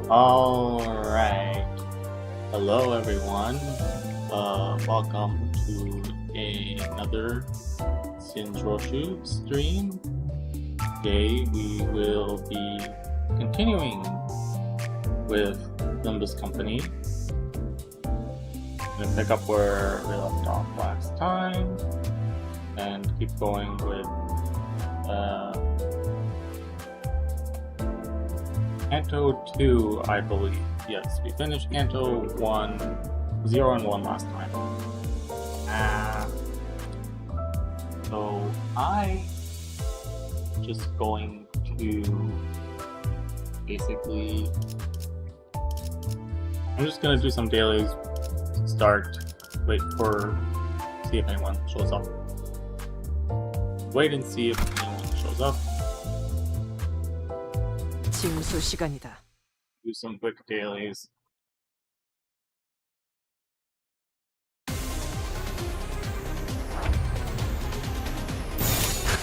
Alright. Hello everyone. Welcome to another Sinjoshu stream. Today we will be continuing with Gumba's Company. I'm gonna pick up where we left off last time and keep going with Canto 2, I believe. Yes, we finished Canto 1, 0 and 1 last time. So I'm just gonna do some dailies, wait for, see if anyone shows up. Wait and see if anyone shows up. 징수 시간이다. Do some quick dailies.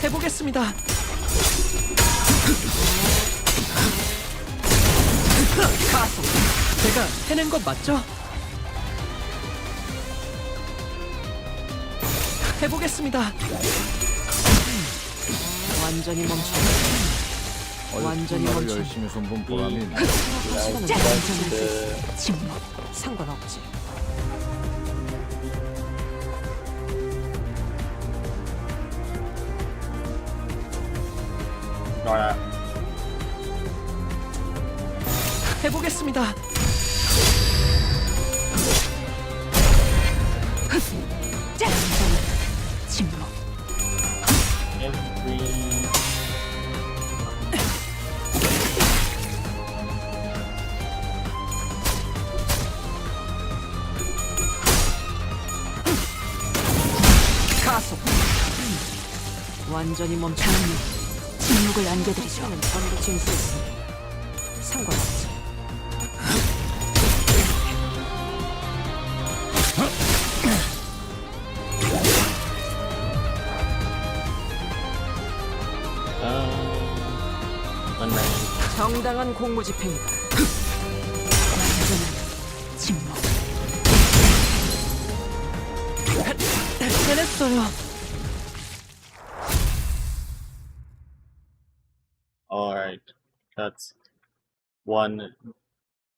해보겠습니다. 가속. 제가 해낸 것 맞죠? 해보겠습니다. 완전히 멈춰. 완전히 멈춰. 열심히 손본 보람이 있네. 시간은 완전히 쓸수 있어. 침묵. 상관없지. Alright. 해보겠습니다. 침묵. 가속. 완전히 멈춰. 침묵을 안겨드리죠. 전부 징수했으니 상관없지. 정당한 공무집행이다. 완전한 침묵. 해냈어요. Alright, that's one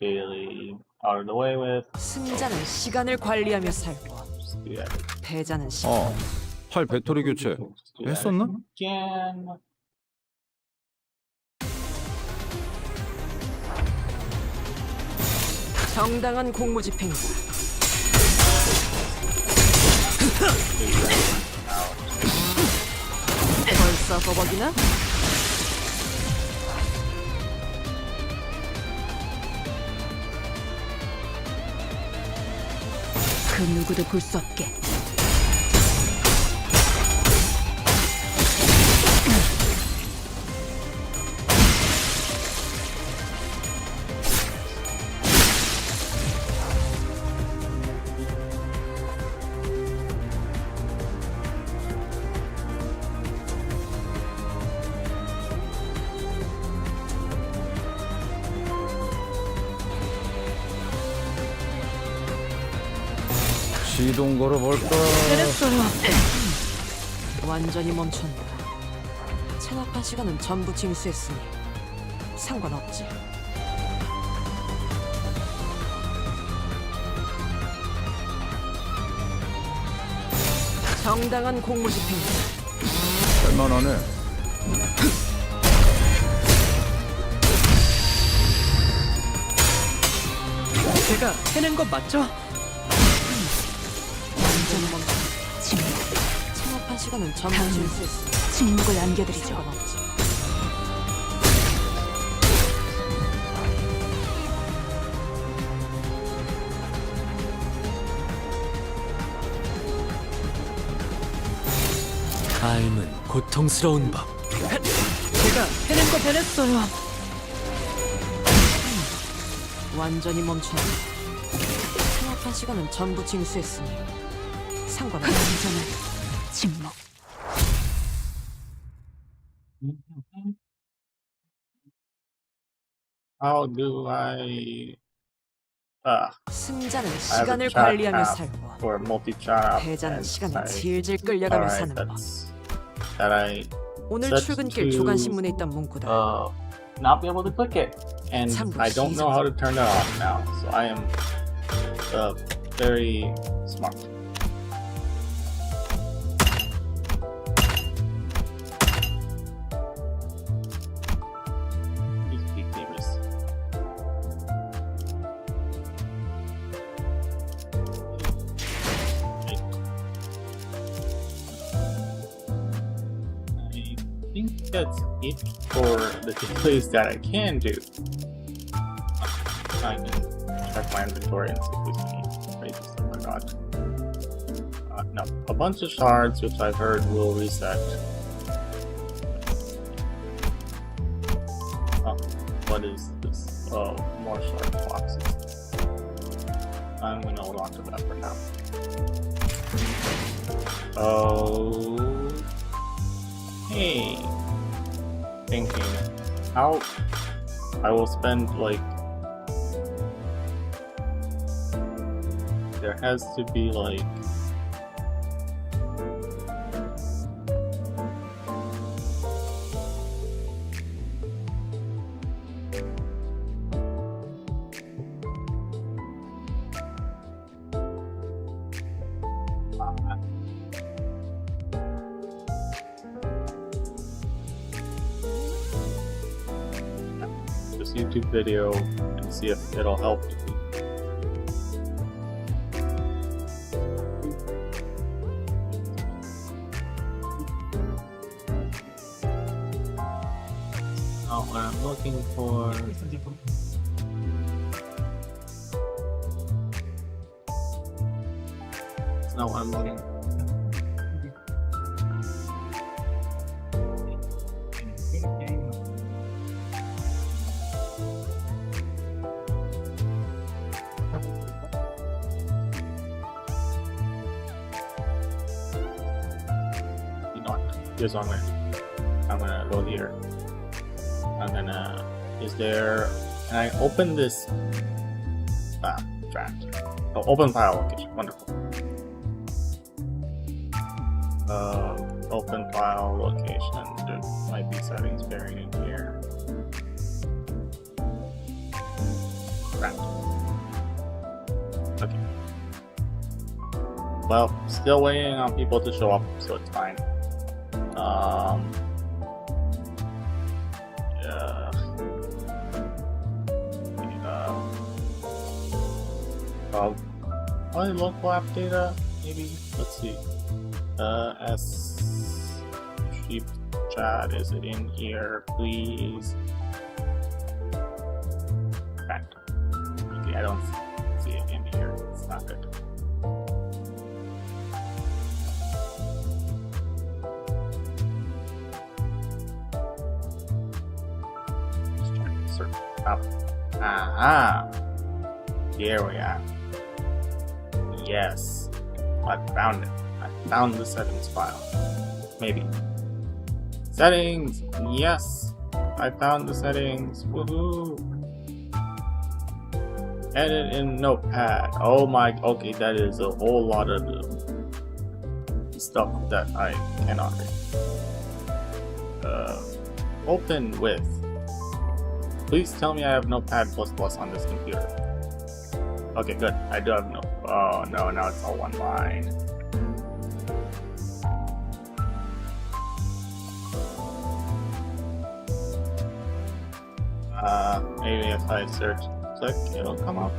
daily out of the way with. 승자는 시간을 관리하며 살고 Just do that 패자는 시간. 팔 배터리 교체 했었나? again. 정당한 공무집행이다. 벌써 버벅이나? 그 누구도 볼 수 없게. 시동 걸어볼까? 해냈어요. 완전히 멈췄다. 체납한 시간은 전부 징수했으니 상관없지. 정당한 공무집행이다. 할만하네. 제가 해낸 것 맞죠? 완전히 멈춰. 침묵. 체납한 시간은 전부 징수했으니 침묵을 안겨드리죠. 상관없지. 삶은 고통스러운 법. 제가 해낸 거 해냈어요. 완전히 멈춰. 생각한 시간은 전부 징수했으니 상관없어. 완전한 침묵. How do I 승자는 I have a 시간을 chat 관리하며 app 살고 or multi-chat app 패자는 and 시간을 I 질질 끌려가며 alright 사는 법. that I 오늘 set 출근길 to 조간신문에 있던 문구다. not be able to click it, and 참고 I don't know 시작. how to turn that off now. So I am very smart. These big gamers. I think that's it for the dailies that I can do. I can check my inventory and see if there's any crazy stuff I got. No, a bunch of shards, which I've heard will reset. Oh, what is this? Oh, more shard boxes. I'm gonna hold on to that for now. Oh, hey, thinking how I will spend like. There has to be like this YouTube video and see if it'll help. Not what I'm looking for. It's not what I'm looking for. You know what? Here's what I'm gonna go here. Is there, can I open this draft? Oh, open file location, wonderful. Open file location, there might be settings buried in here. Draft. Okay. Well, still waiting on people to show up, so it's fine. Local app data, maybe. Let's see. S sheep chat, is it in here, please? Fact. Okay, I don't see it in here. It's not good. Just trying to search up. Aha! Here we are. Yes, I found it. I found the settings file. Maybe. Settings! Yes! I found the settings. Woohoo! Edit in Notepad. Oh my, okay, that is a whole lot of stuff that I cannot read. Open with. Please tell me I have Notepad++ on this computer. Okay, good. I do have no. Oh no, now it's all one line. Maybe if I search click, it'll come up.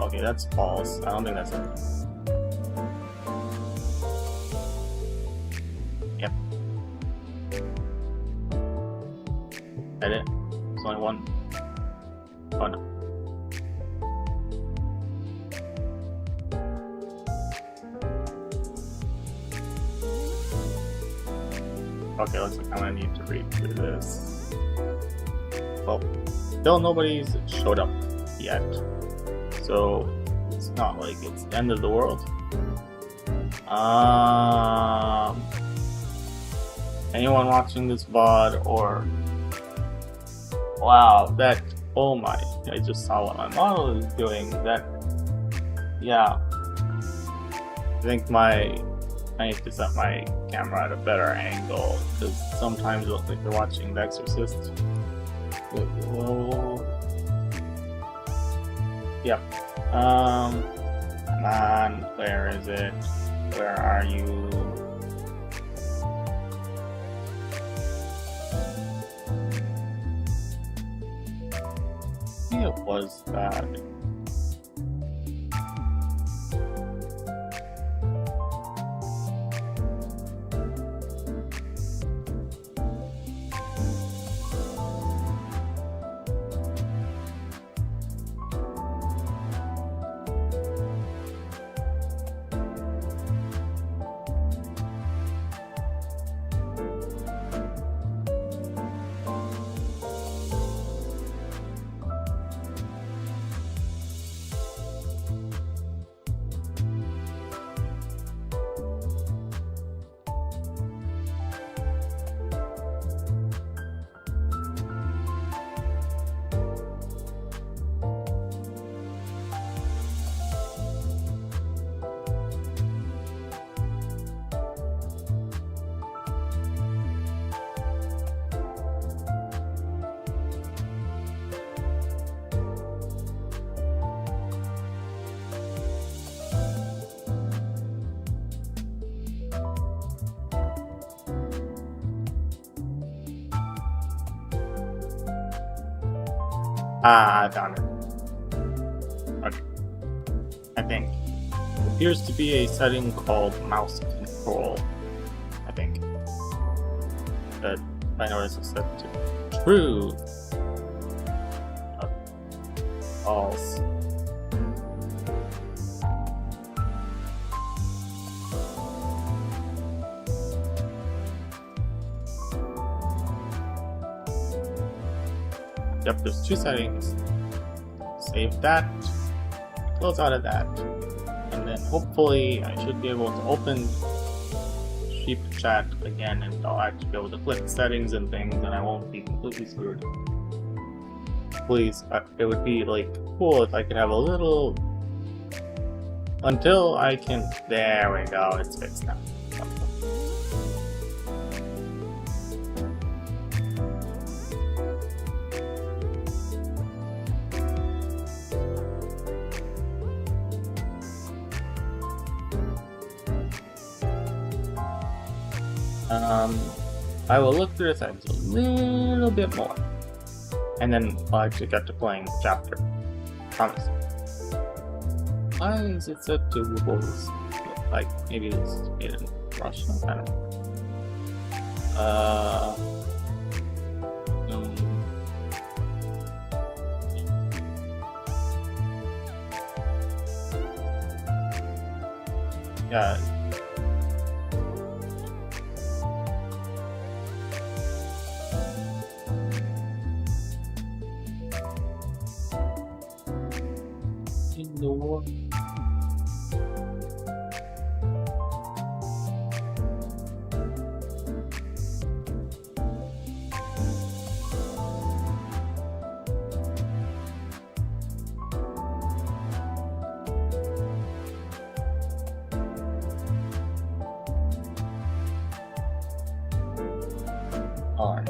Okay, that's false. I don't think that's it. Yep. Edit. There's only one. Oh no. Okay, looks like I'm gonna need to read through this. Well, still nobody's showed up yet. So it's not like it's the end of the world. anyone watching this VOD or wow, that oh my! I just saw what my model is doing. That yeah, I think I need to set my camera at a better angle because sometimes you'll think you're watching The Exorcist. Whoa. Yep. Come on, where is it? Where are you? I think it was that. Ah, I found it. Okay. I think. It appears to be a setting called mouse control. I think. That I notice is set to true. False. Yep, there's two settings. Save that, close out of that, and then hopefully I should be able to open Sheep Chat again and I'll actually be able to click settings and things and I won't be completely screwed. Please, it would be like cool if I could have a little until I can. There we go, it's fixed now. I will look through the settings a little bit more, and then I'll actually get to playing the chapter. Promise. Why is it set to rubles? Like maybe it's made in Russia. I don't know. Yeah. In the war. All right.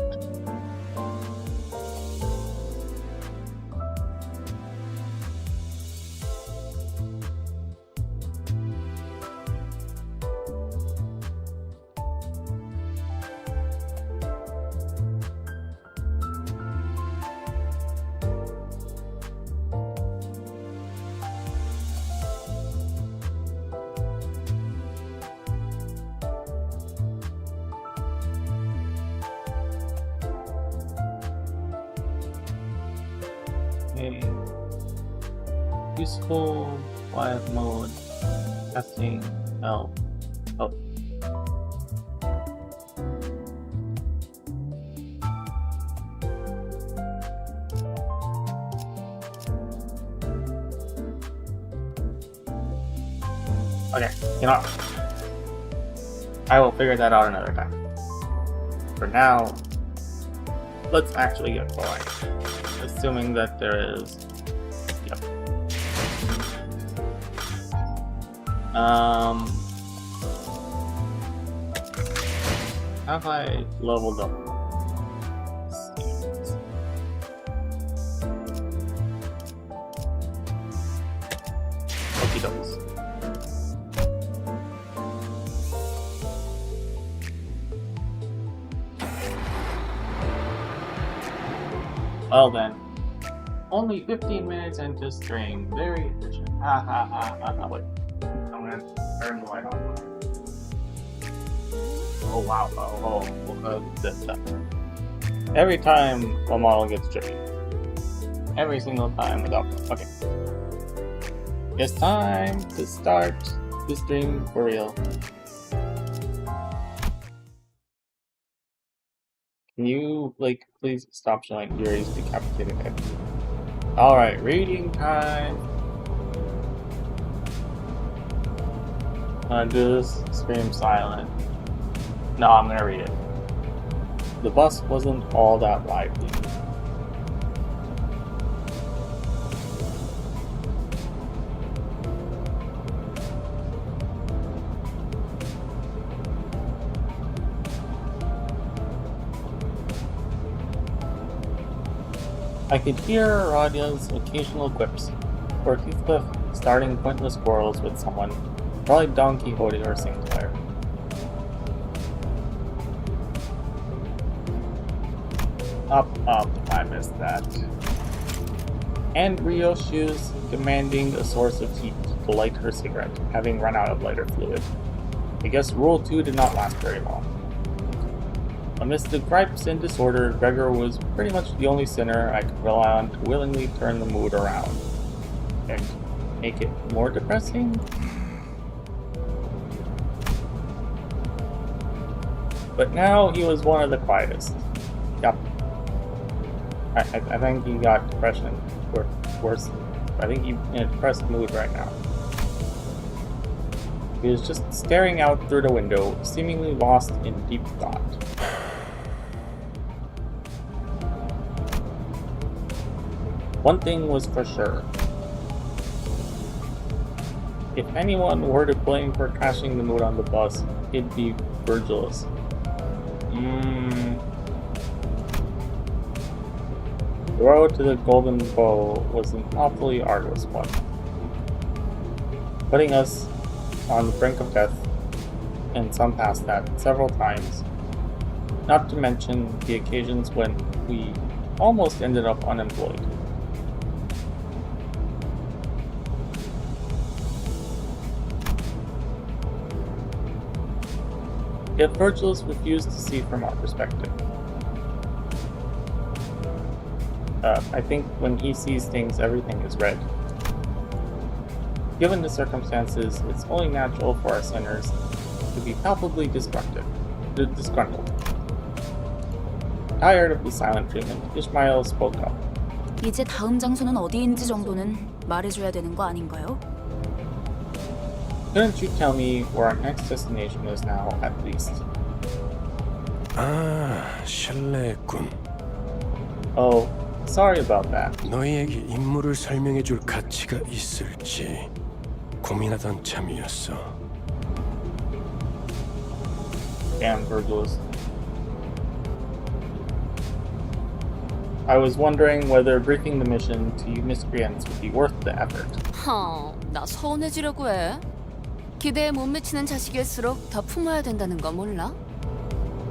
Okay. Useful quiet mode. Testing. No. Oh. Okay, you know, I will figure that out another time. For now, let's actually get going. Assuming that there is. Yep. Have I leveled up? Okie dokes. Well then, only 15 minutes into stream. Very efficient. Ha ha ha ha ha. Wait, I'm gonna turn the light on. Oh wow! Every time a model gets tricky. Every single time without. Okay. It's time to start the stream for real. Can you, like, please stop showing Yuri's decapitated head? Alright, reading time. I'm gonna do this stream silent. No, I'm gonna read it. The bus wasn't all that lively. I could hear Radia's occasional quips, or Heathcliff starting pointless quarrels with someone, probably Don Quixote or Sinclair. Up, I missed that. And Ryoshu's demanding a source of heat to light her cigarette, having run out of lighter fluid. I guess Rule 2 did not last very long. Amidst the gripes and disorder, Gregor was pretty much the only sinner I could rely on to willingly turn the mood around. And make it more depressing? But now he was one of the quietest. Yep. I think he got depression worse. I think he's in a depressed mood right now. He was just staring out through the window, seemingly lost in deep thought. One thing was for sure. If anyone were to blame for crashing the mood on the bus, it'd be Virgilus. The road to the Golden Bow was an awfully arduous one, putting us on the brink of death, and some past that, several times. Not to mention the occasions when we almost ended up unemployed. Yet Virgilus refused to see from our perspective. I think when he sees things, everything is red. Given the circumstances, it's only natural for our sinners to be palpably disgruntled. Tired of the silent treatment, Ishmael spoke up. 이제 다음 장소는 어디인지 정도는 말해줘야 되는 거 아닌가요? Couldn't you tell me where our next destination is now, at least? 실례했군. Oh, sorry about that. 너희에게 임무를 설명해줄 가치가 있을지 고민하던 참이었어. Damn, Virgilus. I was wondering whether briefing the mission to you miscreants would be worth the effort. 나 서운해지려고 해. 기대에 못 미치는 자식일수록 더 품어야 된다는 거 몰라?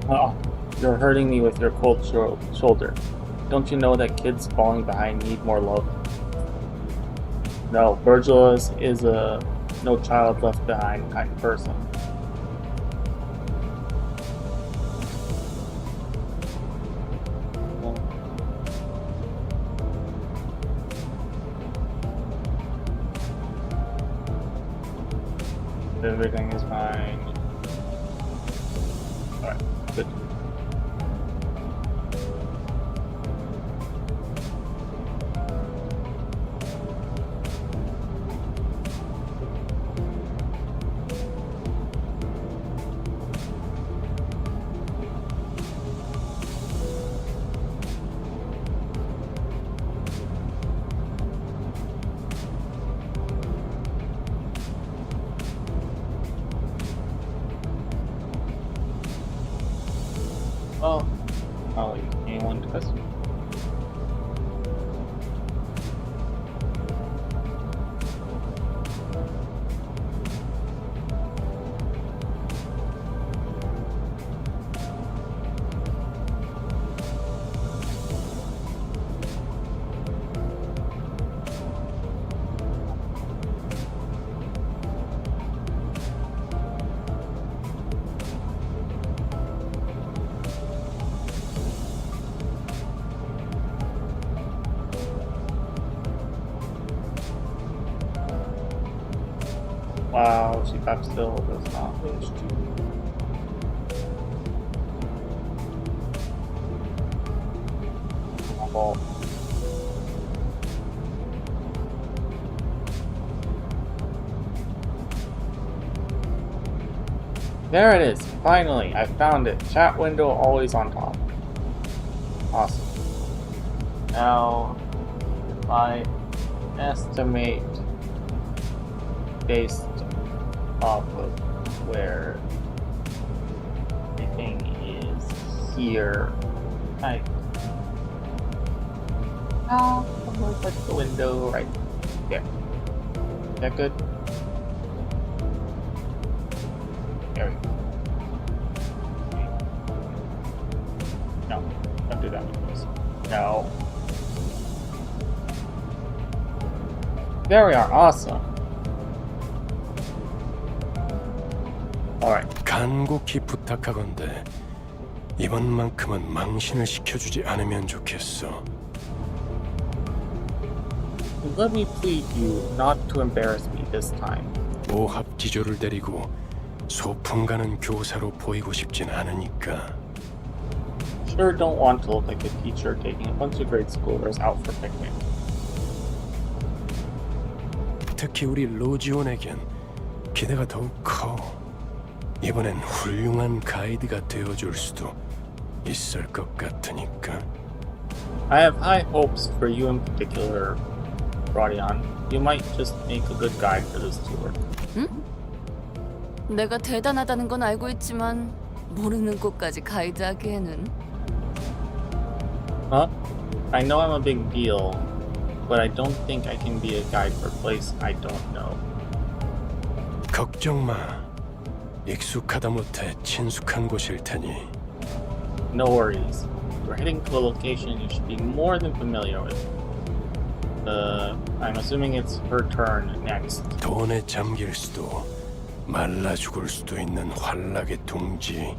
Oh, you're hurting me with your cold shoulder. Don't you know that kids falling behind need more love? No, Virgilus is a no child left behind kind of person. Everything is fine. Alright, good. Wow, she got still does not wish to. Oh. There it is. Finally, I found it. Chat window always on top. Awesome. Now, if I estimate based off of where everything is here, I I'm gonna put the window right there. Is that good? There we go. No, don't do that with this. No. There we are, awesome. Alright. 간곡히 부탁하건대 이번만큼은 망신을 시켜주지 않으면 좋겠어. Let me plead you not to embarrass me this time. 오합지졸을 데리고 소풍 가는 교사로 보이고 싶진 않으니까. Sure don't want to look like a teacher taking a bunch of grade schoolers out for picnic. 특히 우리 로지온에겐 기대가 더욱 커. 이번엔 훌륭한 가이드가 되어줄 수도 있을 것 같으니까. I have high hopes for you in particular, Rodion. You might just make a good guide for this tour. 응? 내가 대단하다는 건 알고 있지만 모르는 곳까지 가이드하기에는. Huh? I know I'm a big deal, but I don't think I can be a guide for a place I don't know. 걱정 마. 익숙하다 못해 친숙한 곳일 테니. No worries. We're heading to a location you should be more than familiar with. I'm assuming it's her turn next. 돈에 잠길 수도 말라 죽을 수도 있는 환락의 둥지.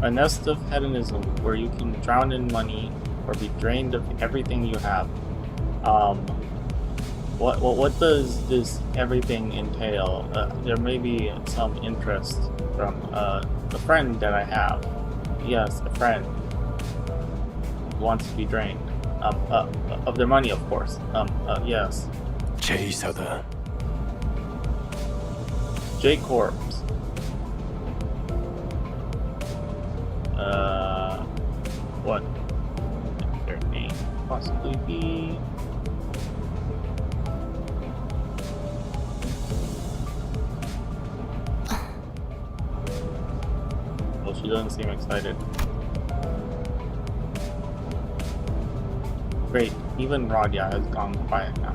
A nest of hedonism where you can drown in money or be drained of everything you have. What does this everything entail? There may be some interest from a friend that I have. Yes, a friend who wants to be drained of their money, of course. Yes. 제이사다. J Corps. What could their name possibly be? Well, she doesn't seem excited. Great, even Radia has gone quiet now.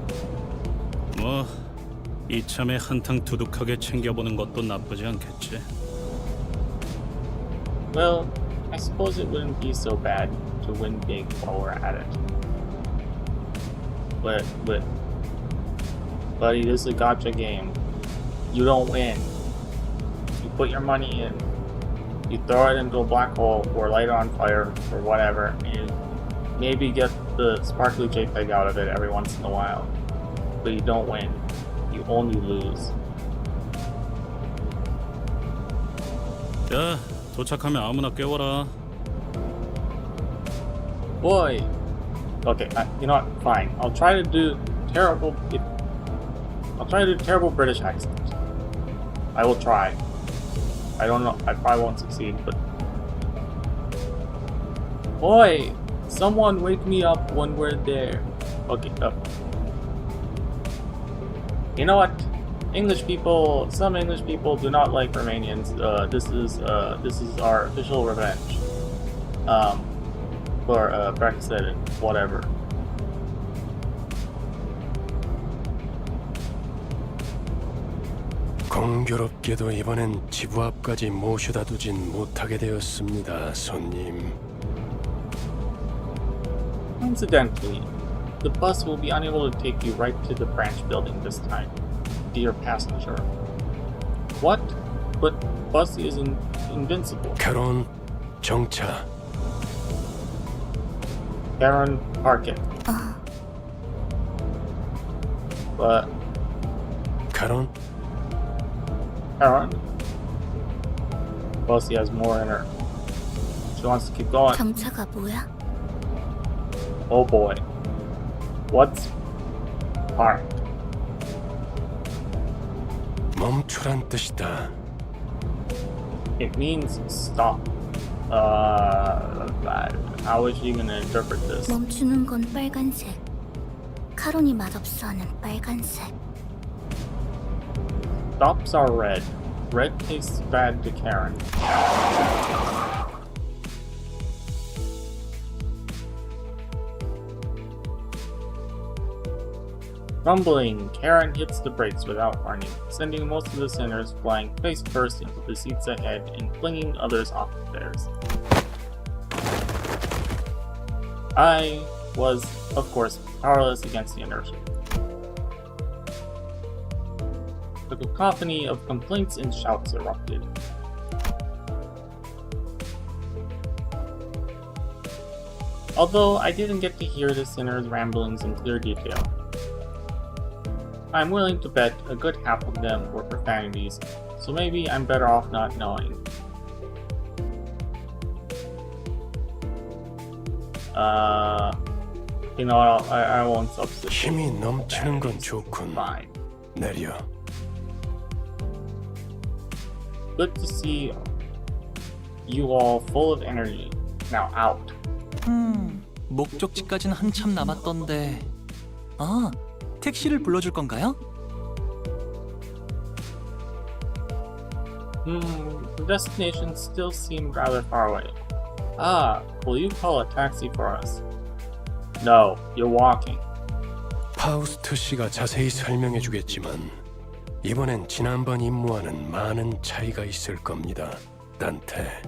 뭐 이참에 한탕 두둑하게 챙겨보는 것도 나쁘지 않겠지. Well, I suppose it wouldn't be so bad to win big while we're at it. But, buddy, this is a gotcha game. You don't win. You put your money in, you throw it into a black hole or light it on fire or whatever, and maybe get the sparkly JPEG out of it every once in a while. But you don't win. You only lose. 야, 도착하면 아무나 깨워라. Boy. Okay, you know what? Fine. I'll try to do terrible. I'll try to do terrible British accent. I will try. I don't know. I probably won't succeed, but. Boy, someone wake me up when we're there. Okay. You know what? English people. Some English people do not like Romanians. This is our official revenge. For Brexit and whatever. 공교롭게도 이번엔 지부 앞까지 모셔다 두진 못하게 되었습니다, 손님. Incidentally, the bus will be unable to take you right to the branch building this time, dear passenger. What? But bus isn't invincible. 카론, 정차. Karen, park it. But 가론? Karen. Well, she has more in her. She wants to keep going. 정체가 뭐야? Oh boy. What's park? 멈추란 뜻이다. It means stop. How is she gonna interpret this? 멈추는 건 빨간색. 카론이 맛없어하는 빨간색. Stops are red. Red tastes bad to Karen. Rumbling, Karen hits the brakes without warning, sending most of the sinners flying face first into the seats ahead and flinging others off of theirs. I was, of course, powerless against the inertia. The cacophony of complaints and shouts erupted. Although I didn't get to hear the sinners' ramblings in clear detail, I'm willing to bet a good half of them were profanities, so maybe I'm better off not knowing. You know, I won't substitute. 힘이 넘치는 건 좋군. Fine. 내려. Good to see you all full of energy. Now out. 목적지까지는 한참 남았던데. 아, 택시를 불러줄 건가요? The destination still seemed rather far away. Ah, will you call a taxi for us? No, you're walking. 파우스트 씨가 자세히 설명해 주겠지만 이번엔 지난번 임무와는 많은 차이가 있을 겁니다. 단테.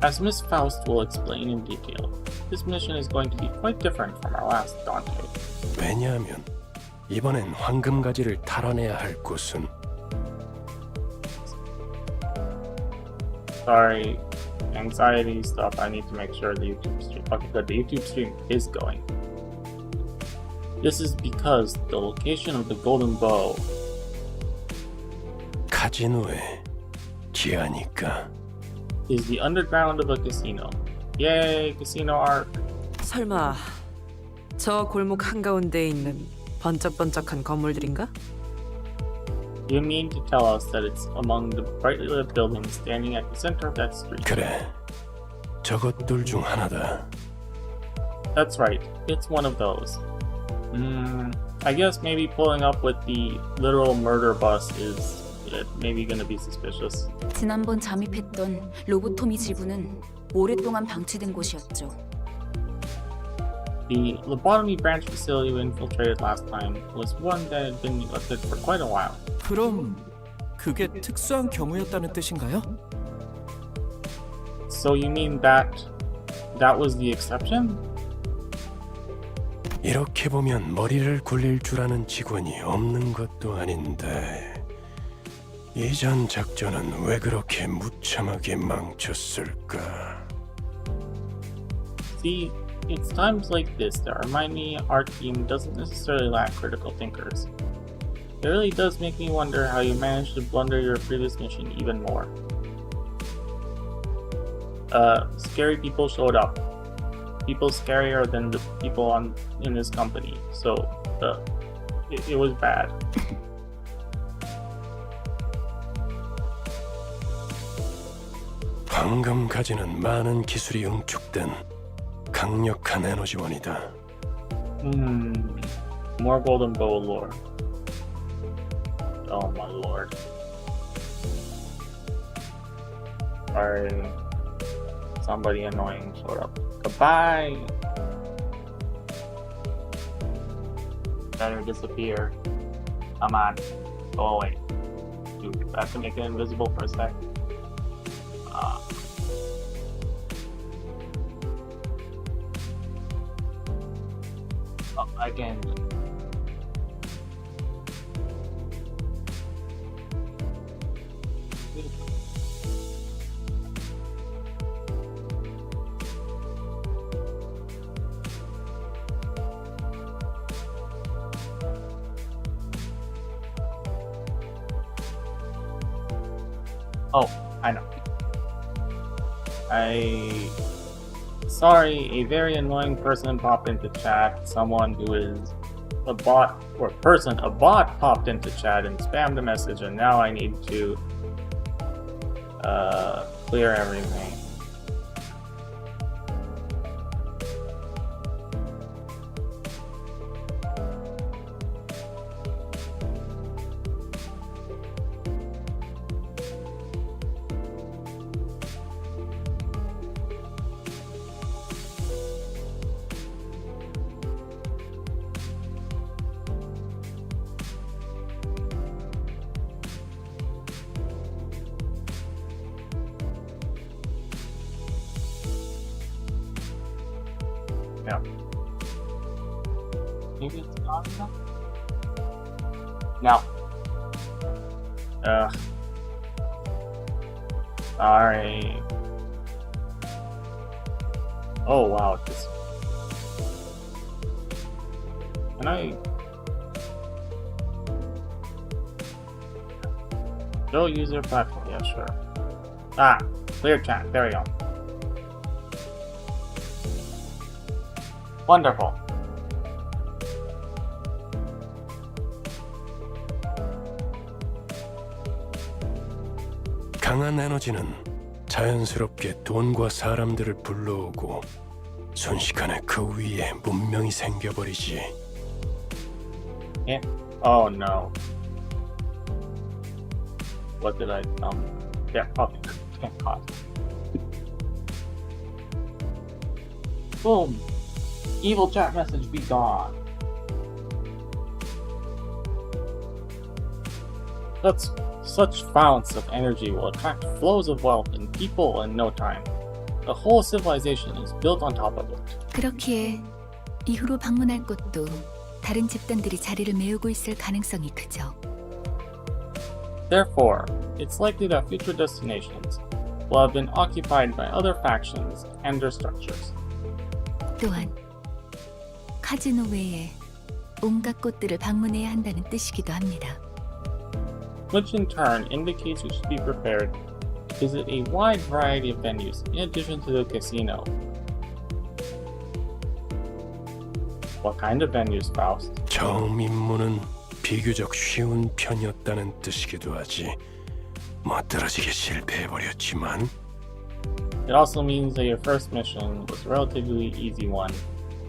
As Miss Faust will explain in detail, this mission is going to be quite different from our last Dante. 왜냐하면 이번엔 황금가지를 탈환해야 할 곳은 Sorry, anxiety stuff. I need to make sure the YouTube stream. Okay, good. The YouTube stream is going. This is because the location of the golden bow 카지노의 지하니까. is the underground of a casino. Yay, casino art. 설마 저 골목 한가운데에 있는 번쩍번쩍한 건물들인가? You mean to tell us that it's among the brightly lit buildings standing at the center of that street? 그래. 저것들 중 하나다. That's right. It's one of those. I guess maybe pulling up with the literal murder bus is maybe gonna be suspicious. 지난번 잠입했던 로보토미 지부는 오랫동안 방치된 곳이었죠. The lobotomy branch facility we infiltrated last time was one that had been neglected for quite a while. 그럼 그게 특수한 경우였다는 뜻인가요? So you mean that was the exception? 이렇게 보면 머리를 굴릴 줄 아는 직원이 없는 것도 아닌데 이전 작전은 왜 그렇게 무참하게 망쳤을까? See, it's times like this that remind me our team doesn't necessarily lack critical thinkers. It really does make me wonder how you managed to blunder your previous mission even more. Scary people showed up. People scarier than the people in this company. So, it was bad. 방금 가지는 많은 기술이 응축된 강력한 에너지원이다. More golden bow lore. Oh my lord. Sorry. Somebody annoying showed up. Goodbye! Better disappear. Come on. Go away. Dude, I have to make it invisible for a sec. Again. Oh, I know. Sorry, a very annoying person popped into chat. Someone who is a bot a bot popped into chat and spammed a message, and now I need to clear everything. Yeah. Maybe it's not enough? No. Sorry. Oh wow, this. Can I show user platform? Yeah, sure. Ah, clear chat. There we go. Wonderful. 강한 에너지는 자연스럽게 돈과 사람들을 불러오고 순식간에 그 위에 문명이 생겨버리지. Yeah. Oh no. What did I yeah, okay. Thank God. Boom. Evil chat message be gone. Such founts of energy will attract flows of wealth and people in no time. The whole civilization is built on top of it. 그렇기에 이후로 방문할 곳도 다른 집단들이 자리를 메우고 있을 가능성이 크죠. Therefore, it's likely that future destinations will have been occupied by other factions and their structures. 또한 카지노 외에 온갖 곳들을 방문해야 한다는 뜻이기도 합니다. Which in turn indicates we should be prepared to visit a wide variety of venues in addition to the casino. What kind of venues, Faust? 처음 임무는 비교적 쉬운 편이었다는 뜻이기도 하지. 멋들어지게 실패해버렸지만 It also means that your first mission was a relatively easy one,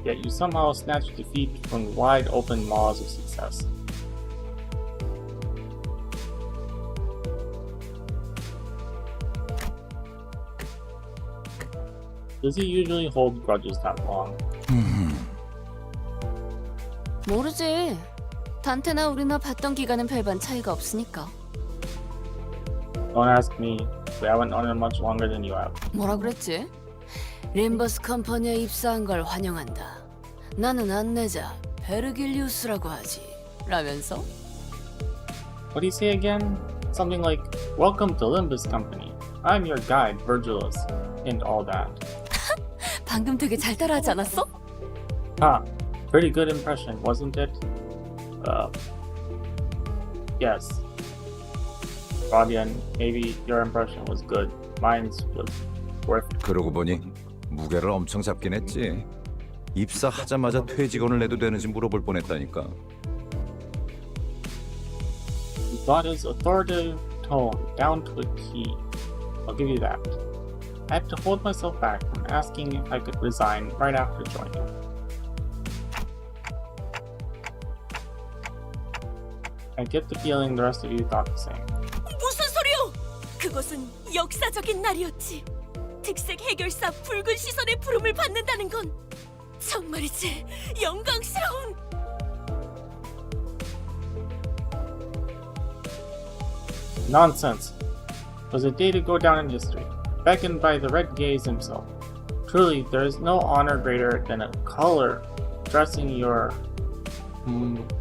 yet you somehow snatched defeat from wide open maws of success. Does he usually hold grudges that long? 모르지. 단테나 우리나 봤던 기간은 별반 차이가 없으니까. Don't ask me. We haven't known him much longer than you have. 뭐라 그랬지? 림버스 컴퍼니에 입사한 걸 환영한다. 나는 안내자 베르길리우스라고 하지. 라면서? What do you say again? Something like, "Welcome to Limbus Company. I'm your guide, Virgilus," and all that. 방금 되게 잘 따라하지 않았어? Ha! Pretty good impression, wasn't it? Yes. Rodian, maybe your impression was good. Mine was worth it. 그러고 보니 무게를 엄청 잡긴 했지. 입사하자마자 퇴직원을 내도 되는지 물어볼 뻔했다니까. You got his authoritative tone down to a T. I'll give you that. I had to hold myself back from asking if I could resign right after joining. I get the feeling the rest of you thought the same. 무슨 소리요? 그것은 역사적인 날이었지. 특색 해결사 붉은 시선의 부름을 받는다는 건 정말이지 영광스러운. Nonsense. It was a day to go down in history, beckoned by the Red Gaze himself. Truly, there is no honor greater than a color dressing your...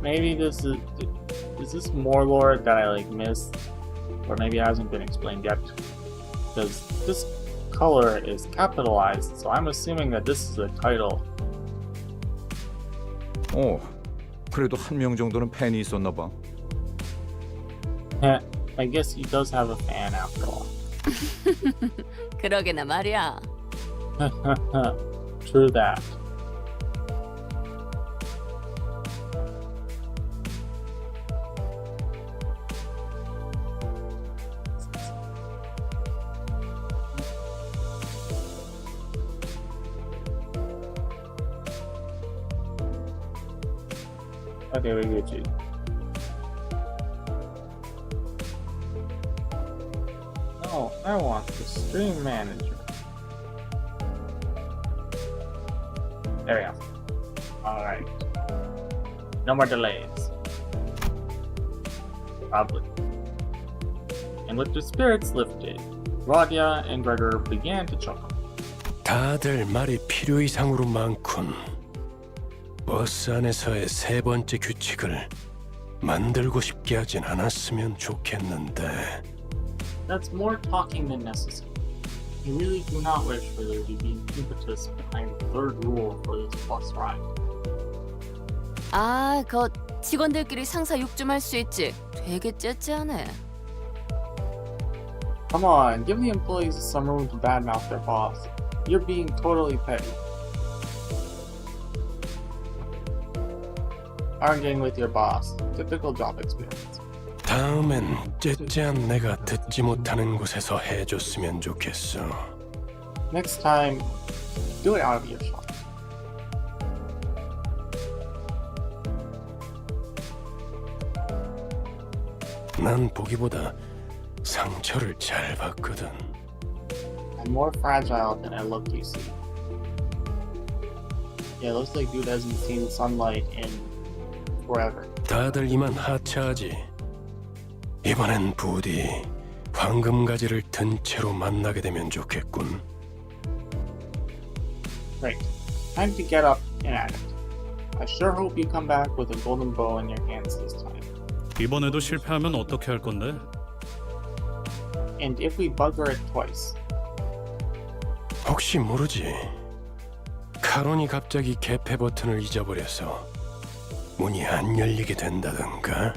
maybe this is this more lore that I missed? Or maybe it hasn't been explained yet. Because this color is capitalized, so I'm assuming that this is a title. 그래도 한 명 정도는 팬이 있었나 봐. I guess he does have a fan after all. 그러게나 말이야. True that. Okay, we get you. No, I want the stream manager. There we go. Alright. No more delays. Probably. And with the spirits lifted, Radia and Gregor began to chuckle. 다들 말이 필요 이상으로 많군. 버스 안에서의 세 번째 규칙을 만들고 싶게 하진 않았으면 좋겠는데. That's more talking than necessary. I really do not wish for there to be an impetus behind the third rule for this bus ride. 아, 그 직원들끼리 상사 욕 좀 할 수 있지. 되게 째째하네. Come on, give the employees some room to badmouth their boss. You're being totally petty. Arguing with your boss. Typical job experience. 다음엔 째째한 내가 듣지 못하는 곳에서 해줬으면 좋겠어. Next time, do it out of your shop. 난 보기보다 상처를 잘 봤거든. I'm more fragile than I look, you see. Yeah, looks like dude hasn't seen sunlight in forever. 다들 이만 하차하지. 이번엔 부디 황금가지를 든 채로 만나게 되면 좋겠군. Great. Time to get up and at it. I sure hope you come back with a golden bow in your hands this time. 이번에도 실패하면 어떻게 할 건데? And if we bugger it twice, 혹시 모르지. 카론이 갑자기 개폐 버튼을 잊어버려서 문이 안 열리게 된다던가.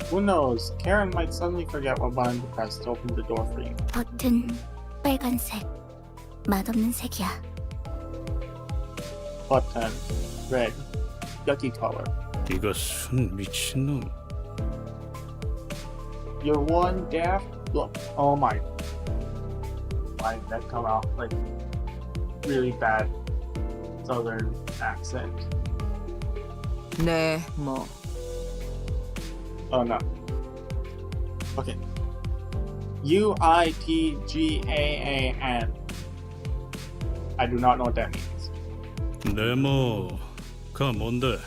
who knows? Karen might suddenly forget what button to press to open the door for you. 버튼 빨간색. 맛없는 색이야. Button red, yucky color. 이것은 미친놈. You're one daft look. Oh my. Why did that come out like really bad southern accent? 네, 뭐. Oh no. Okay. UITGAAN. I do not know what that means. 네모가 뭔데?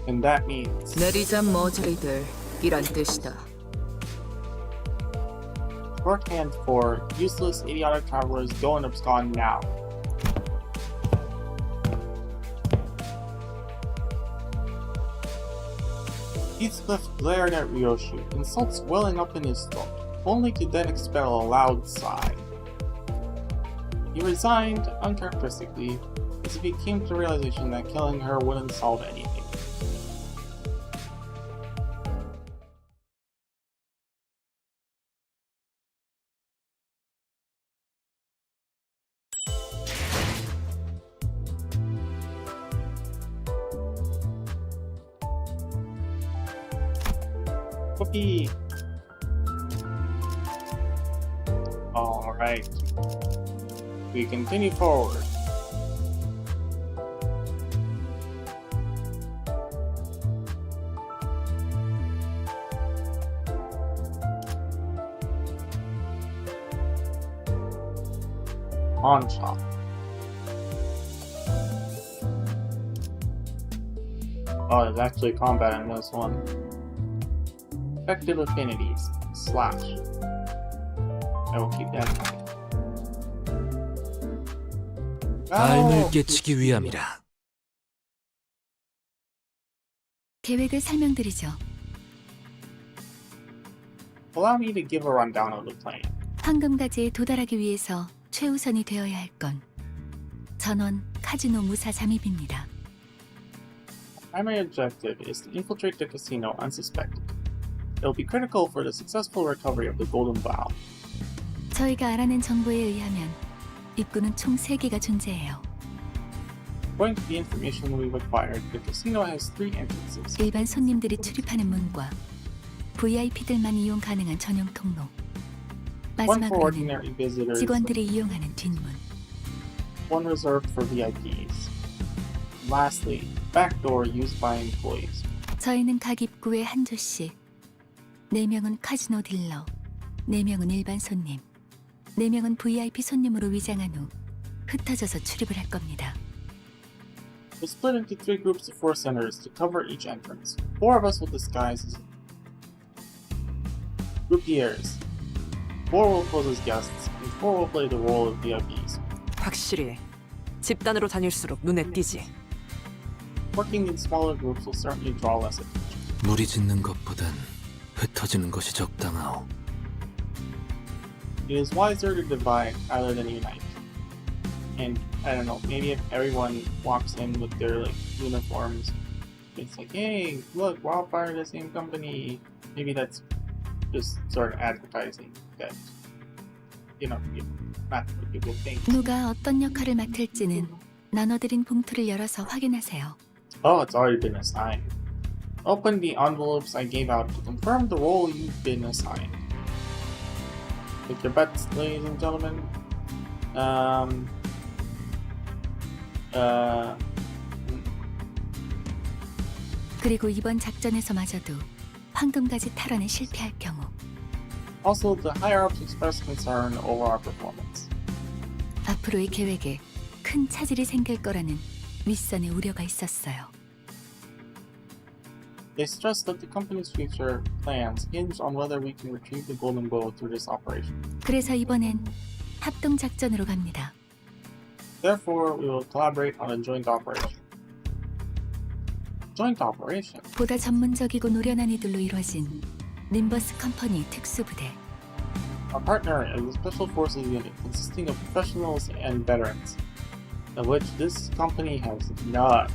And that means 내리자 머저리들 이란 뜻이다. shorthand for useless idiotic travelers go and abscond now. Heathcliff glared at Ryoshu, insults welling up in his throat, only to then expel a loud sigh. He resigned, uncharacteristically, as if he came to the realization that killing her wouldn't solve anything. Whoopee! Alright. We continue forward. Pawn shop. Oh, there's actually combat in this one. Effective affinities. Slash. I will keep that in mind. 삶을 깨치기 위함이라. 계획을 설명드리죠. Allow me to give a rundown of the plan. 황금가지에 도달하기 위해서 최우선이 되어야 할 건 전원 카지노 무사 잠입입니다. Primary objective is to infiltrate the casino unsuspected. It'll be critical for the successful recovery of the Golden Vow. 저희가 알아낸 정보에 의하면 입구는 총 3개가 존재해요. According to the information we've acquired, the casino has 3 entrances. 일반 손님들이 출입하는 문과 VIP들만 이용 가능한 전용 통로, One for 마지막으로는 ordinary visitors, 직원들이 이용하는 뒷문. one reserved for VIPs. Lastly, back door used by employees. 저희는 각 입구에 한 조씩 4명은 카지노 딜러, 4명은 일반 손님, 4명은 VIP 손님으로 위장한 후 흩어져서 출입을 할 겁니다. We'll split into 3 groups of 4 centers to cover each entrance. 4 of us will disguise as croupiers. 4 will pose as guests, and 4 will play the role of VIPs. 확실히 집단으로 다닐수록 눈에 띄지. Working in smaller groups will certainly draw less attention. 무리 짓는 것보단 흩어지는 것이 적당하오. It is wiser to divide rather than unite. And I don't know, maybe if everyone walks in with their like uniforms, it's like, hey, look, we're all part of the same company. Maybe that's just sort of advertising that, not what people think. 누가 어떤 역할을 맡을지는 나눠드린 봉투를 열어서 확인하세요. Oh, it's already been assigned. Open the envelopes I gave out to confirm the role you've been assigned. Take your bets, ladies and gentlemen. 그리고 이번 작전에서마저도 황금가지 탈환에 실패할 경우 Also, the higher-ups expressed concern over our performance. 앞으로의 계획에 큰 차질이 생길 거라는 윗선의 우려가 있었어요. They stressed that the company's future plans hinge on whether we can retrieve the Golden Bow through this operation. 그래서 이번엔 합동 작전으로 갑니다. Therefore, we will collaborate on a joint operation. Joint operation? 보다 전문적이고 노련한 이들로 이루어진 님버스 컴퍼니 특수부대. Our partner is a special forces unit consisting of professionals and veterans, of which this company has none.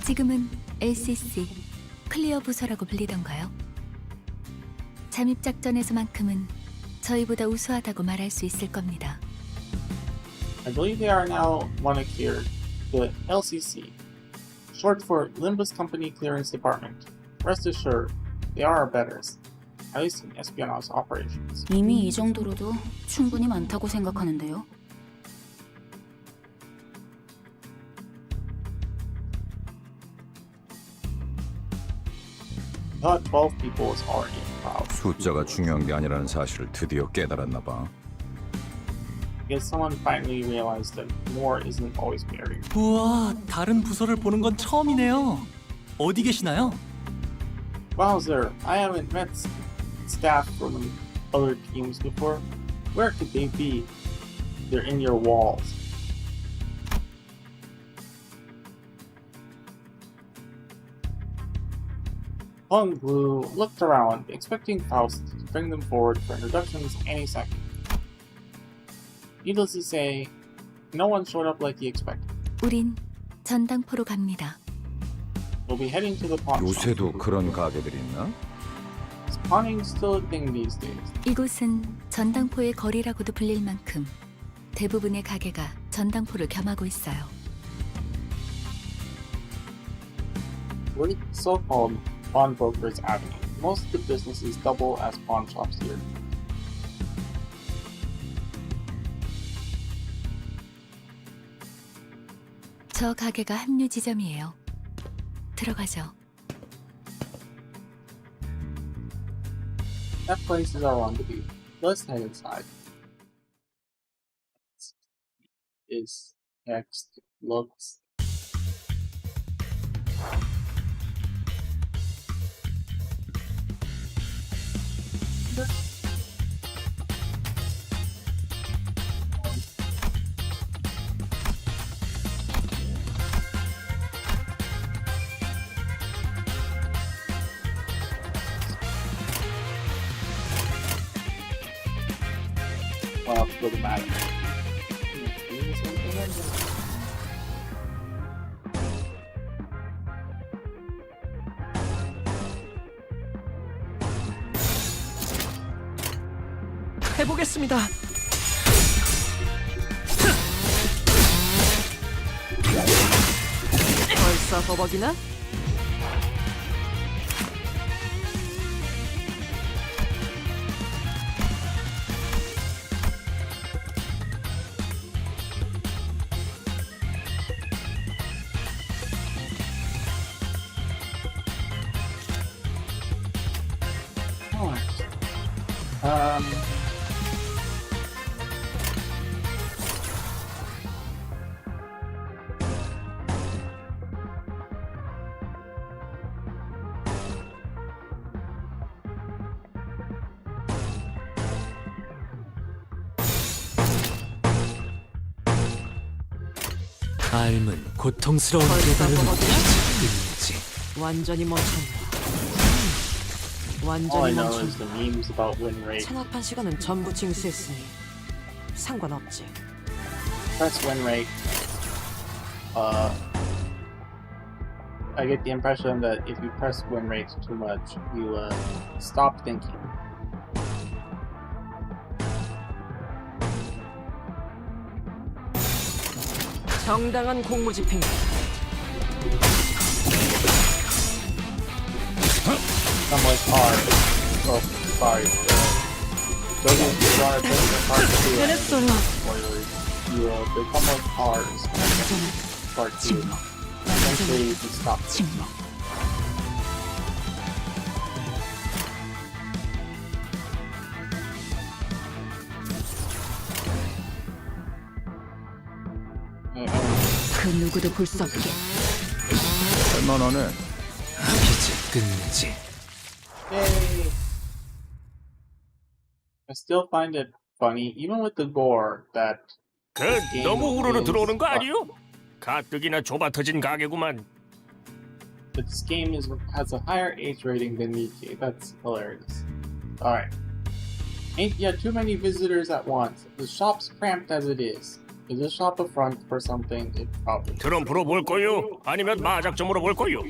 지금은 LCC, 클리어 부서라고 불리던가요? 잠입 작전에서만큼은 저희보다 우수하다고 말할 수 있을 겁니다. I believe they are now monocured, the LCC, short for Limbus Company Clearance Department. Rest assured, they are our betters, at least in espionage operations. 이미 이 정도로도 충분히 많다고 생각하는데요. Thought 12 people was already a crowd. 숫자가 중요한 게 아니라는 사실을 드디어 깨달았나 봐. I guess someone finally realized that more isn't always better. 우와, 다른 부서를 보는 건 처음이네요. 어디 계시나요? Wowzer, I haven't met staff from other teams before. Where could they be? They're in your walls. Hung Blue looked around, expecting Faust to bring them forward for introductions any second. Needless to say, no one showed up like he expected. 우린 전당포로 갑니다. We'll be heading to the pawn shop. 요새도 그런 가게들이 있나? Is pawning still a thing these days? 이곳은 전당포의 거리라고도 불릴 만큼 대부분의 가게가 전당포를 겸하고 있어요. With so-called pawnbrokers avenue, most of the businesses double as pawn shops here. 저 가게가 합류 지점이에요. 들어가죠. That place is our rendezvous. Let's head inside. Is next looks. Well, it doesn't matter. 해보겠습니다. 벌써 버벅이나? Alright. Um. 삶은 고통스러운 벌써 깨달음이 버벅이나? 있지. 완전히 멈췄네. All I 완전히 know is 멈췄네. the memes about win rate. 체납한 시간은 전부 징수했으니 상관없지. Press win rate. I get the impression that if you press win rate too much, you stop thinking. 정당한 공무집행. Somewhat hard. Oh, sorry. Those are part two. 해냈어요. Spoilers. You become like cars. Part two. Eventually, you stop. 침묵. 그 누구도 볼 수 없게 할만하네. 빛이 끊는지. Yay! I still find it funny, even with the gore, that 그 game 너무 우르르 is- 들어오는 거 아니요? 가뜩이나 좁아터진 가게구만. But this game has a higher age rating than Nikkei. That's hilarious. Alright. Ain't yet too many visitors at once. The shop's cramped as it is. Is this shop a front for something? It probably is. 트럼프로 볼 거요? 아니면 마작점으로 볼 거요?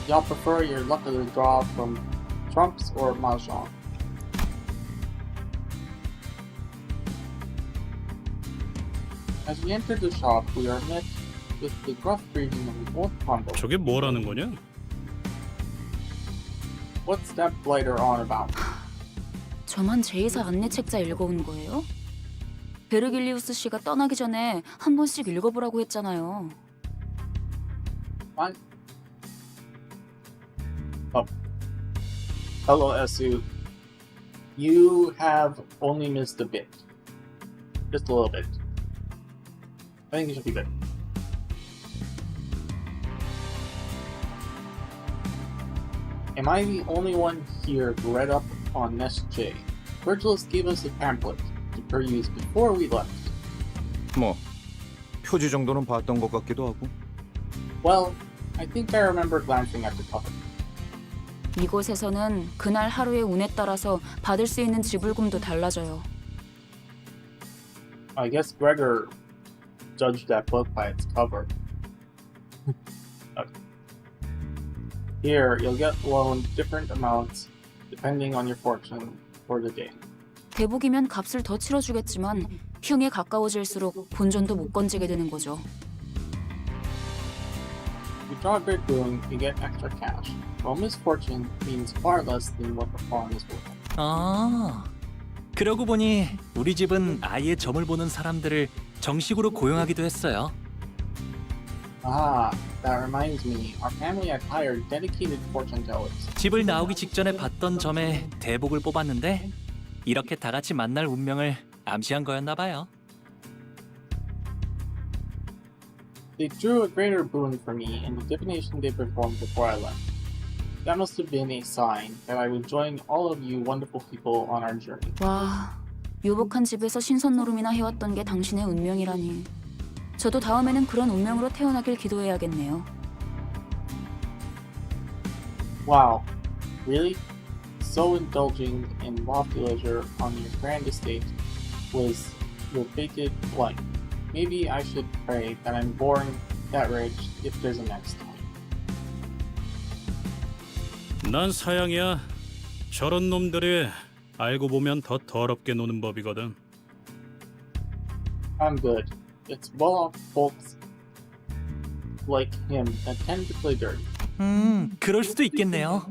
Y'all prefer your luck of the draw from Trumps or Mahjong? As we enter the shop, we are met with the gruff greeting of the old combo. 저게 뭐라는 거냐? What's that blighter on about? 저만 제2사 안내 책자 읽어온 거예요? 베르길리우스 씨가 떠나기 전에 한 번씩 읽어보라고 했잖아요. What? Oh. Hello, Esu. You have only missed a bit. Just a little bit. I think it should be good. Am I the only one here who read up on Nest J? Virgilus gave us a pamphlet to peruse before we left. 뭐 표지 정도는 봤던 것 같기도 하고. Well, I think I remember glancing at the cover. 이곳에서는 그날 하루의 운에 따라서 받을 수 있는 지불금도 달라져요. I guess Gregor judged that book by its cover. Okay. Here, you'll get loaned different amounts depending on your fortune for the day. 대복이면 값을 더 치러주겠지만 흉에 가까워질수록 본전도 못 건지게 되는 거죠. If you draw a great boon, you get extra cash, while misfortune means far less than what the pawn is worth. 아, 그러고 보니 우리 집은 아예 점을 보는 사람들을 정식으로 고용하기도 했어요. Ah, that reminds me, our family had hired dedicated fortune tellers. 집을 나오기 직전에 봤던 점에 대복을 뽑았는데 이렇게 다 같이 만날 운명을 암시한 거였나 봐요. They drew a greater boon for me in the divination they performed before I left. That must have been a sign that I would join all of you wonderful people on our journey. 와, 유복한 집에서 신선노름이나 해왔던 게 당신의 운명이라니. 저도 다음에는 그런 운명으로 태어나길 기도해야겠네요. Wow, really? So indulging in lofty leisure on your grand estate was your fated life. Maybe I should pray that I'm born that rich if there's a next time. 난 사양이야. 저런 놈들이 알고 보면 더 더럽게 노는 법이거든. I'm good. It's well-off folks like him that tend to play dirty. 그럴 수도 있겠네요.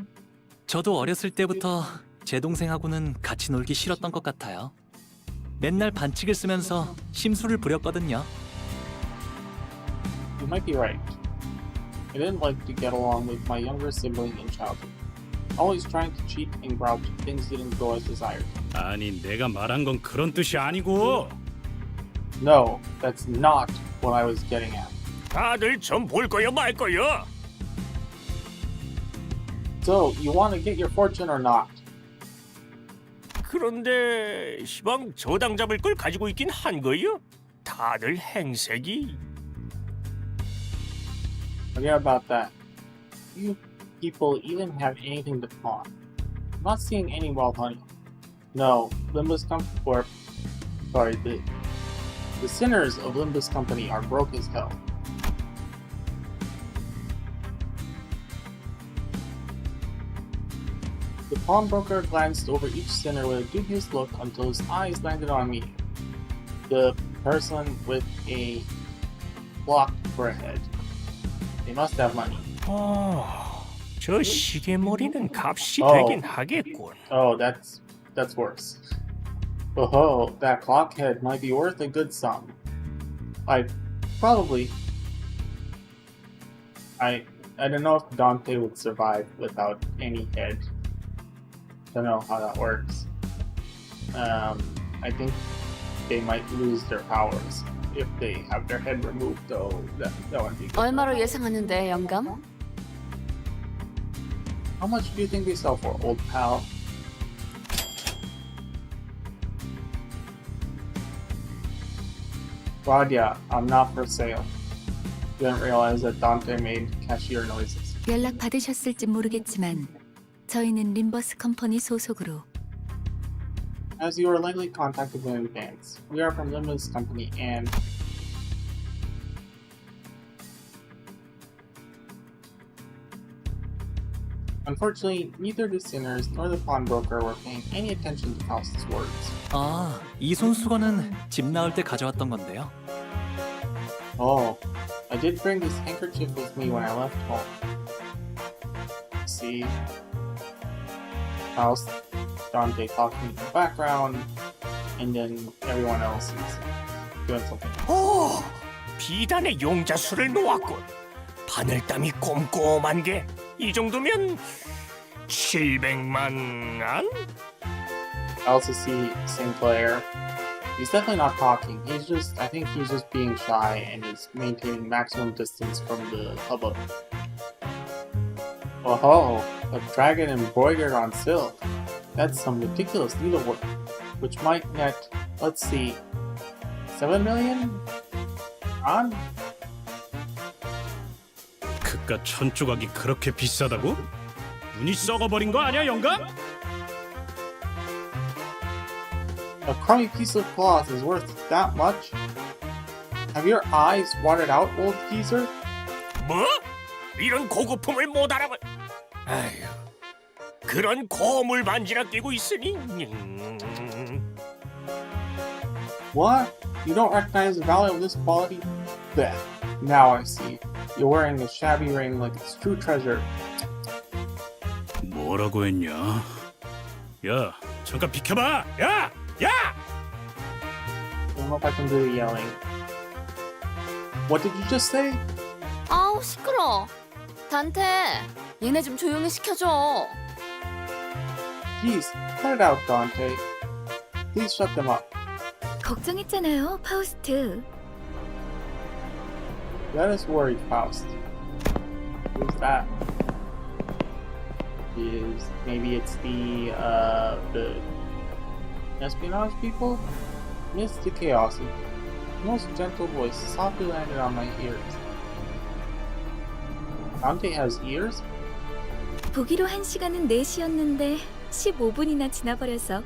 저도 어렸을 때부터 제 동생하고는 같이 놀기 싫었던 것 같아요. 맨날 반칙을 쓰면서 심술을 부렸거든요. You might be right. I didn't like to get along with my younger sibling in childhood. Always trying to cheat and grouch if things didn't go as desired. 아니 내가 말한 건 그런 뜻이 아니고. No, that's not what I was getting at. 다들 좀 볼 거야 말 거야. So, you want to get your fortune or not? 그런데 시방 저당 잡을 걸 가지고 있긴 한 거요? 다들 행색이. Forget about that. You people even have anything to pawn. I'm not seeing any wild honey. No, the sinners of Limbus Company are broke as hell. The pawnbroker glanced over each sinner with a dubious look until his eyes landed on me. The person with a clock for a head. They must have money. 저 시계머리는 값이 Oh. 되긴 하겠군. Oh, that's worse. Oh, that clock head might be worth a good sum. I don't know if Dante would survive without any head. Don't know how that works. I think they might lose their powers if they have their head removed, though. That would be good. 얼마로 예상하는데 영감? How much do you think they sell for, old pal? Radia, I'm not for sale. Didn't realize that Dante made cashier noises. 연락 받으셨을지 모르겠지만 저희는 림버스 컴퍼니 소속으로 As you were likely contacted in advance, we are from Limbus Company and unfortunately, neither the sinners nor the pawnbroker were paying any attention to Faust's words. 아, 이 손수건은 집 나올 때 가져왔던 건데요. Oh, I did bring this handkerchief with me when I left home. See? Faust, Dante talking in the background, and then everyone else is doing something. 오, 비단의 용자수를 놓았군. 바늘땀이 꼼꼼한 게 이 정도면 700만 안? I also see Sinclair. He's definitely not talking. I think he's just being shy and is maintaining maximum distance from the hubbub. Oh, a dragon embroidered on silk. That's some ridiculous needlework, which might net, let's see, 7 million? On? 그깟 천 조각이 그렇게 비싸다고? 눈이 썩어버린 거 아니야 영감? A crummy piece of cloth is worth that much? Have your eyes watered out, old geezer? 뭐? 이런 고급품을 못 알아봐. 아휴, 그런 고물 반지나 끼고 있으니. What? You don't recognize the value of this quality? Bleh. Now I see. You're wearing a shabby ring like it's true treasure. 뭐라고 했냐? 야, 잠깐 비켜봐! 야! 야! I don't know if I can do the yelling. What did you just say? 아우 시끄러. 단테, 얘네 좀 조용히 시켜줘. Jeez, cut it out, Dante. Please shut them up. 걱정했잖아요, 파우스트. Let us worry, Faust. Who's that? Maybe it's the espionage people? Mr. Chaosy. Most gentle voice softly landed on my ears. Dante has ears? 보기로 한 시간은 4시였는데 15분이나 지나버려서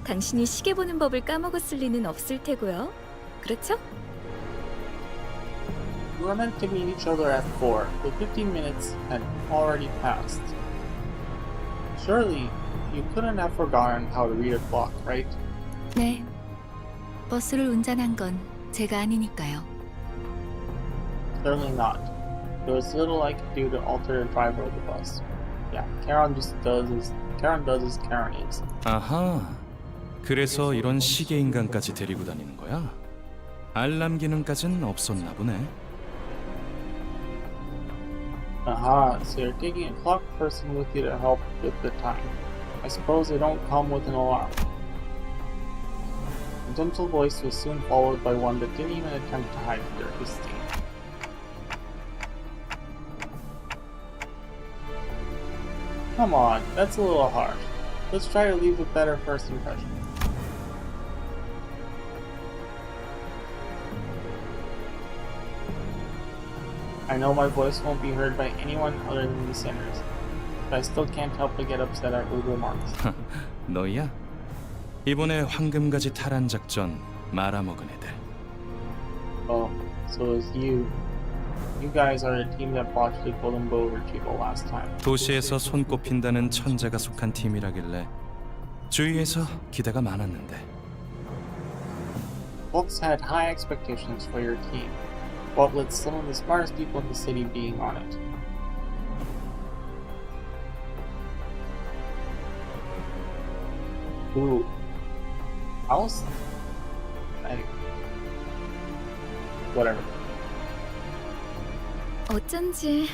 당신이 시계 보는 법을 까먹었을 리는 없을 테고요. 그렇죠? We were meant to meet each other at 4, but 15 minutes had already passed. Surely, you couldn't have forgotten how to read a clock, right? 네. 버스를 운전한 건 제가 아니니까요. Certainly not. There was little I could do to alter the driver of the bus. Yeah, Karen does as Karen is. 아하. 그래서 이런 시계 인간까지 데리고 다니는 거야? 알람 기능까진 없었나 보네. Aha, so you're taking a clock person with you to help with the time. I suppose they don't come with an alarm. The gentle voice was soon followed by one that didn't even attempt to hide their disdain. Come on, that's a little harsh. Let's try to leave a better first impression. I know my voice won't be heard by anyone other than the sinners, but I still can't help but get upset at rude remarks. 너야? 이번에 황금가지 탈환 작전 말아먹은 애들. Oh, so it's you. You guys are the team that botched the Golden Bow retrieval last time. 도시에서 손꼽힌다는 천재가 속한 팀이라길래 주위에서 기대가 많았는데. Folks had high expectations for your team, what with some of the smartest people in the city being on it. Ooh. House? Whatever. 어쩐지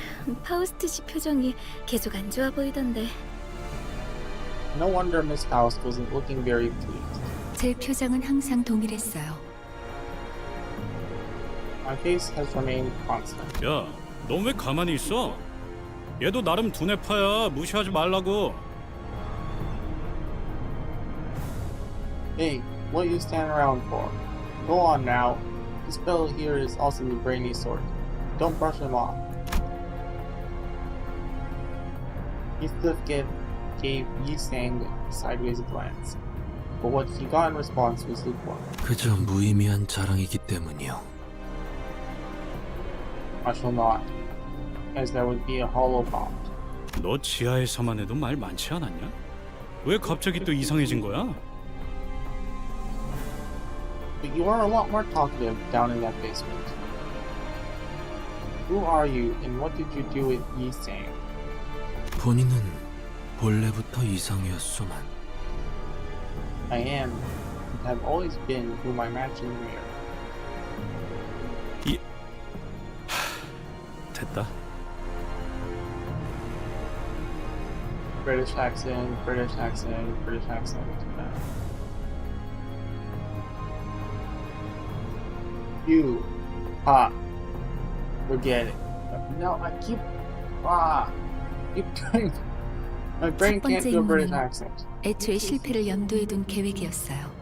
파우스트 씨 표정이 계속 안 좋아 보이던데. No wonder Miss Faust wasn't looking very pleased. 제 표정은 항상 동일했어요. My face has remained constant. 야, 넌 왜 가만히 있어? 얘도 나름 두뇌파야. 무시하지 말라고. Hey, what you stand around for? Go on now. This fellow here is also the brainy sort. Don't brush him off. Heathcliff gave Yi Sang a sideways glance, but what he got in response was lukewarm. 그저 무의미한 자랑이기 때문이요. I shall not, as that would be a hollow bond. 너 지하에서만 해도 말 많지 않았냐? 왜 갑자기 또 이상해진 거야? But you are a lot more talkative down in that basement. Who are you, and what did you do with Yi Sang? 본인은 본래부터 이상이었소만. I am, and have always been, whom I match in the mirror. 됐다. British accent, British accent, British accent. You, forget it. No, I keep doing. My brain 첫 can't 번째 do a British 임무는 accent. 애초에 실패를 염두에 둔 계획이었어요.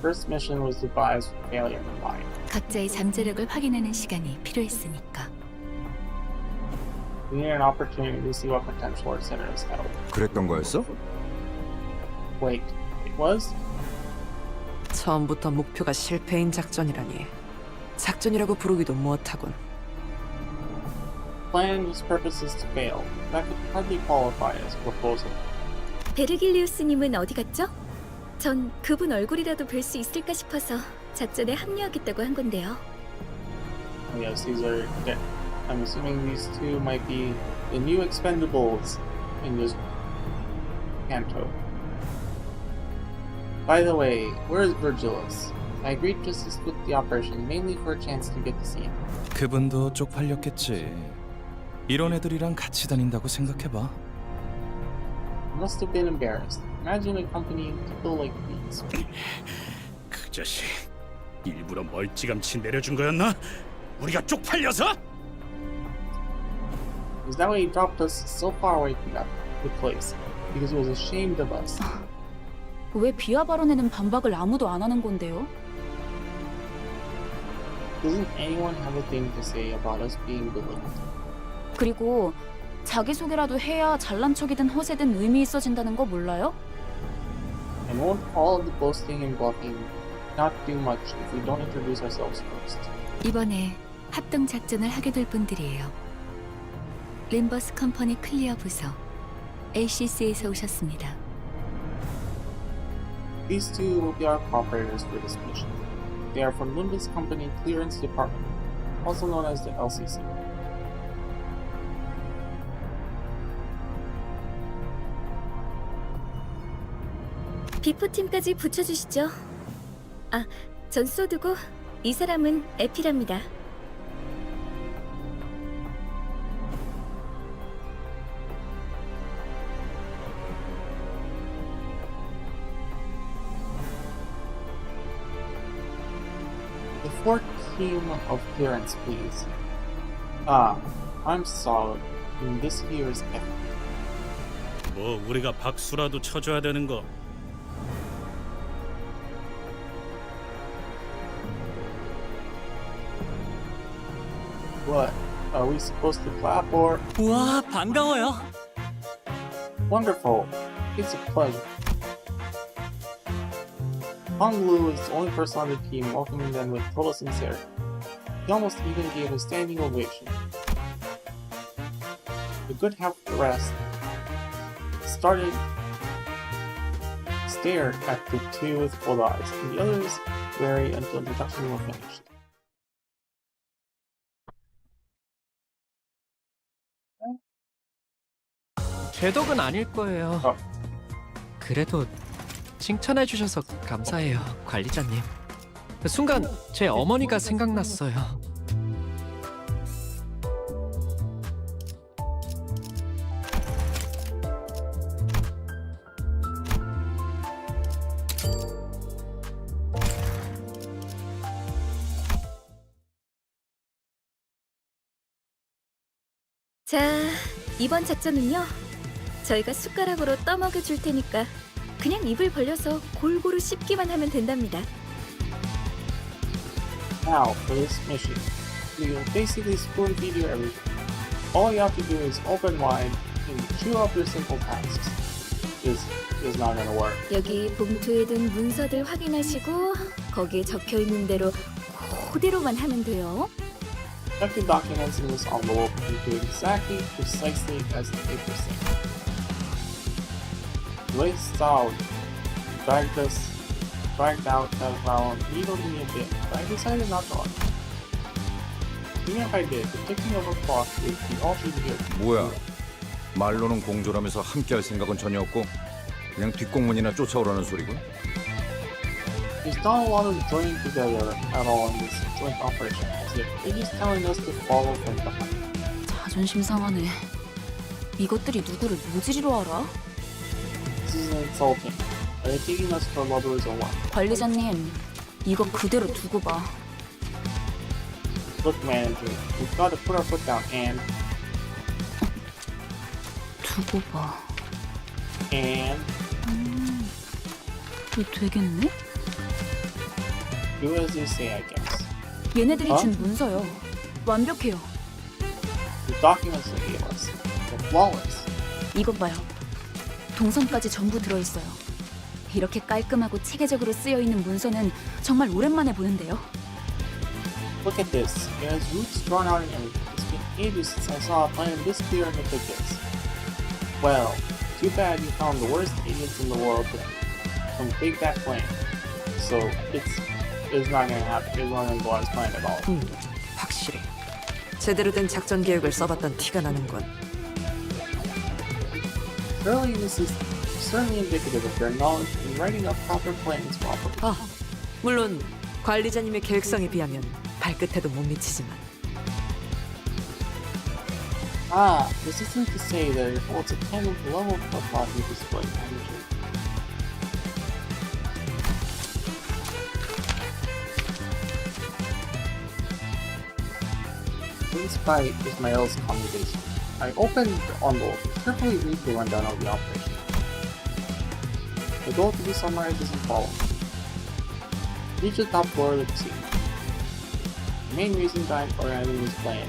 First mission was devised with failure in mind. 각자의 잠재력을 확인하는 시간이 필요했으니까. We need an opportunity to see what potential our sinners held. 그랬던 거였어? Wait, it was? 처음부터 목표가 실패인 작전이라니. 작전이라고 부르기도 못하군. Plan whose purpose is to fail. That could hardly qualify as a proposal. 베르길리우스님은 어디 갔죠? 전 그분 얼굴이라도 뵐 수 있을까 싶어서 작전에 합류하겠다고 한 건데요. Oh, yes, these are dead. I'm assuming these two might be the new expendables in this Canto. By the way, where is Virgilus? I agreed to assist with the operation mainly for a chance to get to see him. 그분도 쪽팔렸겠지. 이런 애들이랑 같이 다닌다고 생각해봐. He must have been embarrassed. Imagine accompanying people like these. 그 자식 일부러 멀찌감치 내려준 거였나? 우리가 쪽팔려서? Is that why he dropped us so far away from the place? Because he was ashamed of us. 왜 비하 발언에는 반박을 아무도 안 하는 건데요? Doesn't anyone have a thing to say about us being belittled? 그리고 자기소개라도 해야 잘난 척이든 허세든 의미 있어진다는 거 몰라요? And won't all of the boasting and bluffing not do much if we don't introduce ourselves first? 이번에 합동 작전을 하게 될 분들이에요. 림버스 컴퍼니 클리어 부서, ACC에서 오셨습니다. These two will be our cooperators for this mission. They are from Nimbus Company Clearance Department, also known as the LCC. 비포팀까지 붙여주시죠. 아, 전 소드고 이 사람은 에피랍니다. The fourth team of clearance, please. Ah, I'm solid in this year's effort. 뭐 우리가 박수라도 쳐줘야 되는 거. What? Are we supposed to clap or? 우와, 반가워요. Wonderful. It's a pleasure. Hong Lu is the only person on the team welcoming them with total sincerity. He almost even gave a standing ovation. The good half of the rest stared at the two with full eyes, and the others wary until the introduction was finished. 제 덕은 아닐 거예요. 그래도 칭찬해 주셔서 감사해요, 관리자님. 순간 제 어머니가 생각났어요. 자, 이번 작전은요. 저희가 숟가락으로 떠먹여 줄 테니까 그냥 입을 벌려서 골고루 씹기만 하면 된답니다. Now, for this mission, we will basically spoon feed you everything. All you have to do is open wide and chew up your simple tasks. This is not gonna work. 여기 봉투에 든 문서들 확인하시고 거기에 적혀 있는 대로 그대로만 하면 돼요. Check the documents in this envelope and do exactly precisely as the paper says. Waste out, dragged out that round needled me a bit, but I decided not to argue. Even if I did, the ticking of a clock would be all through the year. 뭐야? 말로는 공조라면서 함께할 생각은 전혀 없고 그냥 뒷공문이나 쫓아오라는 소리군. There's not a lot of joining together at all in this joint operation, as if they're just telling us to follow from behind. 자존심 상하네. 이것들이 누구를 모지리로 알아? This is insulting. Are they taking us for lovers or what? 관리자님, 이거 그대로 두고 봐. Look, manager, we've got to put our foot down and 두고 봐. 이거 되겠네? do as they say, I guess. 얘네들이 준 문서요. 완벽해요. The documents they gave us, they're flawless. 이것 봐요. 동선까지 전부 들어있어요. 이렇게 깔끔하고 체계적으로 쓰여있는 문서는 정말 오랜만에 보는데요. Look at this. It has roots drawn out and everything. It's been ages since I saw a plan this clear and meticulous. Well, too bad you found the worst idiots in the world to complete that plan. So it's not gonna happen. It's not gonna go as planned at all. 확실히 제대로 된 작전 계획을 써봤던 티가 나는군. Surely this is certainly indicative of their knowledge in writing up proper plans for operation. 아, 물론 관리자님의 계획성에 비하면 발끝에도 못 미치지만. Ah, this isn't to say that it holds a candle to the level of thought you display, manager. This bite is my L's commendation. I opened the envelope and carefully read the rundown of the operation. The goal to be summarized is as follows. Reach the top floor of the casino. The main reason behind organizing this plan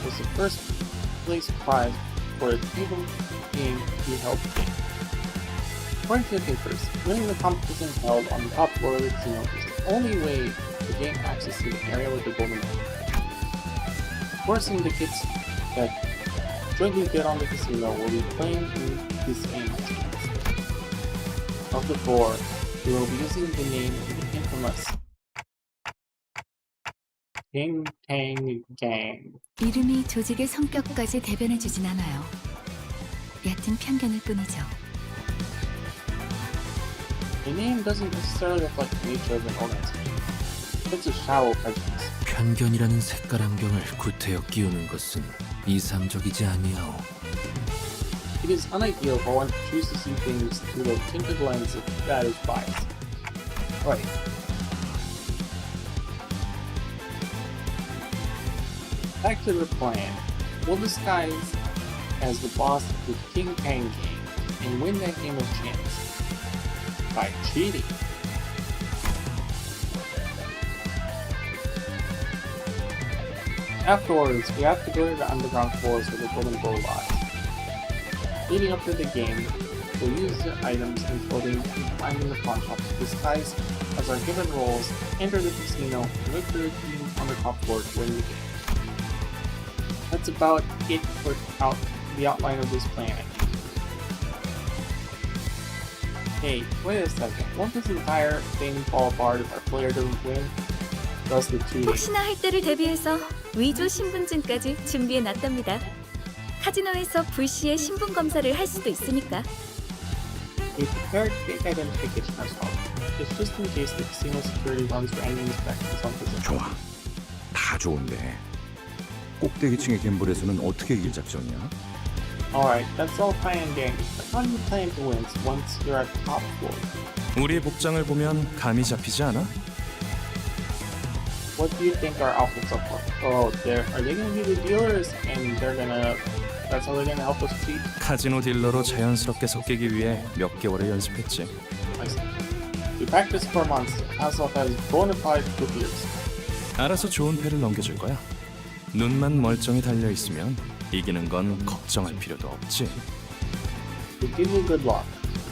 was the first place prize for a table game to be held game. According to the papers, winning the competition held on the top floor of the casino is the only way to gain access to the area with the golden medal. Of course, indicates that jointly get on the casino will be playing in this game. Of the four, we will be using the name of the infamous King Tang Gang. 이름이 조직의 성격까지 대변해주진 않아요. 얕은 편견일 뿐이죠. The name doesn't necessarily reflect the nature of an organization. It's a shallow prejudice. 편견이라는 색깔 안경을 구태여 끼우는 것은 이상적이지 아니하오. It is unideal for one to choose to see things through the tinted lens that is biased. Right. Back to the plan. We'll disguise as the boss of the King Tang Gang and win that game of chance by cheating. Afterwards, we have to go to the underground floors where the golden bowl lies. Leading up to the game, we'll use the items and clothing we find in the pawn shop to disguise as our given roles, enter the casino, and look for the team on the top floor to win the game. That's about it for the outline of this plan, I think. Hey, wait a second. Won't this entire thing fall apart if our player doesn't win? Thus the cheating. 혹시나 할 때를 대비해서 위조 신분증까지 준비해 놨답니다. 카지노에서 불시에 신분 검사를 할 수도 있으니까. We prepared fake identification as well. It's just in case the casino security runs random inspections on this. 좋아. 다 좋은데. 꼭대기층의 갬블에서는 어떻게 이길 작전이야? Alright, that's all fine and dandy. But how do you plan to win once you're at the top floor? 우리의 복장을 보면 감이 잡히지 않아? What do you think our outfits are for? Oh, are they gonna be the dealers and that's how they're gonna help us cheat? 카지노 딜러로 자연스럽게 섞이기 위해 몇 개월을 연습했지. I see. We practiced for months to pass off as bona fide croupiers. 알아서 좋은 패를 넘겨줄 거야. 눈만 멀쩡히 달려 있으면 이기는 건 걱정할 필요도 없지. We give you good luck.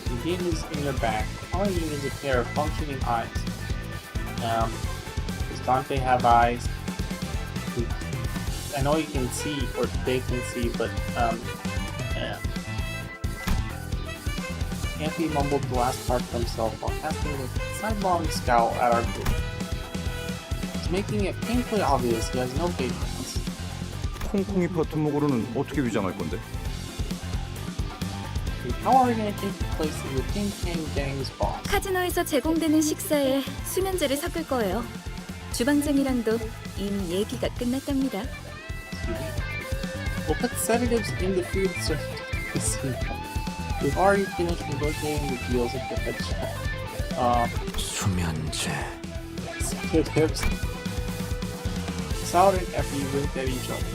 The game is in your bag. All you need is a pair of functioning eyes. Does Dante have eyes? I know you can see, or they can see, but yeah. Anthony mumbled the last part to himself while casting a sidelong scowl at our group. He's making it painfully obvious he has no faith in us. 콩콩이 버튼목으로는 어떻게 위장할 건데? How are we going to take the place of the King Tang Gang's boss? 카지노에서 제공되는 식사에 수면제를 섞을 거예요. 주방장이랑도 이미 얘기가 끝났답니다. We'll put sedatives in the food served at the casino. We've already finished negotiating the deals at the head shop. 수면제. Sedatives. Salad and Effie winked at each other.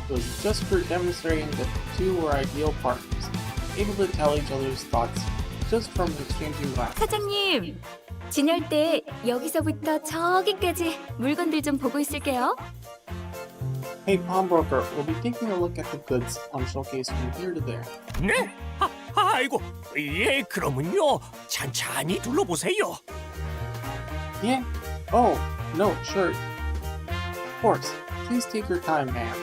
It was just for demonstrating that the two were ideal partners, able to tell each other's thoughts just from exchanging glances. 사장님, 진열 때 여기서부터 저기까지 물건들 좀 보고 있을게요. Hey, pawnbroker, we'll be taking a look at the goods on showcase from here to there. 네? 아이고, 예, 그러면요. 찬찬히 둘러보세요. Yeah? Oh, no, sure. Of course. Please take your time, ma'am.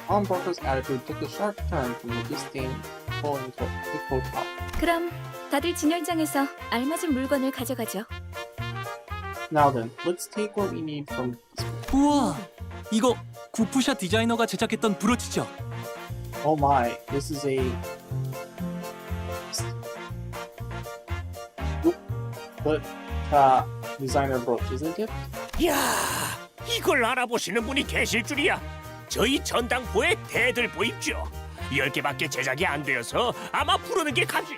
Pawnbroker's attitude took a sharp turn from the disdainful to the coat up. 그럼 다들 진열장에서 알맞은 물건을 가져가죠. Now then, let's take what we need from 우와, 이거 구프샤 디자이너가 제작했던 브로치죠? Oh my, this is a... But, designer brooch, isn't it? 야, 이걸 알아보시는 분이 계실 줄이야. 저희 전당포의 대들 보입죠. 10개밖에 제작이 안 되어서 아마 부르는 게 값이.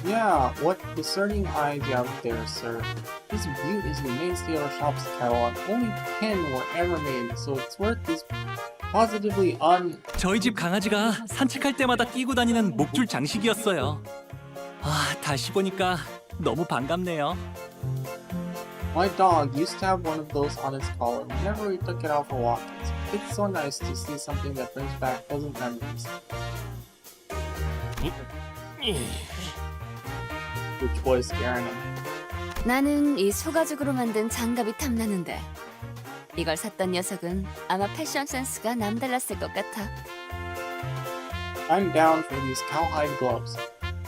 Yeah, what discerning eyes you have there, sir. This butte is the mainstay of our shop's catalog. Only 10 were ever made, so it's worth this positively 저희 집 강아지가 산책할 때마다 끼고 다니는 목줄 장식이었어요. 아, 다시 보니까 너무 반갑네요. My dog used to have one of those on his collar whenever we took it out for walks. It's so nice to see something that brings back pleasant memories. Which boy's scaring him? 나는 이 소가죽으로 만든 장갑이 탐나는데 이걸 샀던 녀석은 아마 패션 센스가 남달랐을 것 같아. I'm down for these cowhide gloves.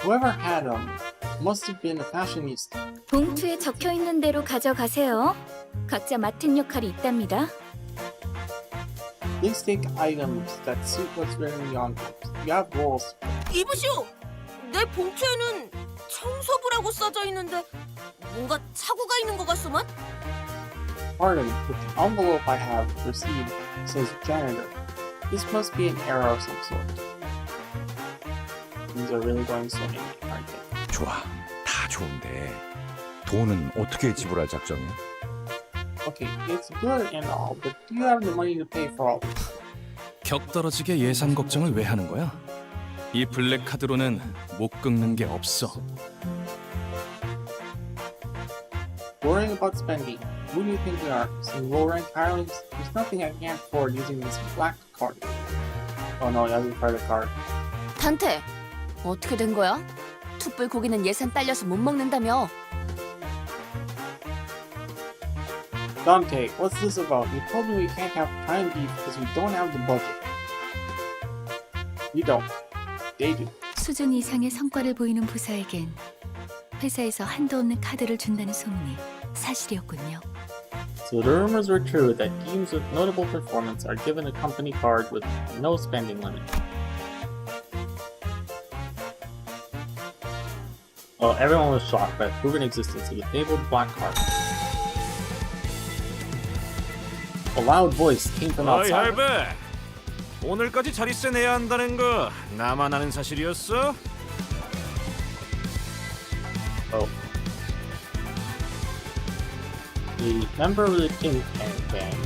Whoever had them must have been a fashionista. 봉투에 적혀 있는 대로 가져가세요. 각자 맡은 역할이 있답니다. Please take items that suit what's written in the envelopes. You have roles. 이보시오! 내 봉투에는 청소부라고 써져 있는데 뭔가 착오가 있는 것 같소만? Pardon, but the envelope I have received says janitor. This must be an error of some sort. These are really going swimming, aren't they? 좋아, 다 좋은데 돈은 어떻게 지불할 작정이야? Okay, it's good and all, but do you have the money to pay for all this? 격 떨어지게 예산 걱정을 왜 하는 거야? 이 블랙 카드로는 못 긁는 게 없어. Worrying about spending. Who do you think we are? Some low-rank hirelings? There's nothing I can't afford using this black card. Oh no, he has a credit card. 단테, 어떻게 된 거야? 툭불 고기는 예산 딸려서 못 먹는다며. Dante, what's this about? You told me we can't have prime beef because we don't have the budget. We don't. They do. 수준 이상의 성과를 보이는 부사에겐 회사에서 한도 없는 카드를 준다는 소문이 사실이었군요. So the rumors were true that teams with notable performance are given a company card with no spending limit. Well, everyone was shocked by the proven existence of the fabled black card. A loud voice came from 어이 outside. 할배, 오늘까지 자릿세 내야 한다는 거 나만 아는 사실이었어? Oh. The member of the Tin Can Gang.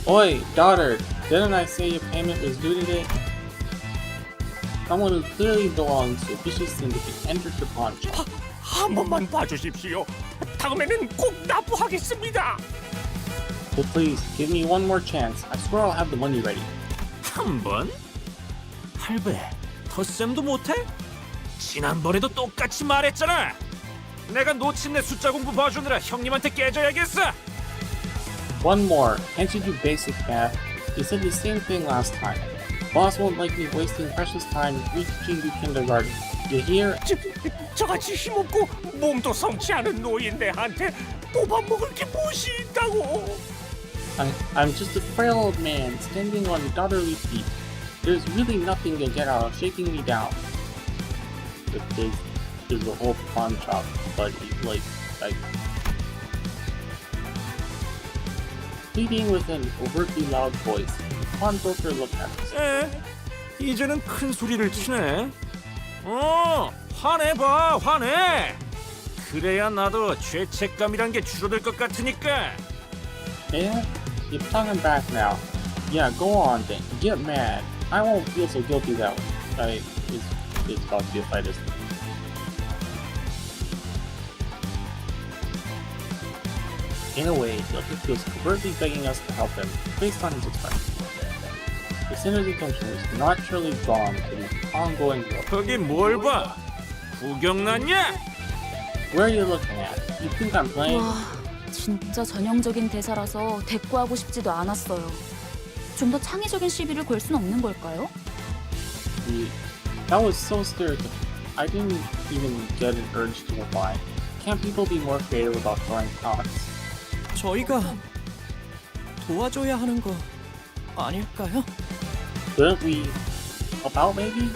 Oi, daughter, didn't I say your payment was due today? Someone who clearly belongs to a vicious syndicate entered the pawn shop. 한 번만 봐주십시오. 다음에는 꼭 납부하겠습니다. So please, give me one more chance. I swear I'll have the money ready. 한 번? 할배, 덧셈도 못해? 지난번에도 똑같이 말했잖아. 내가 놓친 내 숫자 공부 봐주느라 형님한테 깨져야겠어. One more. Can't you do basic math? You said the same thing last time. Boss won't like me wasting precious time reteaching you kindergarten. You hear? 저같이 힘없고 몸도 성치 않은 노인네한테 뽑아먹을 게 무엇이 있다고? I'm just a frail old man standing on daughterly feet. There's really nothing you'll get out of shaking me down. There's a whole pawn shop, but like pleading with an overtly loud voice. The pawnbroker looked at us. 에? 이제는 큰 소리를 치네. 화내봐, 화내. 그래야 나도 죄책감이란 게 줄어들 것 같으니까. Yeah? You're talking back now. Yeah, go on then. Get mad. I won't feel so guilty that way. It's about to be a fight, isn't it? In a way, Guilty feels covertly begging us to help him, based on his expression. The sinner's attention is naturally drawn to the ongoing growth. 거기 뭘 봐? 구경 났냐? Where are you looking at? You think I'm playing? 와, 진짜 전형적인 대사라서 대꾸하고 싶지도 않았어요. 좀 더 창의적인 시비를 걸 순 없는 걸까요? That was so stereotypical. I didn't even get an urge to reply. Can't people be more creative about throwing taunts? 저희가 도와줘야 하는 거 아닐까요? Couldn't we help out maybe?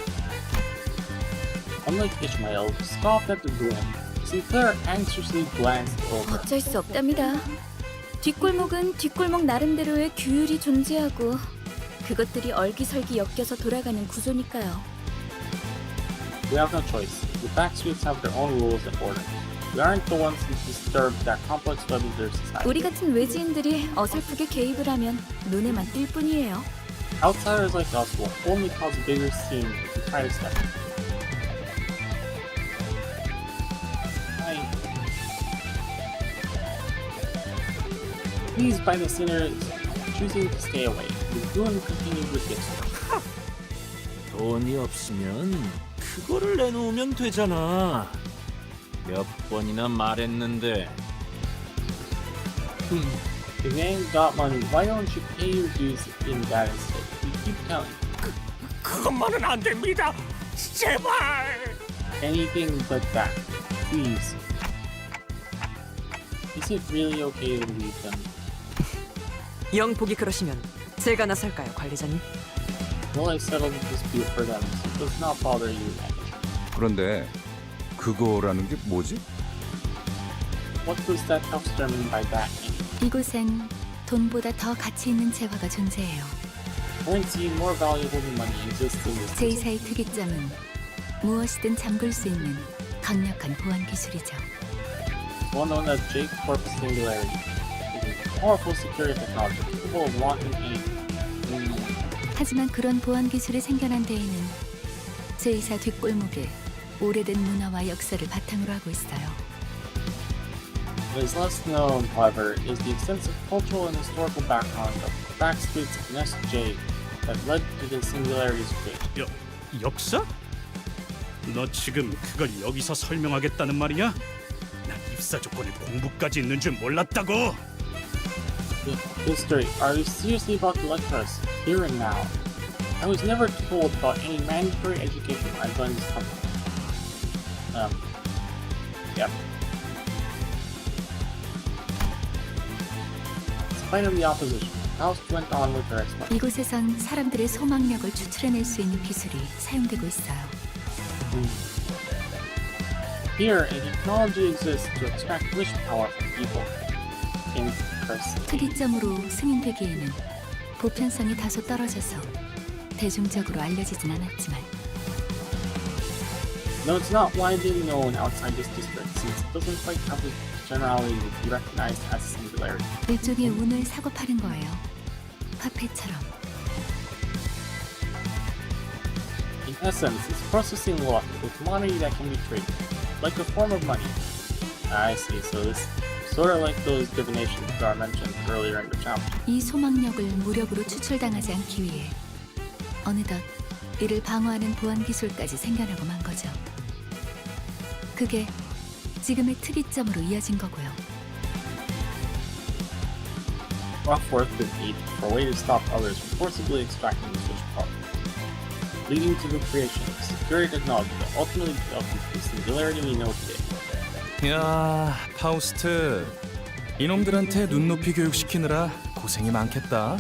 Unlike Ishmael, who scoffed at the groom, Sinclair anxiously glanced over. 어쩔 수 없답니다. 뒷골목은 뒷골목 나름대로의 규율이 존재하고 그것들이 얼기설기 엮여서 돌아가는 구조니까요. We have no choice. The back streets have their own rules and order. We aren't the ones who disturb that complex web of their society. 우리 같은 외지인들이 어설프게 개입을 하면 눈에만 띌 뿐이에요. Outsiders like us will only cause a bigger scene if we try to step in. Pleased by the sinner choosing to stay away, the goon continued with his story. 돈이 없으면 그거를 내놓으면 되잖아. 몇 번이나 말했는데. If you ain't got money, why don't you pay your dues in that instead? You keep telling me. 그것만은 안 됩니다. 제발. Anything but that. Please. Is it really okay to leave them? 영 보기 그러시면 제가 나설까요, 관리자님? Well, I settled the dispute for them, so it does not bother you, manager. 그런데 그거라는 게 뭐지? What does that officer mean by that? 이곳엔 돈보다 더 가치 있는 재화가 존재해요. Currency more valuable than money exists in this. 제2사의 특이점은 무엇이든 잠글 수 있는 강력한 보안 기술이죠. Well known as J Corp Singularity. It is a powerful security technology capable of locking any. 하지만 그런 보안 기술이 생겨난 데에는 제2사 뒷골목에 오래된 문화와 역사를 바탕으로 하고 있어요. What is less known, however, is the extensive cultural and historical background of the backstreets of NSJ that led to the Singularity's creation. 역사? 너 지금 그걸 여기서 설명하겠다는 말이냐? 난 입사 조건에 공부까지 있는 줄 몰랐다고. History, are you seriously about to lecture us here and now? I was never told about any mandatory education I joined this company. Yep. Despite of the opposition, Faust went on with her explanation. 이곳에선 사람들의 소망력을 추출해낼 수 있는 기술이 사용되고 있어요. Here, a technology exists to extract wish power from people. In person. 특이점으로 승인되기에는 보편성이 다소 떨어져서 대중적으로 알려지진 않았지만 No, it's not widely known outside this district since it doesn't quite have the generality to be recognized as a singularity. 일종의 운을 사고 파는 거예요. 화폐처럼. In essence, it's processing luck with commodity that can be traded, like a form of money. I see, so this sort of like those divinations that I mentioned earlier in the chapter. 이 소망력을 무력으로 추출당하지 않기 위해 어느덧 이를 방어하는 보안 기술까지 생겨나고 만 거죠. 그게 지금의 특이점으로 이어진 거고요. Brought forth the need for a way to stop others from forcibly extracting the wish power, leading to the creation of security technology that ultimately developed into the singularity we know today. 야, 파우스트. 이놈들한테 눈높이 교육시키느라 고생이 많겠다.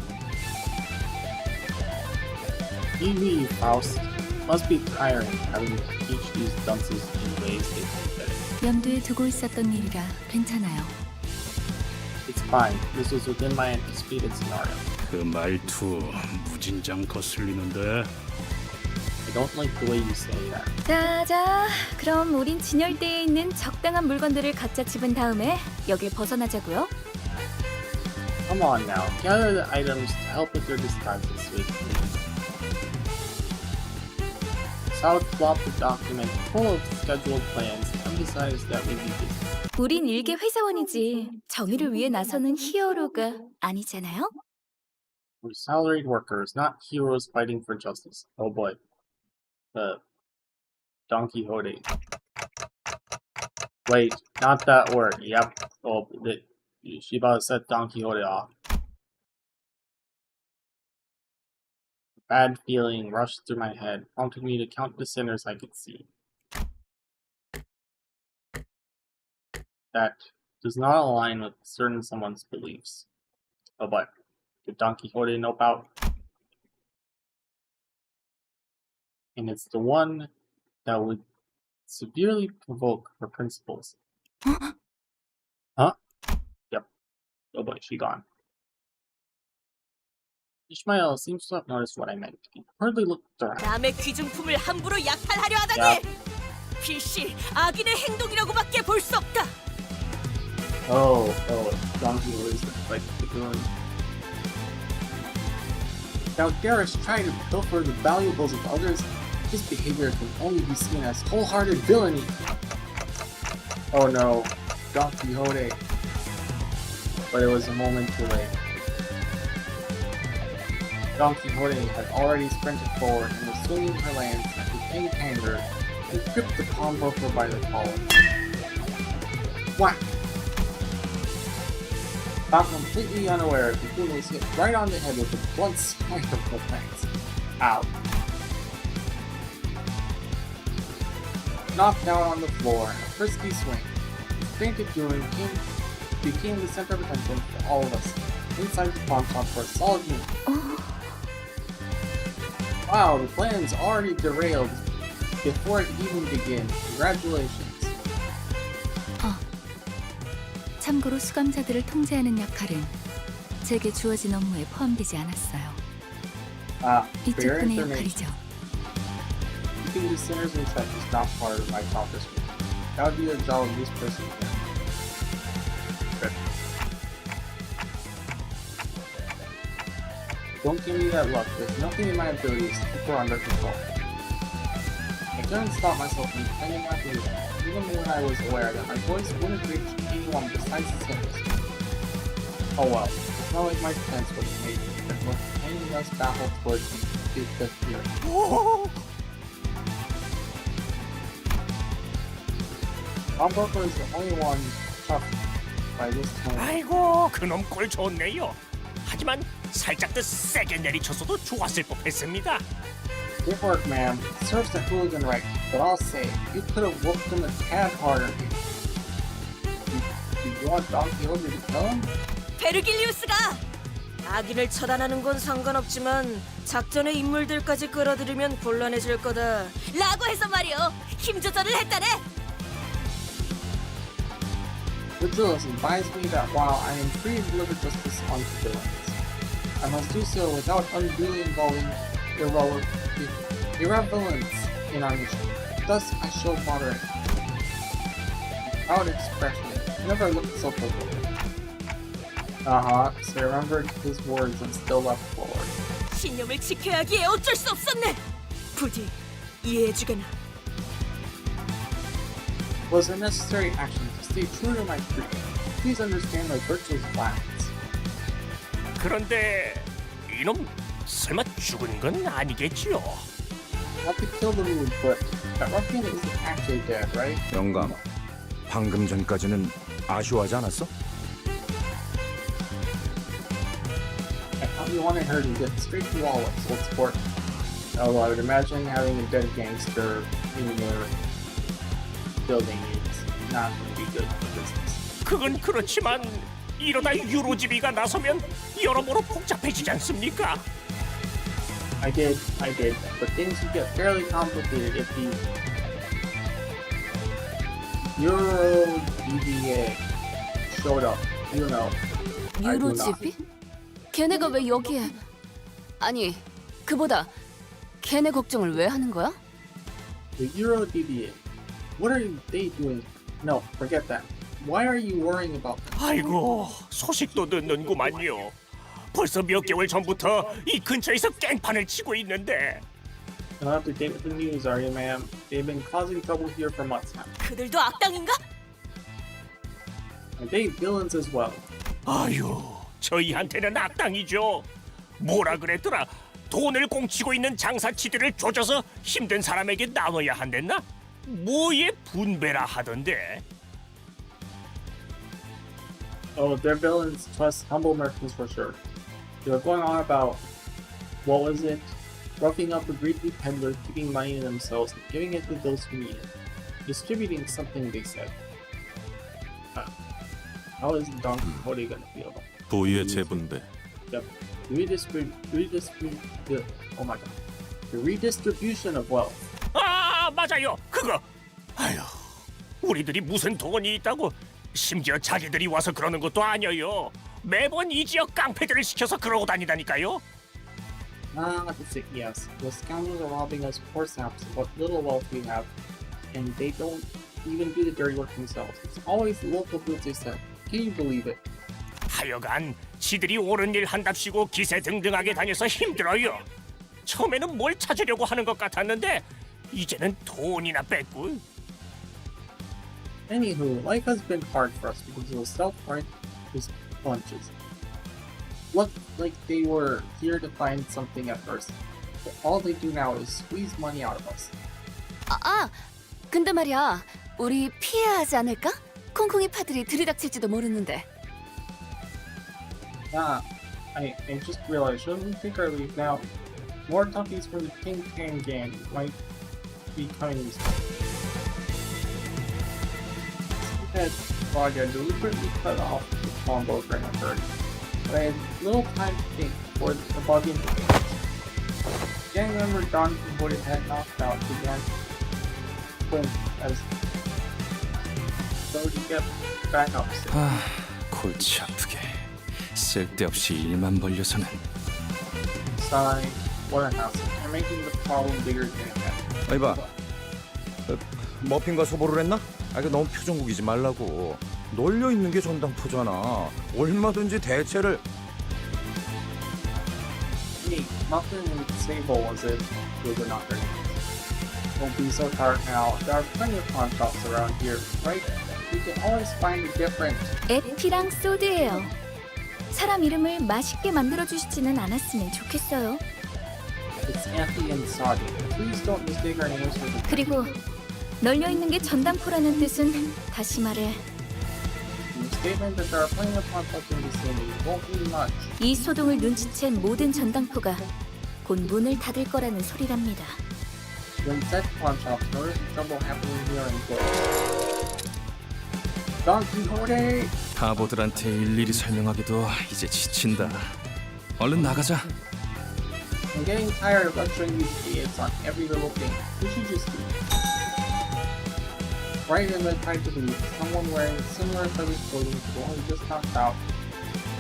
Leave, Faust. Must be tiring having to teach these dunces in ways they think better. 염두에 두고 있었던 일이라 괜찮아요. It's fine. This was within my anticipated scenario. 그 말투 무진장 거슬리는데. I don't like the way you say that. 자자, 그럼 우린 진열대에 있는 적당한 물건들을 각자 집은 다음에 여길 벗어나자고요. Come on now. Gather the items to help with your disguises so we can leave. South flopped the document full of scheduled plans and emphasized that we be busy. 우린 일개 회사원이지 정의를 위해 나서는 히어로가 아니잖아요. We're salaried workers, not heroes fighting for justice. Oh boy. Don Quixote. Wait, not that word. Yep. Oh, she about to set Don Quixote off. A bad feeling rushed through my head, prompting me to count the sinners I could see. That does not align with certain someone's beliefs. Oh, but did Don Quixote know about? And it's the one that would severely provoke her principles. Huh? Yep. Oh boy, she gone. Ishmael seems to have noticed what I meant. He hardly looked around. 남의 귀중품을 함부로 약탈하려 하다니! 필시 악인의 행동이라고밖에 볼 수 없다! Oh, Donkey was like the villain. Now Darius tried to pilfer the valuables of others. His behavior can only be seen as wholehearted villainy. Oh no, Don Quixote. But it was a moment too late. Don Quixote had already sprinted forward and was swinging her lance at the faint anger and gripped the pawnbroker by the collar. Whack! Not completely unaware, the goon was hit right on the head with a blunt side of the lance. Ow. Knocked down on the floor in a frisky swing. The fainted goon became the center of attention for all of us, inside the pawn shop for a solid minute. Wow, the plan's already derailed before it even begins. Congratulations. 참고로 수감자들을 통제하는 역할은 제게 주어진 업무에 포함되지 않았어요. For your 이쪽분의 information, 역할이죠. keeping the sinners in check is not part of my job description. That would be the job of this person here. Good. Don't give me that look. There's nothing in my abilities to keep her under control. I couldn't stop myself from defending my freedom, even when I was aware that my voice wouldn't reach anyone besides the sinners. Oh well, it's not like my defense would have made me, but with any less baffled towards me, it could fear. Gamba is the only one tough by this time. 아이고 그놈 꼴 좋네요. 하지만 살짝 더 세게 내리쳤어도 좋았을 법했습니다. Good work, ma'am. Serves the hooligan right, but I'll say, you could have whooped him a tad harder. You want Don Quixote to kill him? 베르길리우스가 악인을 처단하는 건 상관없지만 작전의 인물들까지 끌어들이면 곤란해질 거다 라고 해서 말이요. 힘 조절을 했다네. Vigilance advised me that while I am free to deliver justice unto villains, I must do so without unduly involving irreverence in our mission. Thus, I show moderate, proud expression. Never looked so provoked. So I remembered his words and still left forward. 신념을 지켜야 하기에 어쩔 수 없었네. 부디 이해해주게나. It was a necessary action to stay true to my creed. Please understand my virtuous violence. 그런데 이놈 설마 죽은 건 아니겠지요? Not to kill the mood, but that ruffian isn't actually dead, right? 영감, 방금 전까지는 아쉬워하지 않았어? I thought you wanted her to get straight to Wallace, so let's support. Although I would imagine having a dead gangster in your building is not going to be good for business. 그건 그렇지만 이러다 유로지비가 나서면 여러모로 복잡해지지 않습니까? I did, but things would get fairly complicated if the Euro DBA showed up. You know, I do not. 유로집이? 걔네가 왜 여기에? 아니, 그보다 걔네 걱정을 왜 하는 거야? The Euro DBA. What are they doing? No, forget that. Why are you worrying about them? 아이고 소식도 듣는구만요. 벌써 몇 개월 전부터 이 근처에서 깽판을 치고 있는데. Not up to date with the news, are you, ma'am? They've been causing trouble here for months now. 그들도 악당인가? And they villains as well. 아유, 저희한테는 악당이죠. 뭐라 그랬더라? 돈을 공치고 있는 장사치들을 조져서 힘든 사람에게 나눠야 한댔나? 뭐의 분배라 하던데. Oh, they're villains to us humble merchants for sure. They were going on about, what was it? Roughing up a greedy peddler, keeping money to themselves and giving it to those who need it. Distributing something, they said. How is Don Quixote gonna feel about it? 부의 재분배. Yep. Oh my god. The redistribution of wealth. 아, 맞아요. 그거. 아휴, 우리들이 무슨 돈이 있다고 심지어 자기들이 와서 그러는 것도 아니에요. 매번 이 지역 깡패들을 시켜서 그러고 다니다니까요. That's it, yes. The scoundrels are robbing us poor saps of what little wealth we have, and they don't even do the dirty work themselves. It's always the local goods they sell. Can you believe it? 하여간 지들이 옳은 일 한답시고 기세등등하게 다녀서 힘들어요. 처음에는 뭘 찾으려고 하는 것 같았는데 이제는 돈이나 뺏고. Anywho, life has been hard for us because of those self-righteous bunches. Looked like they were here to find something at first, but all they do now is squeeze money out of us. 근데 말이야, 우리 피해야 하지 않을까? 콩콩이 파들이 들이닥칠지도 모르는데. I just realized, shouldn't we take our leave now? More toughies from the King Tang gang might be coming this way. That Claudia deliberately cut off the combo for him first, but I had little time to think about the implications. Gang member Don Quixote had knocked out began Quinn as though to get back up. 아, 골치 아프게. 쓸데없이 일만 벌려서는. Sigh, what a hassle. You're making the problem bigger than it had. 아니 봐. 머핀과 소보를 했나? 아, 그 너무 표정국이지 말라고. 널려 있는 게 전당포잖아. 얼마든지 대체를. Hey, Muffin and Sable was it? Those are not their names. Don't be so tired now. There are plenty of pawn shops around here, right? You can always find a different. 에피랑 소드예요. 사람 이름을 맛있게 만들어 주시지는 않았으면 좋겠어요. It's Auntie and Saudi. Please don't mistake our names for the. 그리고 널려 있는 게 전당포라는 뜻은 다시 말해 The statement that there are plenty of pawn shops in the city won't mean much. 이 소동을 눈치챈 모든 전당포가 곧 문을 닫을 거라는 소리랍니다. When said pawn shops notice the trouble happening here in Quebec. Don Quixote! 바보들한테 일일이 설명하기도 이제 지친다. 얼른 나가자. I'm getting tired of lecturing these idiots on every little thing. We should just leave. Right in the time to leave, someone wearing similar feathered clothing to the one we just knocked out,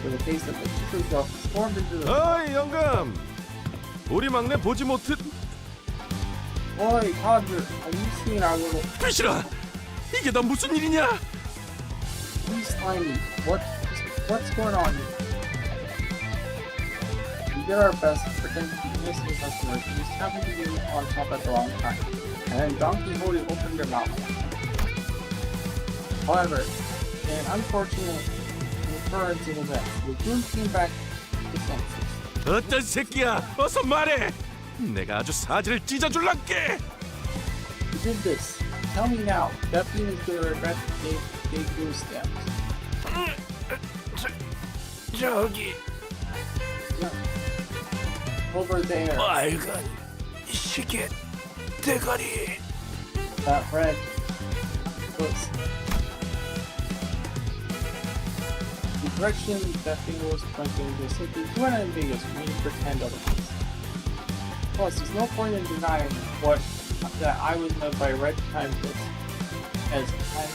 with a face that looks just as rough, stormed into the. 어이 영감, 우리 막내 보지 못해. Oi, Codger, have you seen our little. 귀신아, 이게 다 무슨 일이냐? Please slimy. What's going on here? We did our best to pretend to be innocent customers, we just happened to be on top at the wrong time. And then Don Quixote opened their mouth. However, in an unfortunate occurrence of events, the goon came back to senses. 어떤 새끼야? 어서 말해. 내가 아주 사지를 찢어줄란게. Who did this? Tell me now. That being is gonna regret they grew stems. 저기 Over there. 빨간 시계 대가리. That red was the direction that finger was pointing was simply too unambiguous for me to pretend otherwise. Plus, there's no point in denying that I was led by red time this, as I'm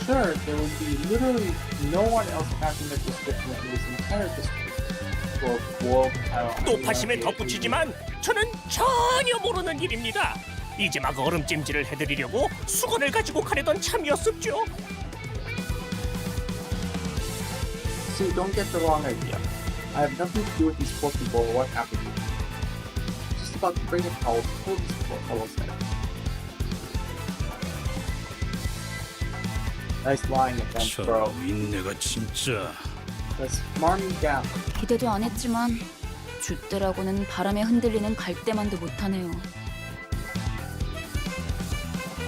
sure there would be literally no one else passing that description in this entire district. 또 파심에 덧붙이지만 저는 전혀 모르는 일입니다. 이제 막 얼음찜질을 해드리려고 수건을 가지고 가려던 참이었습죠. See, don't get the wrong idea. I have nothing to do with these poor people or what happened to them. Just about to bring a towel to pull this poor fellow's head. Nice lying against, bro. 윈내가 진짜. That's smarmy gap. 기대도 안 했지만 줏대라고는 바람에 흔들리는 갈대만도 못하네요.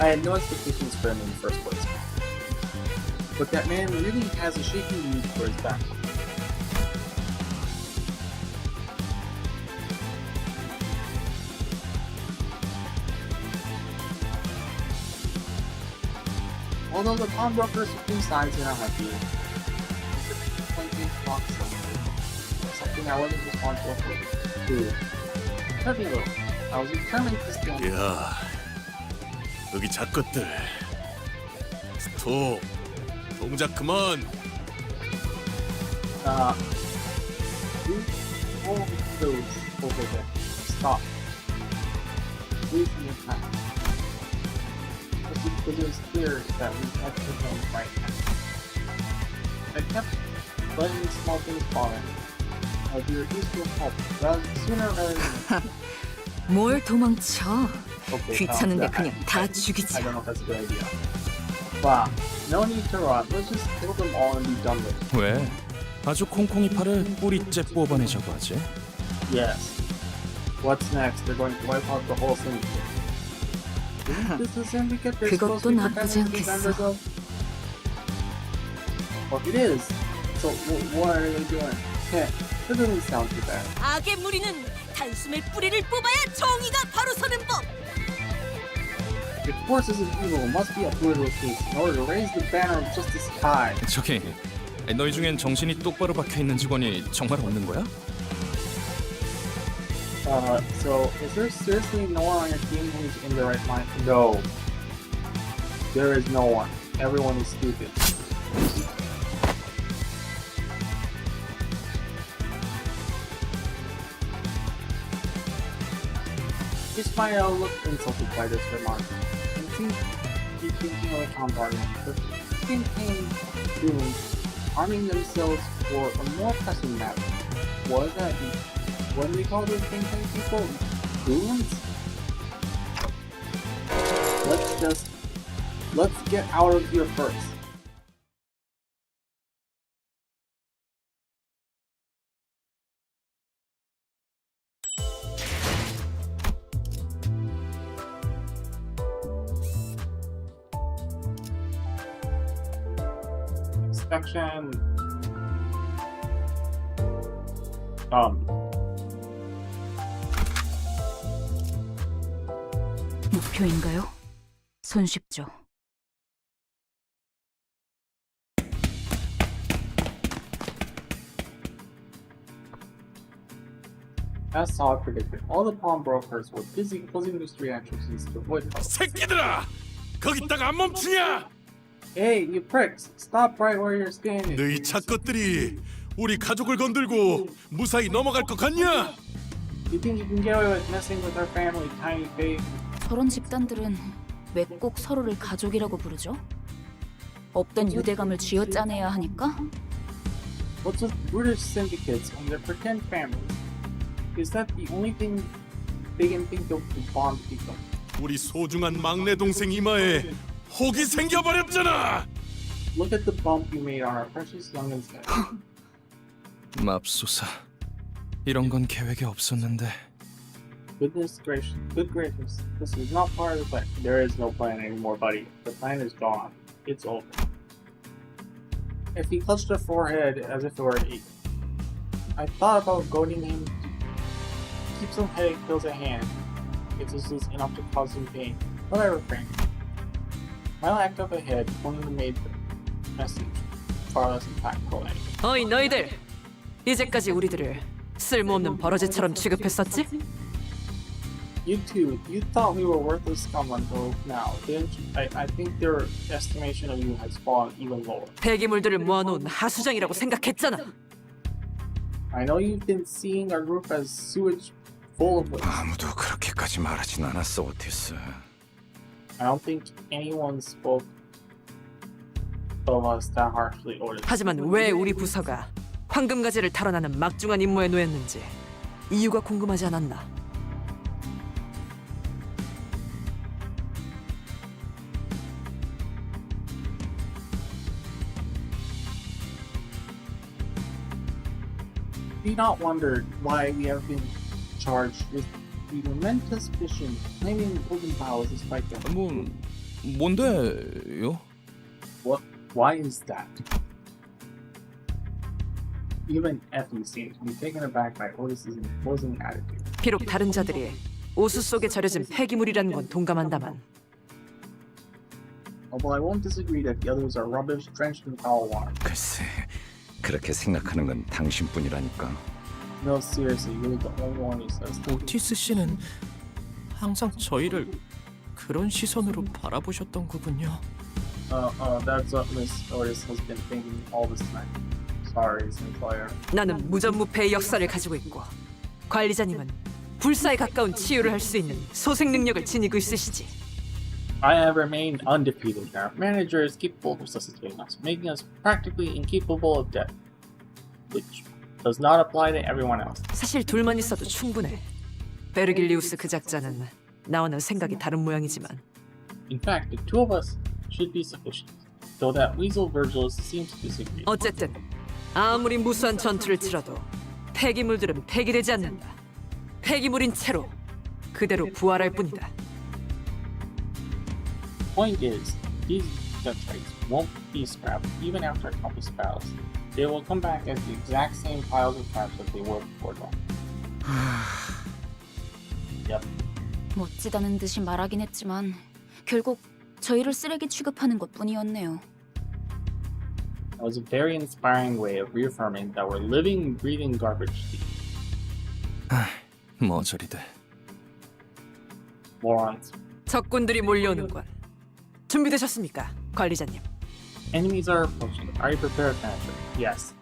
I had no expectations for him in the first place. But that man really has a shaky need for his back. Although the pawnbrokers between sides are not happy, something I wasn't responsible for. Dude, heavy little. I was determined to stand. 야, 여기 작것들. 스톱. 동작 그만. All those over there. Stop. Leave me in time. Because it was clear that we had to go right now. I kept letting these small things bother me. I'll be reduced to a pulp sooner rather than later. 뭘 도망쳐? Okay, 귀찮은데 그냥 다 I 죽이지. don't know if that's a good idea. Wow, no need to run. Let's just kill them all and be done with it. 왜? 아주 콩콩이 팔을 뿌리째 뽑아내자고 하지? Yes. What's next? They're going to wipe out the whole syndicate. Isn't this a syndicate they're supposed to be 나쁘지 pretending to be 않겠어. members of? Well, if it is, so what are they doing? That doesn't sound too bad. 악의 무리는 단숨에 뿌리를 뽑아야 정의가 바로 서는 법. If forces of evil must be uprooted with haste in order to raise the banner of justice high. 저기, 너희 중엔 정신이 똑바로 박혀 있는 직원이 정말 없는 거야? So is there seriously no one on your team who's in the right mind? No. There is no one. Everyone is stupid. Ismael looked insulted by this remark, and seemed to be thinking of a counter-argument, but then came goons arming themselves for a more pressing matter. Was that what do they call those think tank people? Goons? Let's get out of here first. Section 목표인가요? 손쉽죠. As Saw predicted, all the pawnbrokers were busy closing the street entrances to avoid trouble. 새끼들아! 거기다가 안 멈추냐? Hey, you pricks! Stop right where you're standing. 너희 착것들이 우리 가족을 건들고 무사히 넘어갈 것 같냐? You think you can get away with messing with our family, tiny babe? 저런 집단들은 왜 꼭 서로를 가족이라고 부르죠? 없던 유대감을 쥐어짜내야 하니까? What's with British syndicates and their pretend families? Is that the only thing they can think of to bond people? 우리 소중한 막내 동생 이마에 혹이 생겨버렸잖아. Look at the bump you made on our precious youngin's head. 맙소사. 이런 건 계획에 없었는데. Goodness gracious, good gracious. This is not part of the plan. There is no plan anymore, buddy. The plan is gone. It's over. If he clutched her forehead as if it were an ache. I thought about goading him to keep some headache pills at hand. If this is enough to cause him pain. But I refrained. My lack of a head only made the message far less impactful anyway. 어이 너희들! 이제까지 우리들을 쓸모없는 버러지처럼 취급했었지? You too. You thought we were worthless scum until now, didn't you? I think their estimation of you has fallen even lower. 폐기물들을 모아놓은 하수장이라고 생각했잖아. I know you've been seeing our group as sewage full of waste. 아무도 그렇게까지 말하진 않았어, 오티스. I don't think anyone spoke of us that harshly or 하지만 왜 우리 부서가 황금가지를 탈환하는 막중한 임무에 놓였는지 이유가 궁금하지 않았나? Have you not wondered why we have been charged with the momentous mission claiming the golden powers despite them? 뭔데요? What? Why is that? Even Effie seems to be taken aback by Otis's imposing attitude. 비록 다른 자들이 오수 속에 절여진 폐기물이라는 건 동감한다만 Although I won't disagree that the others are rubbish drenched in foul water. 글쎄, 그렇게 생각하는 건 당신뿐이라니까. No, seriously, you're the only one who says that. 오티스 씨는 항상 저희를 그런 시선으로 바라보셨던 거군요. That's what Miss Otis has been thinking all this time. Sorry, Sinclair. 나는 무전무패의 역사를 가지고 있고 관리자님은 불사에 가까운 치유를 할 수 있는 소생 능력을 지니고 있으시지. I have remained undefeated. Our manager is capable of resuscitating us, making us practically incapable of death, which does not apply to everyone else. 사실 둘만 있어도 충분해. 베르길리우스 그 작자는 나와는 생각이 다른 모양이지만 In fact, the two of us should be sufficient, though that weasel Virgilus seems to disagree. 어쨌든 아무리 무수한 전투를 치러도 폐기물들은 폐기되지 않는다. 폐기물인 채로 그대로 부활할 뿐이다. Point is, these detrites won't be scrapped even after a couple spells. They will come back as the exact same piles of trash that they were before them. Yep. 멋지다는 듯이 말하긴 했지만 결국 저희를 쓰레기 취급하는 것뿐이었네요. That was a very inspiring way of reaffirming that we're living, breathing garbage to 뭐 저리들. morons. 적군들이 몰려오는군. 준비되셨습니까, 관리자님? Enemies are approaching. Are you prepared, manager? Yes.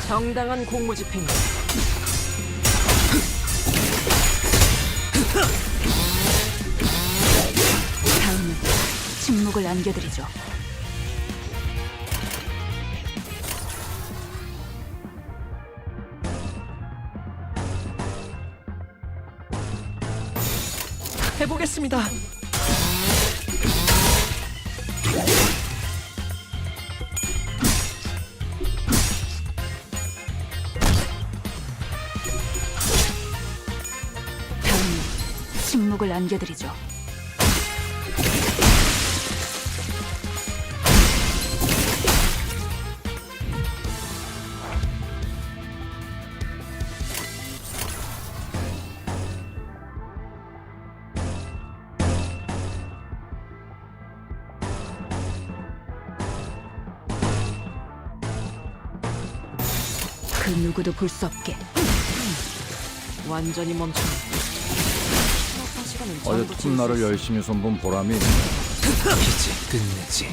정당한 공무집행. 다음은 침묵을 안겨드리죠. 해보겠습니다. 다음은 침묵을 안겨드리죠. 그 누구도 볼 수 없게. 완전히 멈췄네. 어제 틈날을 열심히 손본 보람이 있네. 이제 끝내지.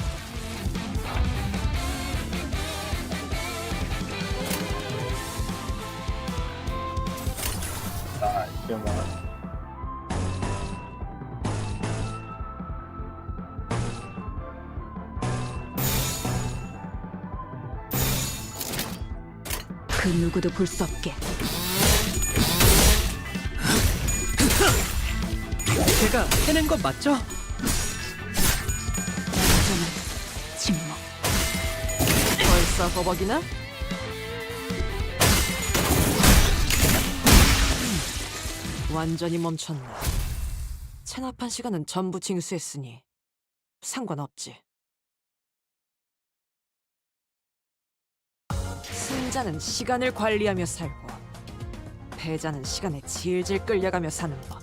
Good one. 그 누구도 볼 수 없게. 제가 해낸 건 맞죠? 완전한 침묵. 벌써 버벅이나? 완전히 멈췄네. 체납한 시간은 전부 징수했으니 상관없지. 승자는 시간을 관리하며 살고 패자는 시간에 질질 끌려가며 사는 법.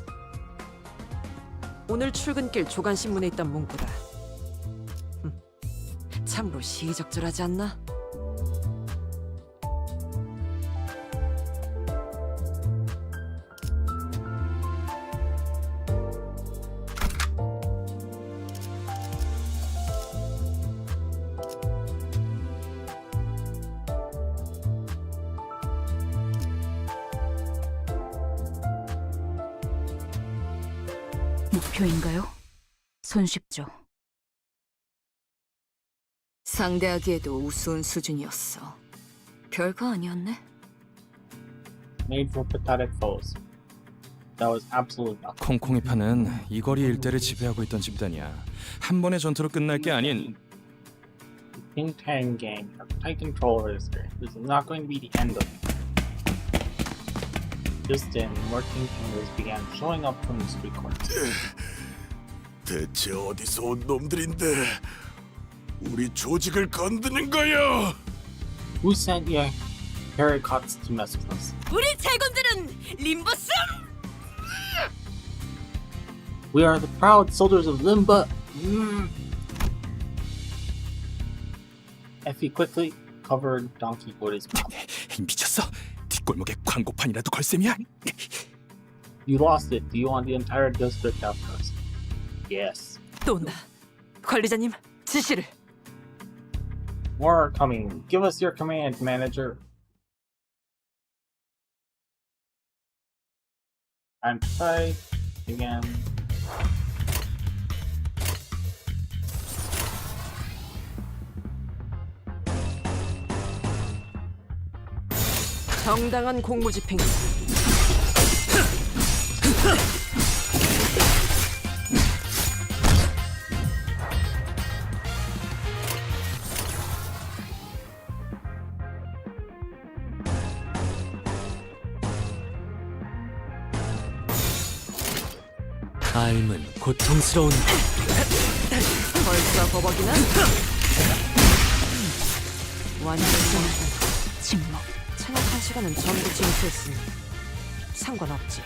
오늘 출근길 조간신문에 있던 문구다. 참으로 시의적절하지 않나? 목표인가요? 손쉽죠. 상대하기에도 우스운 수준이었어. 별거 아니었네. Made for pathetic foes. That was absolute nothing. 콩콩이파는 이 거리 일대를 지배하고 있던 집단이야. 한 번의 전투로 끝날 게 아닌 King Tang gang have tight control over this area. This is not going to be the end of it. Just then, more King Tangers began showing up from the street corners. 대체 어디서 온 놈들인데 우리 조직을 건드는 거야? Who sent you haircuts to mess with us? 우리 제군들은 림보스! We are the proud soldiers of Limba. Effie quickly covered Donkey with his mouth. 미쳤어. 뒷골목에 광고판이라도 걸 셈이야. You lost it. Do you want the entire district after us? Yes. 또 온다. 관리자님, 지시를. More are coming. Give us your command, manager. And try again. 정당한 공무집행. 삶은 고통스러운 벌써 버벅이나? 완전 침묵. 생각한 시간은 전부 징수했으니 상관없지.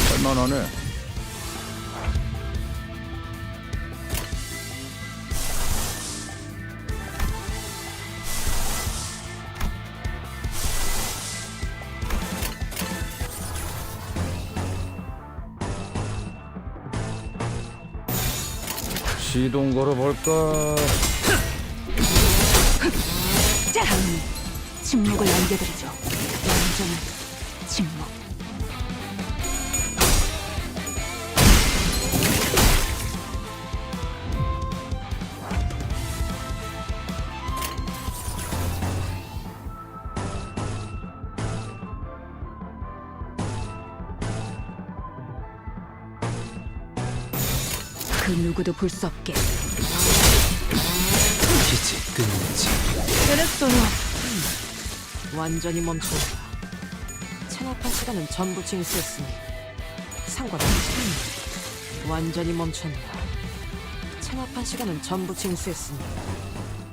할만하네. 시동 걸어볼까? 다음은 침묵을 남겨드리죠. 완전한 침묵. 그 누구도 볼 수 없게. 빛이 끊이지. 그랬어요. 완전히 멈춘다. 체납한 시간은 전부 징수했으니 상관없지. 완전히 멈춘다. 체납한 시간은 전부 징수했으니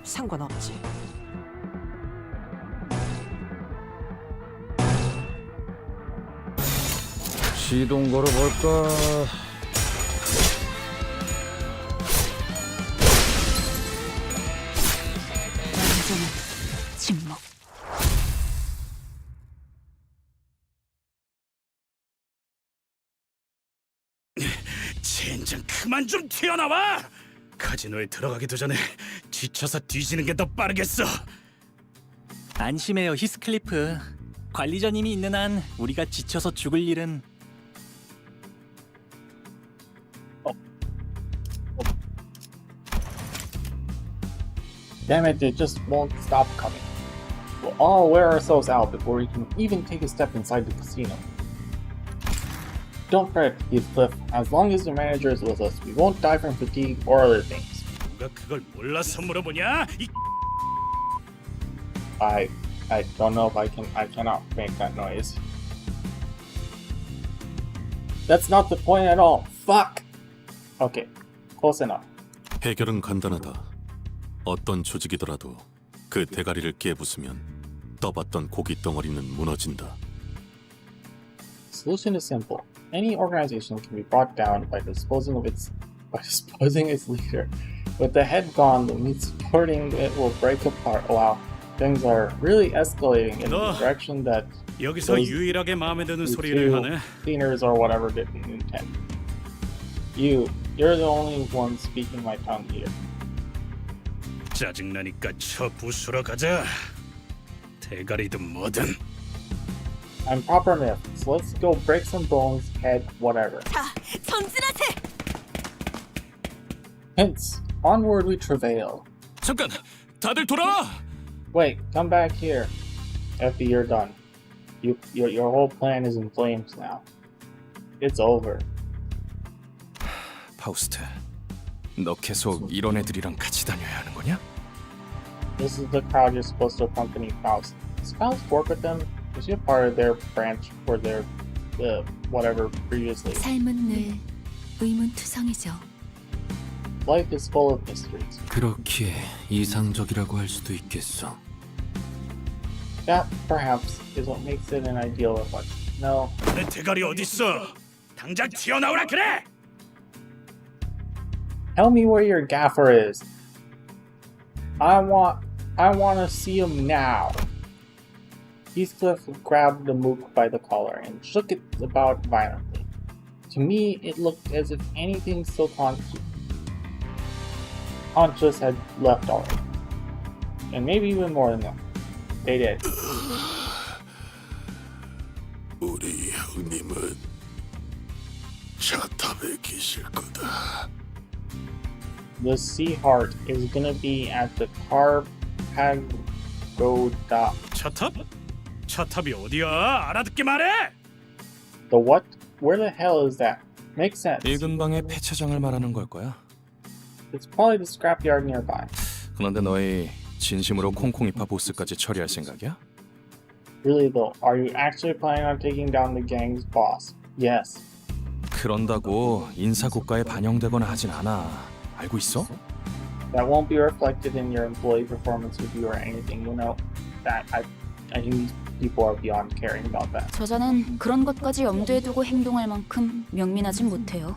상관없지. 시동 걸어볼까? 완전한 침묵. 젠장 그만 좀 튀어나와! 카지노에 들어가기도 전에 지쳐서 뒤지는 게 더 빠르겠어. 안심해요, 히스클리프. 관리자님이 있는 한 우리가 지쳐서 죽을 일은. Damn it, it just won't stop coming. We'll all wear ourselves out before we can even take a step inside the casino. Don't fret, Heathcliff. As long as the manager is with us, we won't die from fatigue or other things. 누가 그걸 몰라서 물어보냐? I don't know if I cannot make that noise. That's not the point at all. Fuck! Okay, close enough. 해결은 간단하다. 어떤 조직이더라도 그 대가리를 깨부수면 떠봤던 고기 덩어리는 무너진다. Solution is simple. Any organization can be brought down by disposing its leader. With the head gone, the meat supporting it will break apart. Wow, things are really escalating in the direction that 여기서 those 유일하게 마음에 드는 two 소리를 하네. cleaners or whatever didn't intend. You're the only one speaking my tongue here. 짜증나니까 저 부수러 가자. 대가리든 뭐든. I'm proper myth, so let's go break some bones, head, whatever. 자, 전진하세! Hence, onward we travail. 잠깐, 다들 돌아와! Wait, come back here. Effie, you're done. Your whole plan is in flames now. It's over. 파우스트, 너 계속 이런 애들이랑 같이 다녀야 하는 거냐? This is the crowd you're supposed to accompany Faust. Does Faust work with them? Is he a part of their branch or their whatever previously? 삶은 늘 의문투성이죠. Life is full of mysteries. 그렇기에 이상적이라고 할 수도 있겠어. That perhaps is what makes it an ideal reflection. No. 내 대가리 어딨어? 당장 튀어나오라 그래! Tell me where your gaffer is. I want to see him now. Heathcliff grabbed the mook by the collar and shook it about violently. To me, it looked as if anything still conscious had left already. And maybe even more than that. They did. 우리 형님은 샤탑에 계실 거다. The Sea Heart is gonna be at the Carpagoda. 차탑? 차탑이 어디야? 알아듣게 말해! The what? Where the hell is that? Makes sense. 이 근방의 폐차장을 말하는 걸 거야. It's probably the scrapyard nearby. 그런데 너희 진심으로 콩콩이파 보스까지 처리할 생각이야? Really though, are you actually planning on taking down the gang's boss? Yes. 그런다고 인사고가에 반영되거나 하진 않아. 알고 있어? That won't be reflected in your employee performance review or anything. You know that I think these people are beyond caring about that. 저자는 그런 것까지 염두에 두고 행동할 만큼 명민하진 못해요.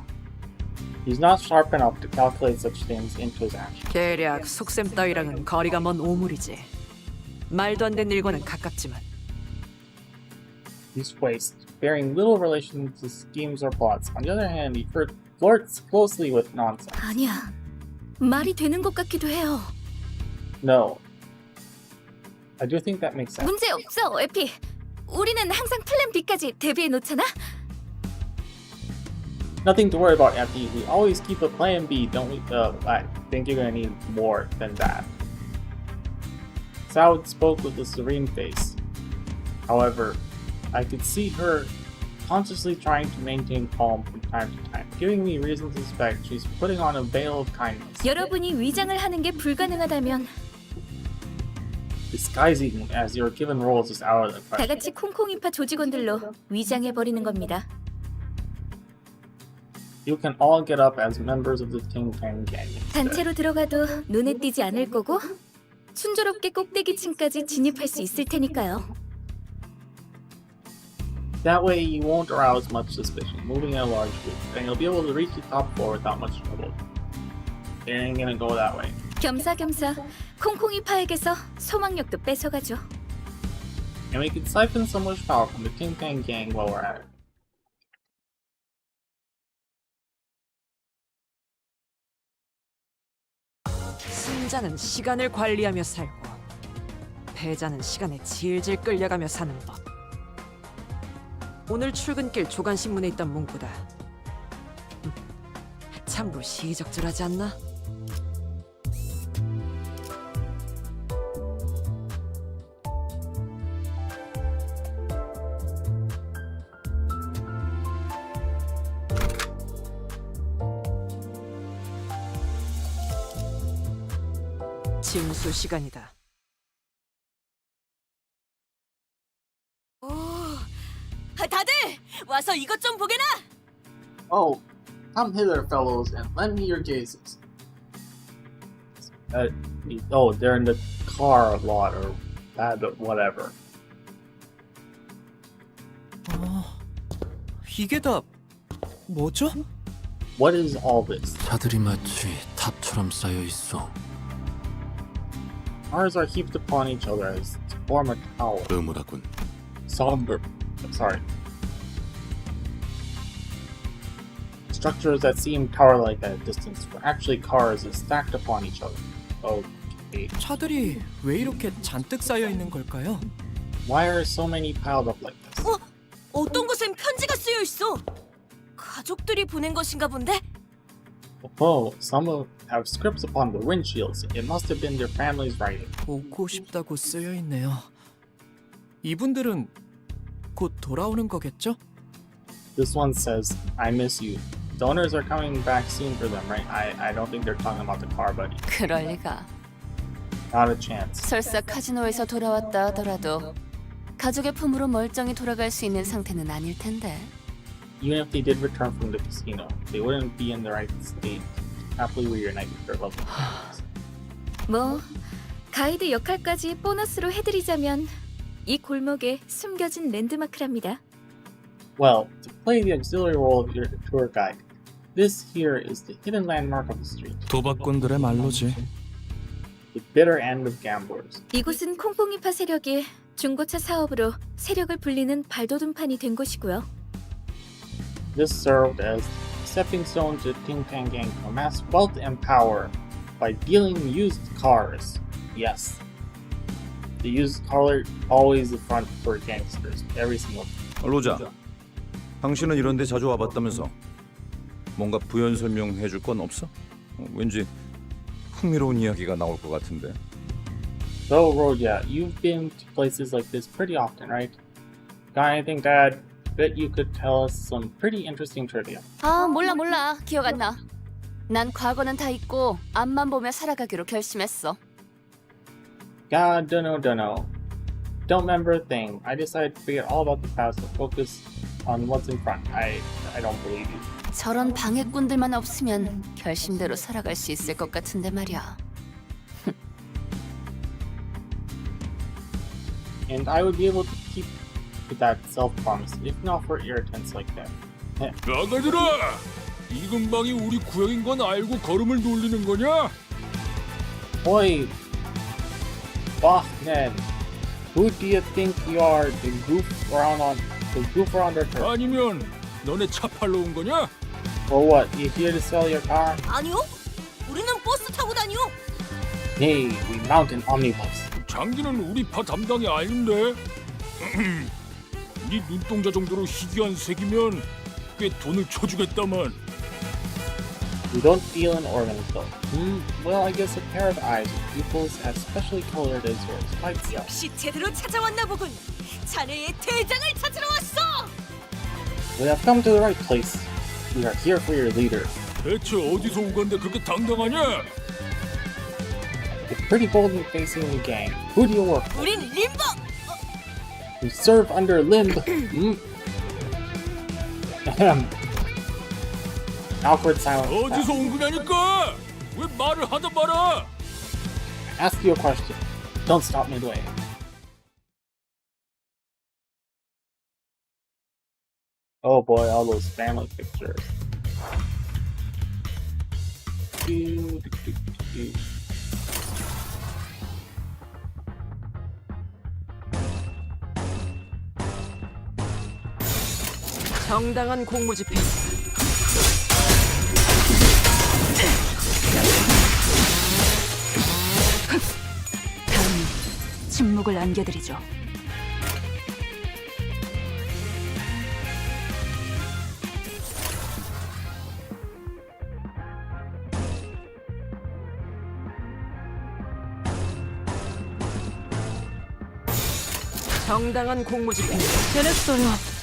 He's not sharp enough to calculate such things into his actions. 대략 속셈 따위랑은 거리가 먼 오물이지. 말도 안 되는 일과는 가깝지만. He's waste, bearing little relation to schemes or plots. On the other hand, he flirts closely with nonsense. 아니야. 말이 되는 것 같기도 해요. No. I do think that makes sense. 문제 없어, 에피. 우리는 항상 플랜 B까지 대비해 놓잖아. Nothing to worry about, Effie. We always keep a plan B, don't we? I think you're gonna need more than that. Sao spoke with a serene face. However, I could see her consciously trying to maintain calm from time to time, giving me reason to suspect she's putting on a veil of kindness. 여러분이 위장을 하는 게 불가능하다면 Disguising as your given roles is out of the 다 question. 같이 콩콩이파 조직원들로 위장해 버리는 겁니다. You can all get up as members of the Ting Tang Gang. 단체로 들어가도 눈에 띄지 않을 거고 순조롭게 꼭대기층까지 진입할 수 있을 테니까요. That way you won't arouse much suspicion, moving in a large group, and you'll be able to reach the top floor without much trouble. It ain't gonna go that way. 겸사겸사 콩콩이파에게서 소망력도 뺏어가죠. And we can siphon so much power from the Ting Tang Gang while we're at it. 승자는 시간을 관리하며 살고 패자는 시간에 질질 끌려가며 사는 법. 오늘 출근길 조간신문에 있던 문구다. 참으로 시의적절하지 않나? 징수 시간이다. 오, 다들 와서 이것 좀 보게나. Oh, come hither, fellows, and lend me your gazes. Oh, they're in the car lot or that, whatever. 이게 다 뭐죠? What is all this? 차들이 마치 탑처럼 쌓여 있어. Cars are heaped upon each other as to form a tower. 의무라군. Somber. Sorry. Structures that seem tower-like at a distance were actually cars that stacked upon each other. Okay. 차들이 왜 이렇게 잔뜩 쌓여 있는 걸까요? Why are so many piled up like this? 어떤 곳엔 편지가 쓰여 있어. 가족들이 보낸 것인가 본데? Oh, some have scripts upon the windshields. It must have been their family's writing. 보고 싶다고 쓰여 있네요. 이분들은 곧 돌아오는 거겠죠? This one says, I miss you. The owners are coming back soon for them, right? I don't think they're talking about the car, buddy. 그럴 리가. Not a chance. 설사 카지노에서 돌아왔다 하더라도 가족의 품으로 멀쩡히 돌아갈 수 있는 상태는 아닐 텐데. Even if they did return from the casino, they wouldn't be in the right state to happily reunite with their loved families. 뭐 가이드 역할까지 보너스로 해드리자면 이 골목에 숨겨진 랜드마크랍니다. Well, to play the auxiliary role of your tour guide, this here is the hidden landmark of the street. 도박꾼들의 말로지. The bitter end of gamblers. 이곳은 콩콩이파 세력이 중고차 사업으로 세력을 불리는 발돋움판이 된 곳이고요. This served as a stepping stone to Ting Tang Gang to amass wealth and power by dealing used cars. Yes. The used car always the front for gangsters, every single time. 로자, 당신은 이런 데 자주 와봤다면서 뭔가 부연 설명해 줄 건 없어? 왠지 흥미로운 이야기가 나올 것 같은데. So, Rodya, you've been to places like this pretty often, right? Got anything, Dad? Bet you could tell us some pretty interesting trivia. 아, 몰라. 기억 안 나. 난 과거는 다 잊고 앞만 보며 살아가기로 결심했어. God, dunno. Don't remember a thing. I decided to forget all about the past and focus on what's in front. I don't believe you. 저런 방해꾼들만 없으면 결심대로 살아갈 수 있을 것 같은데 말이야. And I would be able to keep with that self-promise, if not for irritants like that. 나가들아! 이 근방이 우리 구역인 건 알고 걸음을 돌리는 거냐? Oi! Bachman! Who do you think you are to goof around our turf? 아니면 너네 차 팔러 온 거냐? Or what, you here to sell your car? 아니요. 우리는 버스 타고 다녀. Nay, we mount an omnibus. 장기는 우리 파 담당이 아닌데. 네 눈동자 정도로 희귀한 색이면 꽤 돈을 쳐주겠다만. We don't deal in organs though. Well, I guess a pair of eyes with pupils as specially colored as yours might sell. 역시 제대로 찾아왔나 보군. 자네의 대장을 찾으러 왔어. We have come to the right place. We are here for your leader. 대체 어디서 온 건데 그렇게 당당하냐? You're pretty bold in facing the gang. Who do you work for? 우린 림보. You serve under Limb. Ahem. Awkward silence. 어디서 온 거냐니까? 왜 말을 하다 말아? Ask you a question. Don't stop midway. Oh boy, all those family pictures. 정당한 공무집행. 다음은 침묵을 안겨드리죠. 정당한 공무집행. 해냈어요.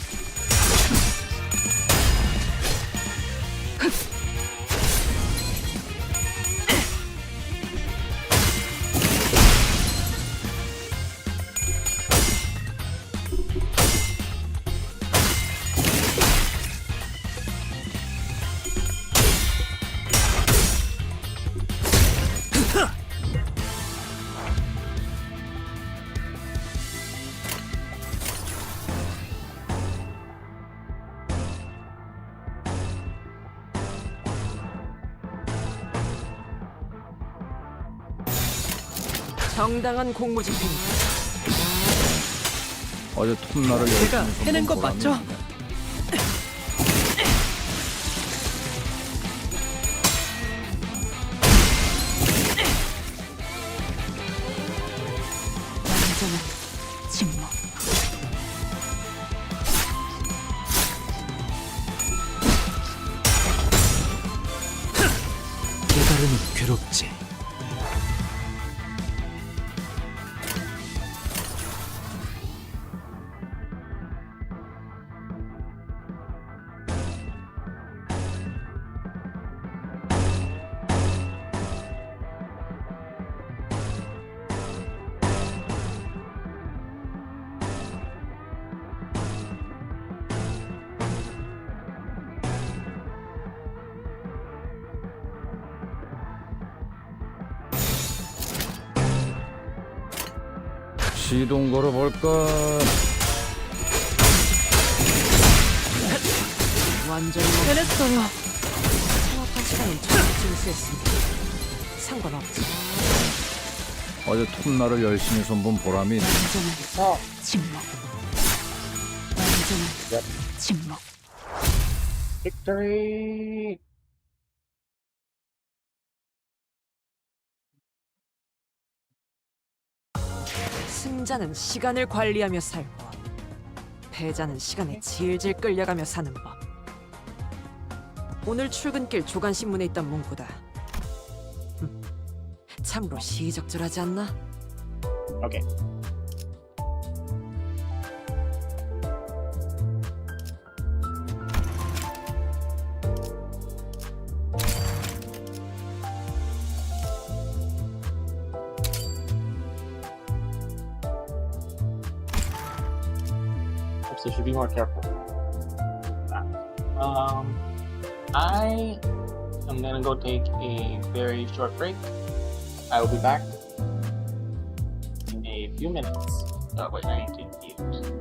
정당한 공무집행. 어제 톱날을 제가 해낸 거 맞죠? 완전한 침묵. 깨달으면 괴롭지. 시동 걸어볼까? 완전히 해냈어요. 창업한 시간은 저녁쯤 쓰였습니다. 상관없지. 어제 톱날을 열심히 손본 보람이 있네. 완전한 침묵. 완전한 침묵. Victory! 승자는 시간을 관리하며 살고 패자는 시간에 질질 끌려가며 사는 법. 오늘 출근길 조간신문에 있던 문구다. 참으로 시의적절하지 않나? Okay. So should be more careful. I am gonna go take a very short break. I will be back in a few minutes. Oh wait, I need to mute.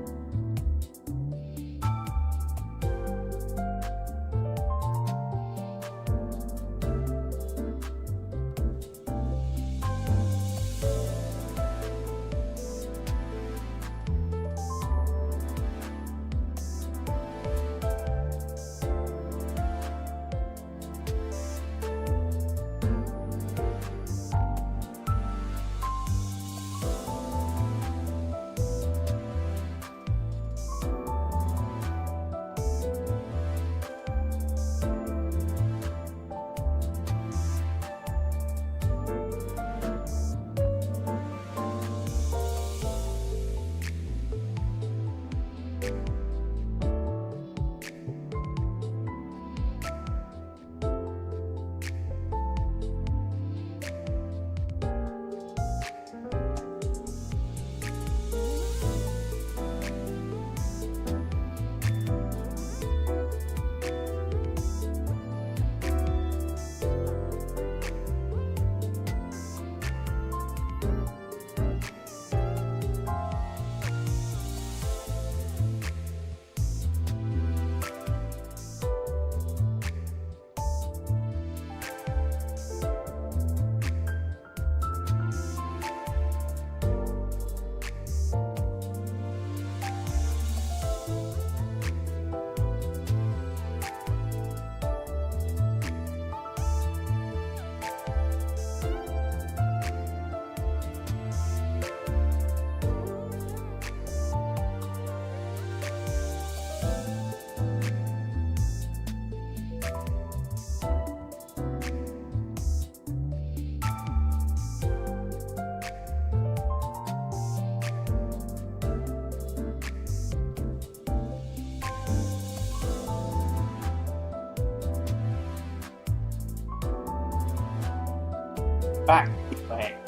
Back. Okay.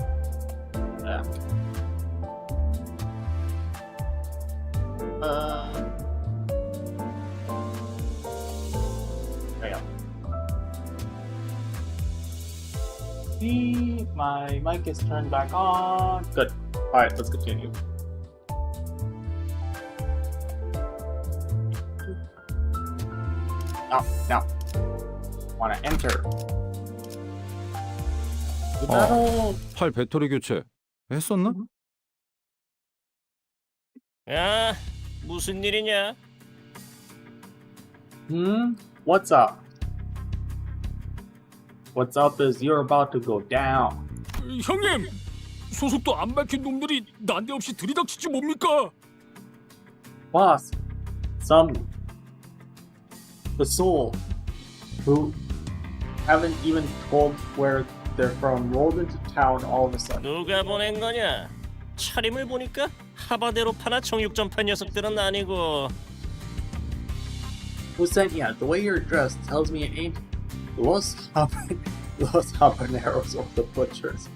There you go. See, my mic is turned back on. Good. Alright, let's continue. Now. Wanna enter. 팔 배터리 교체 했었나? 야, 무슨 일이냐? What's up? What's up is you're about to go down. 형님, 소속도 안 밝힌 놈들이 난데없이 들이닥치지 뭡니까? Boss, the soul who haven't even told where they're from rolled into town all of a sudden. 누가 보낸 거냐? 차림을 보니까 하바데로파나 정육점파 녀석들은 아니고. Who sent you? The way you're dressed tells me it ain't Los Habaneros of the Butchers.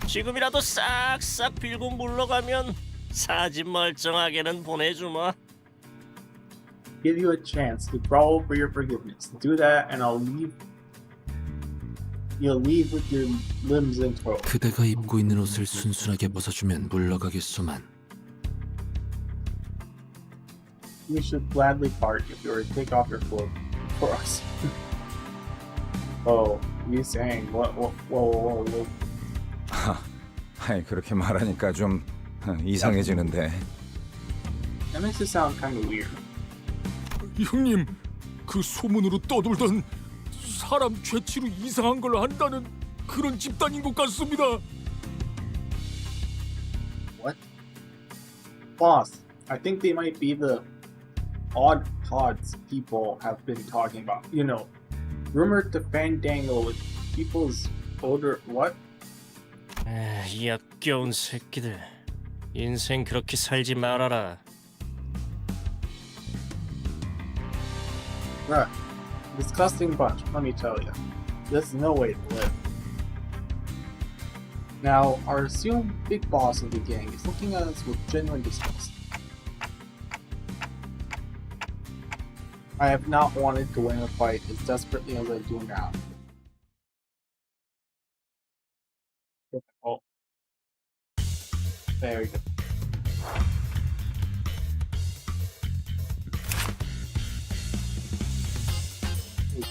지금이라도 싹싹 빌고 물러가면 사진 멀쩡하게는 보내주마. Give you a chance to crawl for your forgiveness. Do that, and you'll leave with your limbs in tow. 그대가 입고 있는 옷을 순순하게 벗어주면 물러가겠소만. We should gladly part if you were to take off your clothes for us. Oh, you saying whoa. 아이, 그렇게 말하니까 좀 이상해지는데. That makes it sound kind of weird. 형님, 그 소문으로 떠돌던 사람 죄치로 이상한 걸 한다는 그런 집단인 것 같습니다. What? Boss, I think they might be the odd pods people have been talking about. You know, rumored to fandangle with people's older what? 이 역겨운 새끼들. 인생 그렇게 살지 말아라. Disgusting bunch, let me tell you. This is no way to live. Now, our assumed big boss of the gang is looking at us with genuine disgust. I have not wanted to win a fight as desperately as I do now. Oh. Very good.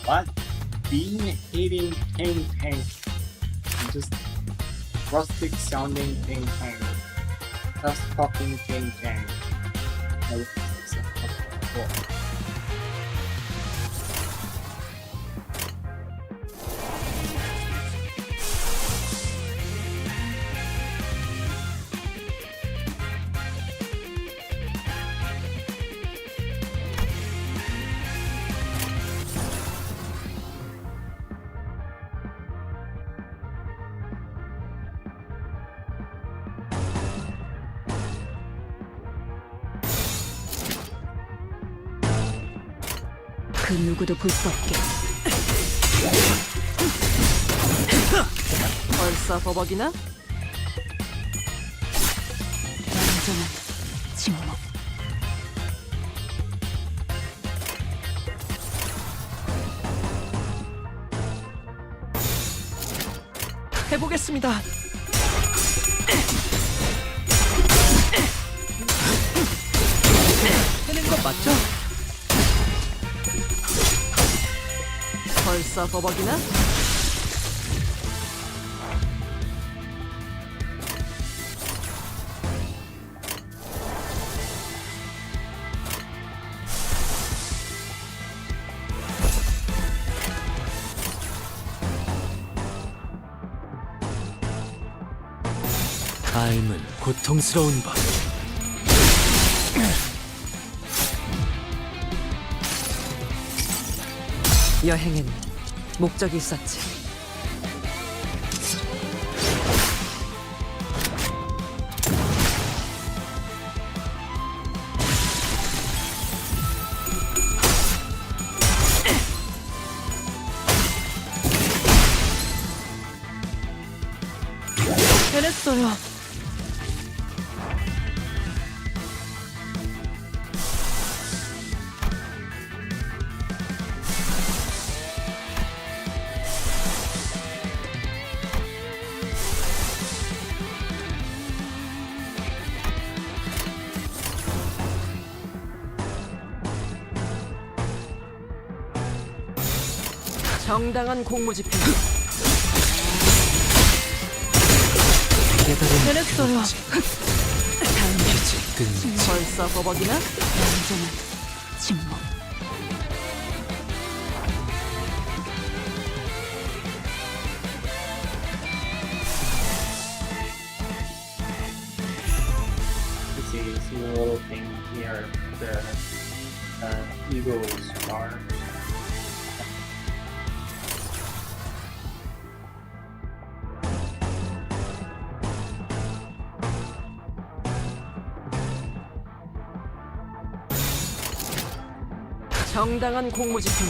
What? Bean eating King Tank. Just rustic sounding King Tank. Just fucking King Tank. 그 누구도 볼 수 없게. 벌써 버벅이나? 완전한 침묵. 해보겠습니다. 해낸 것 맞죠? 벌써 버벅이나? 삶은 고통스러운 법. 여행엔 목적이 있었지. 해냈어요. 정당한 공무집행. 해냈어요. 벌써 버벅이나? 완전한 침묵. You see a little thing near the eagle's bar. 정당한 공무집행.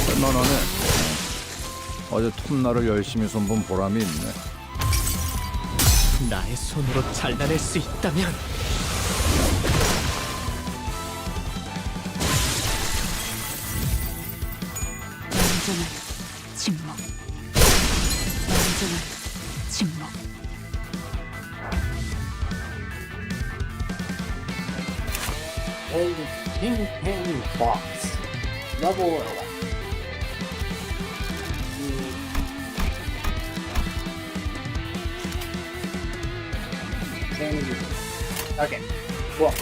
쓸만하네. 어제 톱날을 열심히 손본 보람이 있네. 나의 손으로 잘라낼 수 있다면 완전한 침묵. 완전한 침묵. Old King Tank box. Level 11. Okay, cool.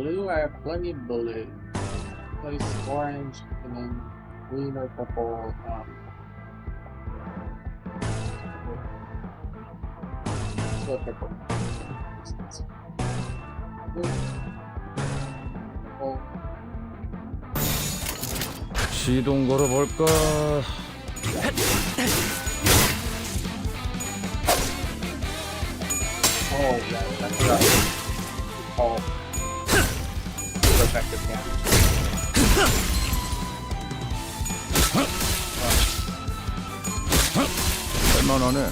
blue, I have plenty of blue. Place orange, and then green or purple. Still purple. Oh, 시동 걸어볼까? oh yeah, that's right. Oh, effective damage. 할만하네.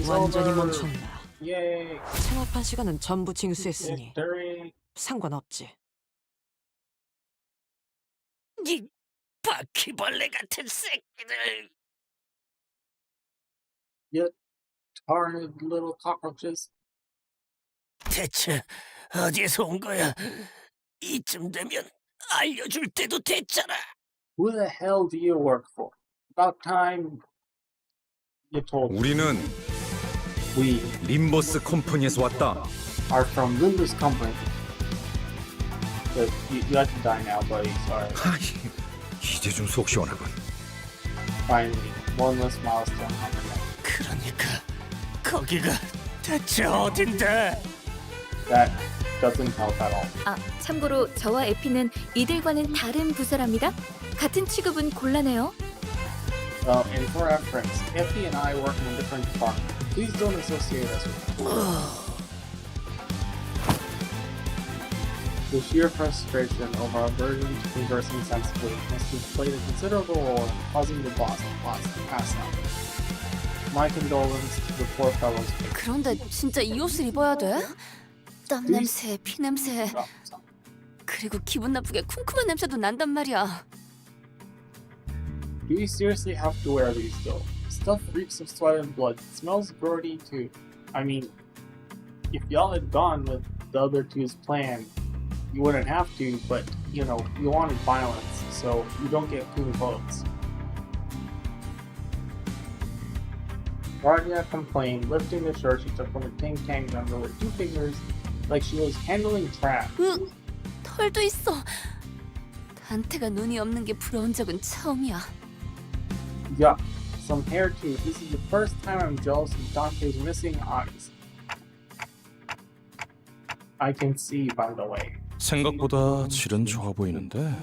완전히 멈췄나. 예. 생업한 시간은 전부 징수했으니 Victory. 상관없지. 이 바퀴벌레 같은 새끼들. You tarred little cockroaches. 대체 어디에서 온 거야? 이쯤 되면 알려줄 때도 됐잖아. Who the hell do you work for? About time you told me. 우리는 We 림버스 컴퍼니에서 왔다. are from Limbus Company. But you have to die now, buddy. Sorry. 이제 좀 속 시원하군. Finally, one less milestone on the map. 그러니까 거기가 대체 어딘데? That doesn't help at all. 아, 참고로 저와 에피는 이들과는 다른 부서랍니다. 같은 취급은 곤란해요. And for reference, Effie and I work in a different department. Please don't associate us with them. The sheer frustration of our aversion to conversing sensibly must have played a considerable role in causing the boss to pass out. My condolence to the poor fellows. 그런데 진짜 이 옷을 입어야 돼? 땀 냄새, 피 냄새, 그리고 기분 나쁘게 쿰쿰한 냄새도 난단 말이야. Do we seriously have to wear these though? Stuff reeks of sweat and blood. It smells grody too. I mean, if y'all had gone with the other two's plan, you wouldn't have to, but you know, you wanted violence, so you don't get clean clothes. Radia complained, lifting the shirt she took from a tin can member with two fingers, like she was handling trash. 털도 있어. 단테가 눈이 없는 게 부러운 적은 처음이야. Yuck, some hair too. This is the first time I'm jealous of Dante's missing eyes. I can see, by the way. 생각보다 질은 좋아 보이는데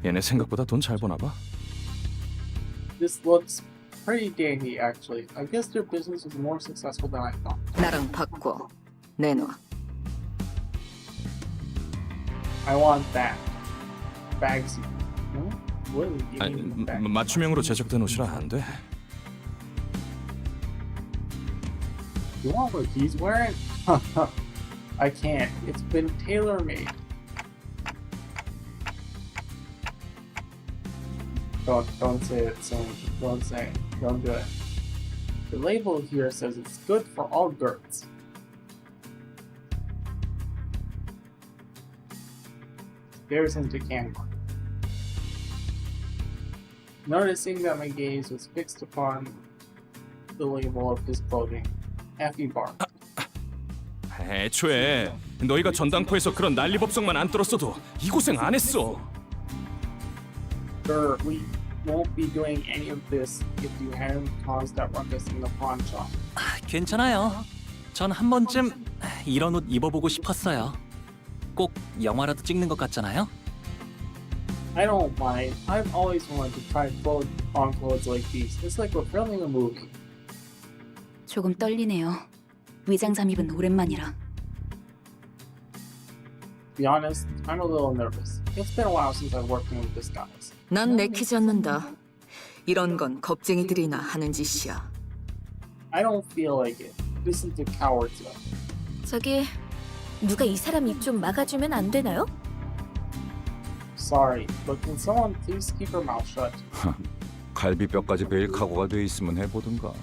얘네 생각보다 돈 잘 버나 봐. This looks pretty dandy, actually. I guess their business was more successful than I thought. 나랑 바꿔. 내놔. I want that. Bagsy. No? What is it? 아니, 맞춤형으로 제작된 옷이라 안 돼. You want what he's wearing? I can't. It's been tailor-made. Don't say it, son. Don't say it. Don't do it. The label here says it's good for all girths. Stares into camera. Noticing that my gaze was fixed upon the label of his clothing, Effie barked. 애초에 너희가 전당포에서 그런 난리법석만 안 떨었어도 이 고생 안 했어. Sir, we won't be doing any of this if you hadn't caused that ruckus in the pawn shop. 괜찮아요. 전 한 번쯤 이런 옷 입어보고 싶었어요. 꼭 영화라도 찍는 것 같잖아요. I don't mind. I've always wanted to try on clothes like these. It's like we're filming a movie. 조금 떨리네요. 위장 잠입은 오랜만이라. To be honest, I'm a little nervous. It's been a while since I've worked with this guys. 난 내키지 않는다. 이런 건 겁쟁이들이나 하는 짓이야. I don't feel like it. This is the coward's way. 저기 누가 이 사람 입 좀 막아주면 안 되나요? Sorry, but can someone please keep her mouth shut? 갈비뼈까지 베일 각오가 돼 있으면 해보든가.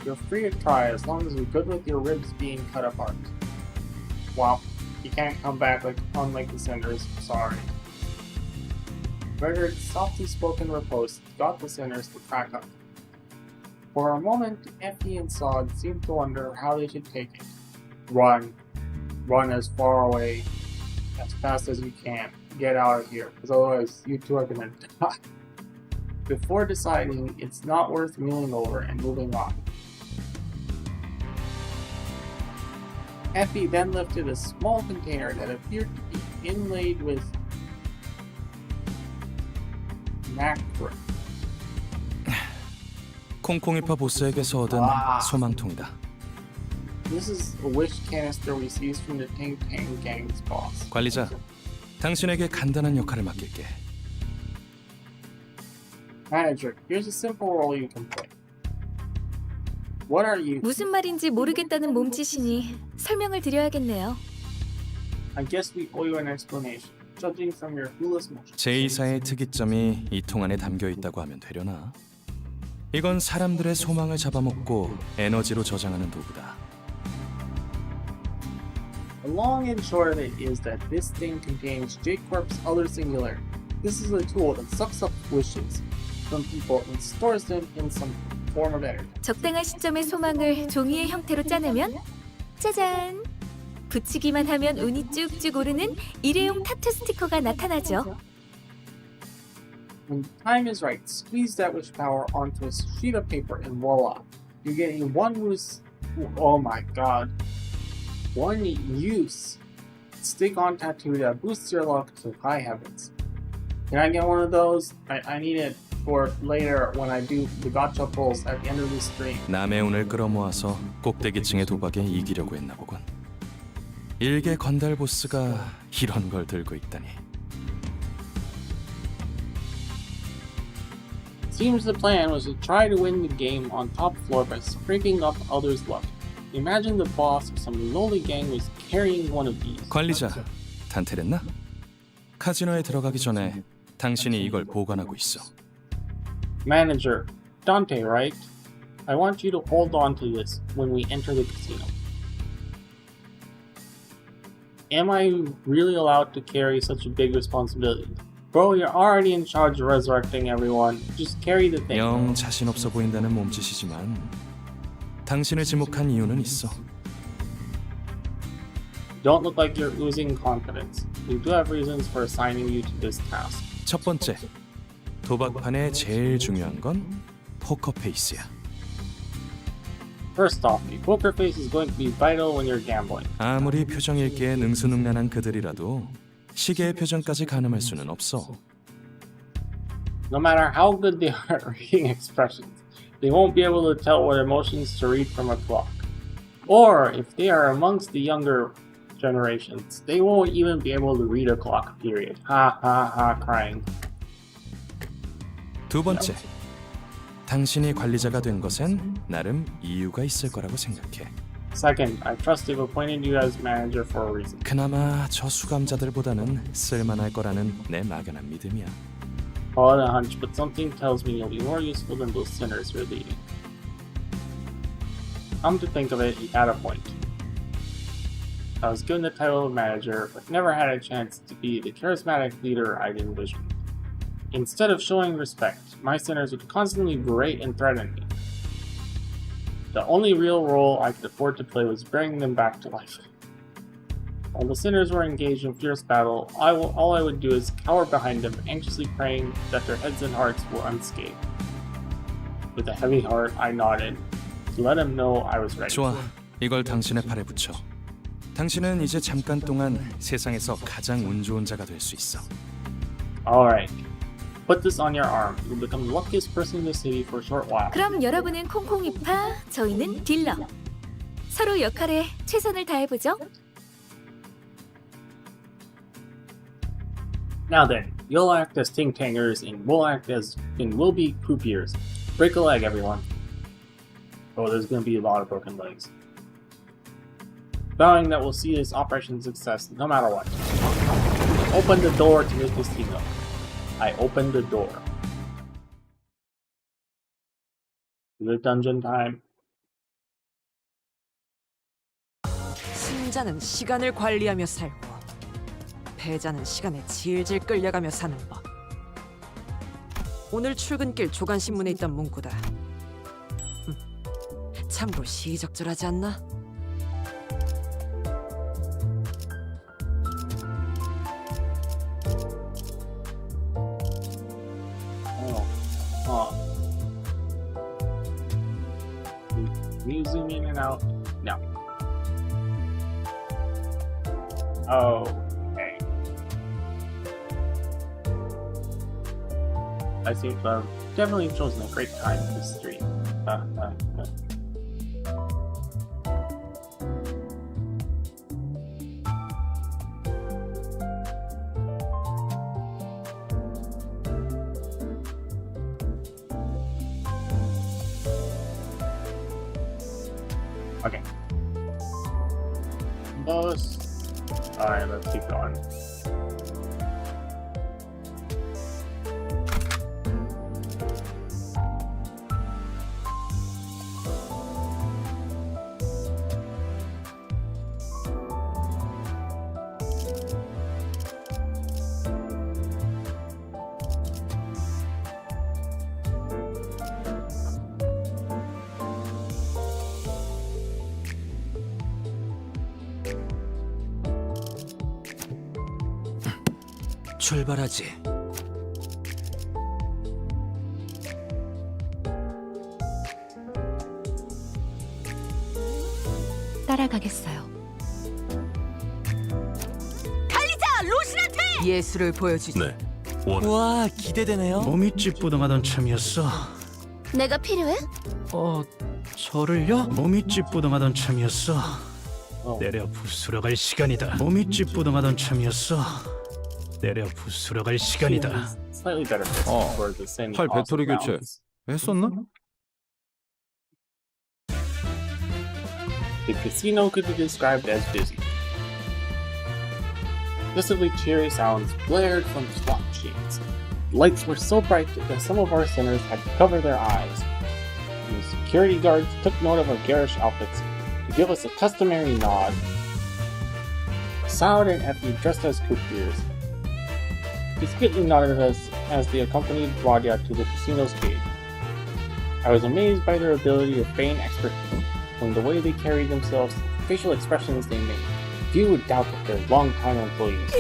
You're free to try as long as you're good with your ribs being cut apart. Wow, you can't come back unlike the sinners. Sorry. Frederick's softly spoken riposte got the sinners to crack up. For a moment, Effie and Sod seem to wonder how they should take it. Run. Run as far away, as fast as you can. Get out of here, because otherwise you two are gonna die. Before deciding, it's not worth mulling over and moving on. Effie then lifted a small container that appeared to be inlaid with nacre. 콩콩이파 보스에게서 얻은 소망통이다. This is a wish canister we seized from the Tang Tang Gang's boss. 관리자, 당신에게 간단한 역할을 맡길게. Manager, here's a simple role you can play. What are you? 무슨 말인지 모르겠다는 몸짓이니 설명을 드려야겠네요. I guess we owe you an explanation, judging from your clueless motion. 제2사의 특이점이 이 통 안에 담겨 있다고 하면 되려나? 이건 사람들의 소망을 잡아먹고 에너지로 저장하는 도구다. The long and short of it is that this thing contains J-Corp's other singularity. This is a tool that sucks up wishes from people and stores them in some form of energy. 적당한 시점에 소망을 종이의 형태로 짜내면 짜잔! 붙이기만 하면 운이 쭉쭉 오르는 일회용 타투 스티커가 나타나죠. When the time is right, squeeze that wish power onto a sheet of paper and voila! You're getting one use. Oh my god. One use stick-on tattoo that boosts your luck to high heavens. Can I get one of those? I need it for later when I do the gotcha pulls at the end of the stream. 남의 운을 끌어모아서 꼭대기층의 도박에 이기려고 했나 보군. 일개 건달 보스가 이런 걸 들고 있다니. Seems the plan was to try to win the game on top floor by scraping up others' luck. Imagine the boss of some lowly gang was carrying one of these. 관리자, 단테랬나? 카지노에 들어가기 전에 당신이 이걸 보관하고 있어. Manager, Dante, right? I want you to hold on to this when we enter the casino. Am I really allowed to carry such a big responsibility? Bro, you're already in charge of resurrecting everyone. Just carry the thing. 영 자신 없어 보인다는 몸짓이지만 당신을 지목한 이유는 있어. Don't look like you're oozing confidence. We do have reasons for assigning you to this task. 첫 번째, 도박판의 제일 중요한 건 포커 페이스야. First off, the poker face is going to be vital when you're gambling. 아무리 표정 읽기에 능수능란한 그들이라도 시계의 표정까지 가늠할 수는 없어. No matter how good they are at reading expressions, they won't be able to tell what emotions to read from a clock. Or, if they are amongst the younger generations, they won't even be able to read a clock, period. Ha ha ha, crying. 두 번째, 당신이 관리자가 된 것엔 나름 이유가 있을 거라고 생각해. Second, I trust they've appointed you as manager for a reason. 그나마 저 수감자들보다는 쓸만할 거라는 내 막연한 믿음이야. Call it a hunch, but something tells me you'll be more useful than those sinners you're leading. Come to think of it, he had a point. I was given the title of manager, but never had a chance to be the charismatic leader I'd envisioned. Instead of showing respect, my sinners would constantly berate and threaten me. The only real role I could afford to play was bringing them back to life. While the sinners were engaged in fierce battle, all I would do is cower behind them, anxiously praying that their heads and hearts were unscathed. With a heavy heart, I nodded, to let them know I was ready. 좋아, 이걸 당신의 팔에 붙여. 당신은 이제 잠깐 동안 세상에서 가장 운 좋은 자가 될 수 있어. Alright. Put this on your arm. You'll become the luckiest person in the city for a short while. 그럼 여러분은 콩콩이파, 저희는 딜러. 서로 역할에 최선을 다해보죠. Now then, you'll act as ting-tangers and we'll be croupiers. Break a leg, everyone. Oh, there's gonna be a lot of broken legs. Vowing that we'll see this operation success no matter what. Open the door to the casino. I opened the door. The dungeon time. 승자는 시간을 관리하며 살고 패자는 시간에 질질 끌려가며 사는 법. 오늘 출근길 조간신문에 있던 문구다. 참으로 시의적절하지 않나? Can you zoom in and out? No. Oh, okay. I seem to have definitely chosen a great time to stream. Okay. Boss. Alright, let's keep going. 출발하지. 따라가겠어요. 달리자, 로신한테! 예술을 보여주지. 네. 와, 기대되네요. 몸이 찌뿌둥하던 참이었어. 내가 필요해? 저를요? 몸이 찌뿌둥하던 참이었어. 내려 부수러 갈 시간이다. 몸이 찌뿌둥하던 참이었어. 내려 부수러 갈 시간이다. Slightly better fit for the same 팔 cost 배터리 교체 rounds. 했었나? The casino could be described as busy. Excessively cheery sounds blared from slot machines. Lights were so bright that some of our sinners had to cover their eyes. The security guards took note of our garish outfits to give us a customary nod. Sound and Effie dressed as croupiers discreetly nodded at us as they accompanied Claudia to the casino's cage. I was amazed by their ability to feign expertise, from the way they carried themselves to the facial expressions they made. Few would doubt that they're long-time employees.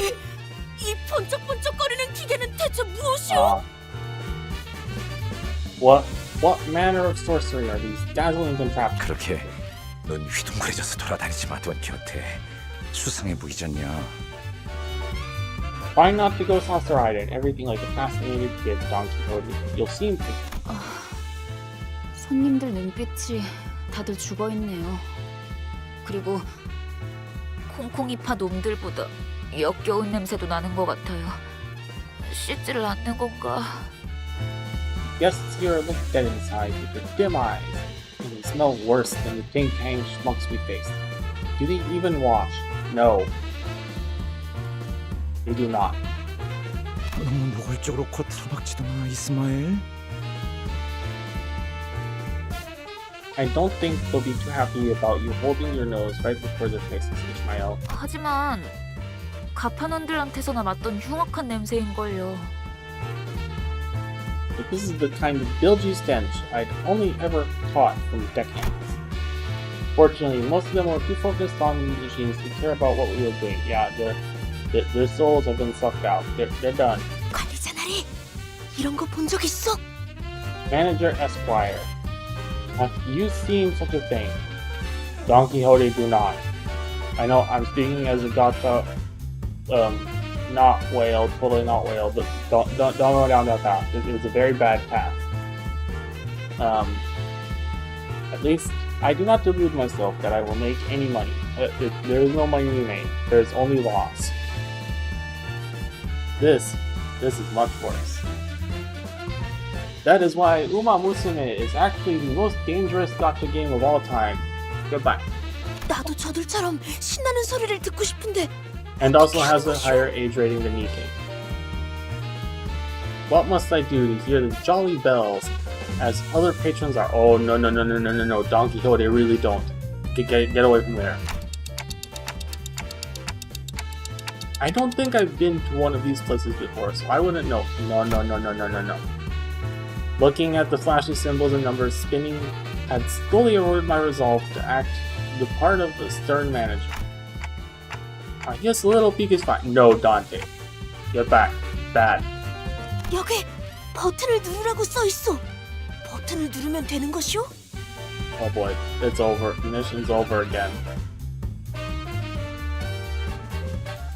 이 번쩍번쩍거리는 기계는 대체 무엇이오? What manner of sorcery are these dazzling contraptions? 그렇게 넌 휘둥그레져서 돌아다니지 마, 돈 곁에. 수상해 보이지 않냐? Try not to go saucer-eyed and everything like a fascinated kid, Don Quixote. You'll seem to. 손님들 눈빛이 다들 죽어있네요. 그리고 콩콩이파 놈들보다 역겨운 냄새도 나는 것 같아요. 씻지를 않는 건가? Guests here look dead inside with their dim eyes, and they smell worse than the ting-tang schmucks we face. Do they even wash? No. They do not. 너무 노골적으로 코트를 박지도 마, 이스마엘. I don't think they'll be too happy about you holding your nose right before their faces, Ishmael. 하지만 가판원들한테서나 맡던 흉악한 냄새인걸요. But this is the kind of bilgy stench I'd only ever caught from deckhands. Fortunately, most of them were too focused on these machines to care about what we were doing. Yeah, their souls have been sucked out. They're done. 관리자 나리, 이런 거 본 적 있어? Manager Esquire. Have you seen such a thing? Don Quixote do not. I know I'm speaking as a gotcha, not whale, totally not whale, but don't go down that path. It was a very bad path. At least I do not delude myself that I will make any money. There is no money to be made. There is only loss. This is much worse. That is why Uma Musume is actually the most dangerous gacha game of all time. Goodbye. 나도 저들처럼 신나는 소리를 듣고 싶은데. And also has a higher age rating than Nikkei. What must I do to hear the jolly bells as other patrons are? Oh no, Don Quixote, really don't. Get away from there. I don't think I've been to one of these places before, so I wouldn't know. No. Looking at the flashy symbols and numbers spinning had slowly eroded my resolve to act the part of a stern manager. I guess a little peek is fine. No, Dante. Get back. Bad. 여기 버튼을 누르라고 써 있어. 버튼을 누르면 되는 것이오? Oh boy, it's over. The mission's over again.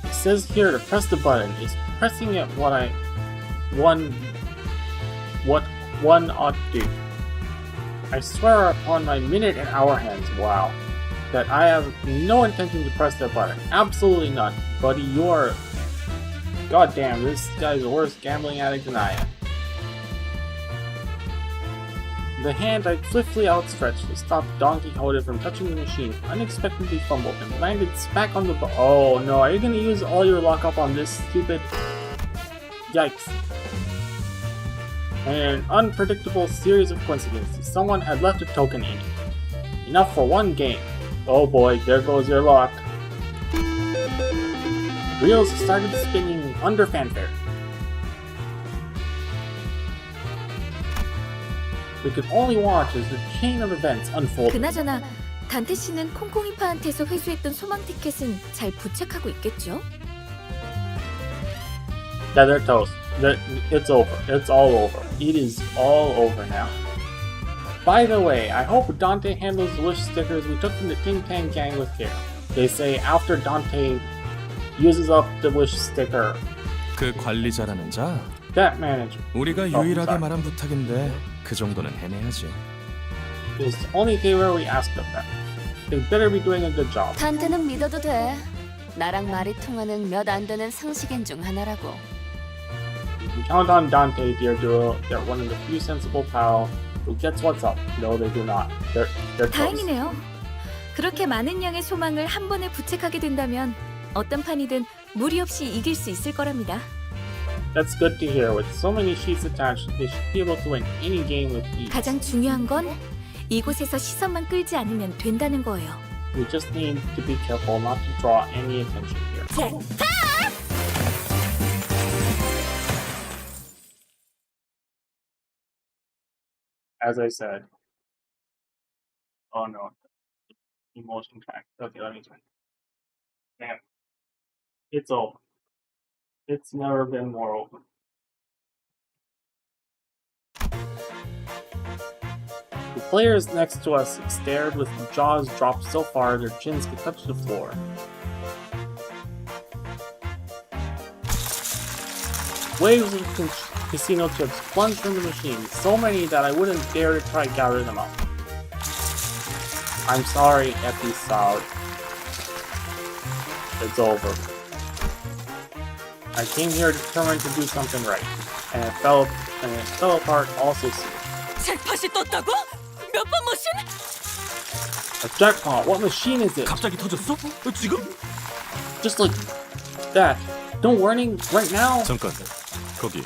It says here to press the button. Is pressing it what one ought to do? I swear upon my minute and hour hands, wow, that I have no intention to press that button. Absolutely none. Buddy, you're... Goddamn, this guy's a worse gambling addict than I am. The hand I swiftly outstretched to stop Don Quixote from touching the machine unexpectedly fumbled and landed smack on the Oh no, are you gonna use all your lockup on this stupid... Yikes. And in an unpredictable series of coincidences, someone had left a token in it. Enough for one game. Oh boy, there goes your luck. Wheels started spinning under fanfare. We could only watch as the chain of events unfolded. 그나저나 단테 씨는 콩콩이파한테서 회수했던 소망 티켓은 잘 부착하고 있겠죠? Yeah, they're toast. It's over. It's all over. It is all over now. By the way, I hope Dante handles the wish stickers we took from the Ting Tang gang with care. They say after Dante uses up the wish sticker, 그 관리자라는 자? that manager. 우리가 Oh, 유일하게 sorry. 말한 부탁인데 그 정도는 해내야지. It's the only favor we ask of them. They better be doing a good job. 단테는 믿어도 돼. 나랑 말이 통하는 몇 안 되는 상식인 중 하나라고. You can count on Dante, dear duo. They're one of the few sensible pal who gets what's up. No, they do not. They're toast. 다행이네요. 그렇게 많은 양의 소망을 한 번에 부착하게 된다면 어떤 판이든 무리 없이 이길 수 있을 거랍니다. That's good to hear. With so many sheets attached, they should be able to win any game with ease. 가장 중요한 건 이곳에서 시선만 끌지 않으면 된다는 거예요. We just need to be careful not to draw any attention here. As I said. Oh no. Emotion track. Okay, let me try. Man. It's over. It's never been more open. The players next to us stared with jaws dropped so far their chins could touch the floor. Waves of casino chips plunged from the machine, so many that I wouldn't dare to try gather them up. I'm sorry, Effie Soud. It's over. I came here determined to do something right, and it fell apart also soon. 잭팟이 떴다고? 몇 번 머신? A jackpot! What machine is it? 갑자기 터졌어? 지금? Just like that. No warning right now? 잠깐. 거기.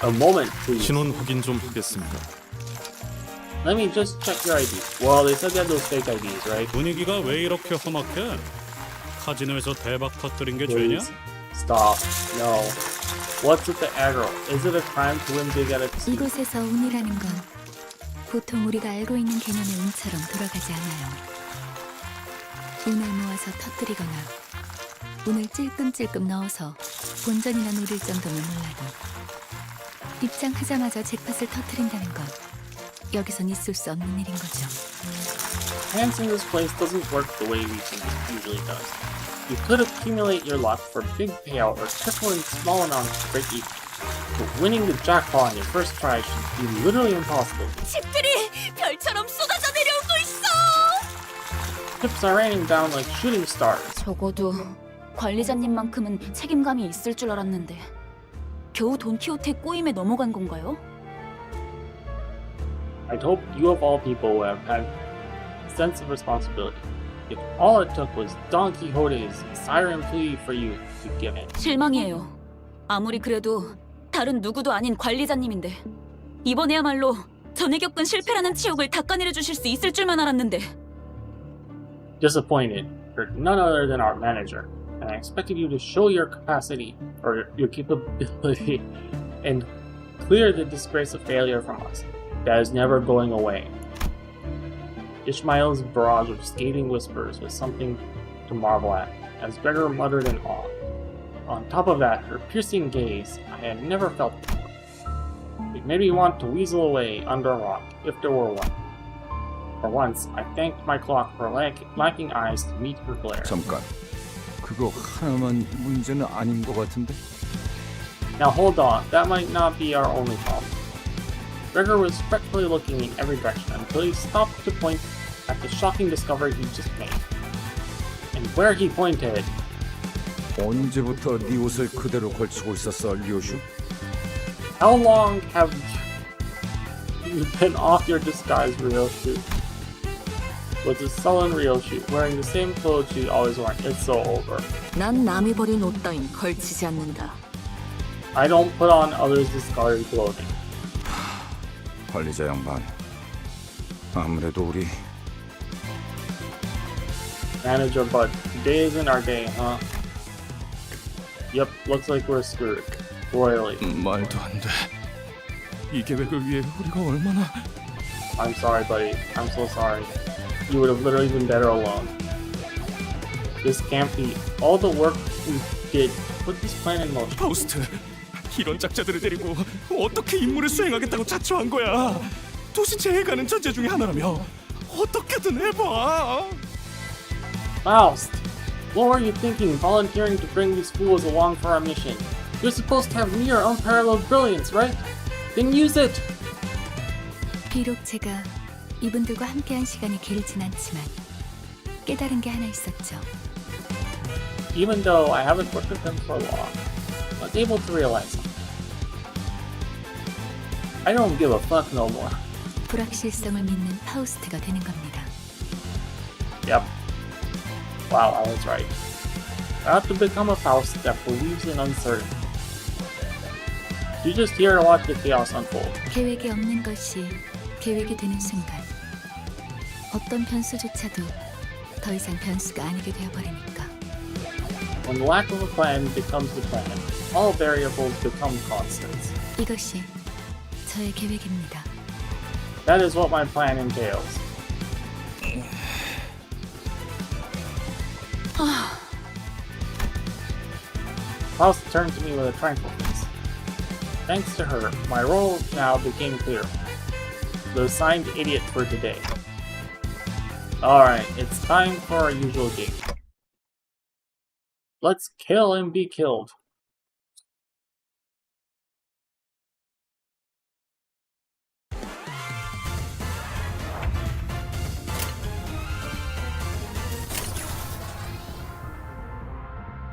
A moment, please. 신원 확인 좀 하겠습니다. Let me just check your ID. Well, they said they had those fake IDs, right? 분위기가 왜 이렇게 험악해? 카지노에서 대박 터뜨린 게 죄냐? Please. Stop. No. What's with the aggro? Is it a crime to win big at a casino? 이곳에서 운이라는 건 보통 우리가 알고 있는 개념의 운처럼 돌아가지 않아요. 운을 모아서 터뜨리거나 운을 찔끔찔끔 넣어서 본전이나 노릴 정도면 몰라도 입장하자마자 잭팟을 터뜨린다는 건 여기선 있을 수 없는 일인 거죠. Chance in this place doesn't work the way we think it usually does. You could accumulate your luck for a big payout or triple in small amounts to break even. But winning the jackpot on your first try should be literally impossible. 칩들이 별처럼 쏟아져 내려오고 있어. Chips are raining down like shooting stars. 적어도 관리자님만큼은 책임감이 있을 줄 알았는데 겨우 돈키호테 꼬임에 넘어간 건가요? I'd hoped you of all people would have had a sense of responsibility. If all it took was Don Quixote's siren plea for you to give in. 실망이에요. 아무리 그래도 다른 누구도 아닌 관리자님인데 이번에야말로 전에 겪은 실패라는 치욕을 닦아내려 주실 수 있을 줄만 알았는데. Disappointed, you're none other than our manager, and I expected you to show your capacity or your capability and clear the disgrace of failure from us. That is never going away. Ishmael's barrage of scathing whispers was something to marvel at, as Gregor muttered in awe. On top of that, her piercing gaze I had never felt before. It made me want to weasel away under a rock, if there were one. For once, I thanked my clock for lacking eyes to meet her glare. 잠깐. 그거 하나만 문제는 아닌 것 같은데? Now hold on, that might not be our only problem. Gregor was fretfully looking in every direction until he stopped to point at the shocking discovery he just made. And where he pointed, 언제부터 네 옷을 그대로 걸치고 있었어, 리오슈? how long have you been off your disguise, Ryoshu? Was a sullen Ryoshu, wearing the same clothes she always worn. It's so over. 난 남이 버린 옷 따윈 걸치지 않는다. I don't put on others' discarded clothing. 관리자 양반. 아무래도 우리 Manager Bud, today isn't our day, huh? Yep, looks like we're screwed. Royally. 말도 안 돼. 이 계획을 위해 우리가 얼마나... I'm sorry, buddy. I'm so sorry. You would have literally been better alone. This can't be. All the work we did to put this plan in motion. 파우스트, 이런 작자들을 데리고 어떻게 임무를 수행하겠다고 자초한 거야? 도시 제해가는 전제 중에 하나라며 어떻게든 해봐. Faust! What were you thinking, volunteering to bring these fools along for our mission? You're supposed to have near unparalleled brilliance, right? Then use it! 비록 제가 이분들과 함께한 시간이 길진 않지만 깨달은 게 하나 있었죠. Even though I haven't worked with them for long, I was able to realize something. I don't give a fuck no more. 불확실성을 믿는 파우스트가 되는 겁니다. Yep. Wow, I was right. I have to become a Faust that believes in uncertainty. You're just here to watch the chaos unfold. 계획이 없는 것이 계획이 되는 순간 어떤 변수조차도 더 이상 변수가 아니게 되어버리니까. When the lack of a plan becomes the plan, all variables become constants. 이것이 저의 계획입니다. That is what my plan entails. Faust turned to me with a tranquil face. Thanks to her, my role now became clear. The assigned idiot for today. Alright, it's time for our usual game. Let's kill and be killed.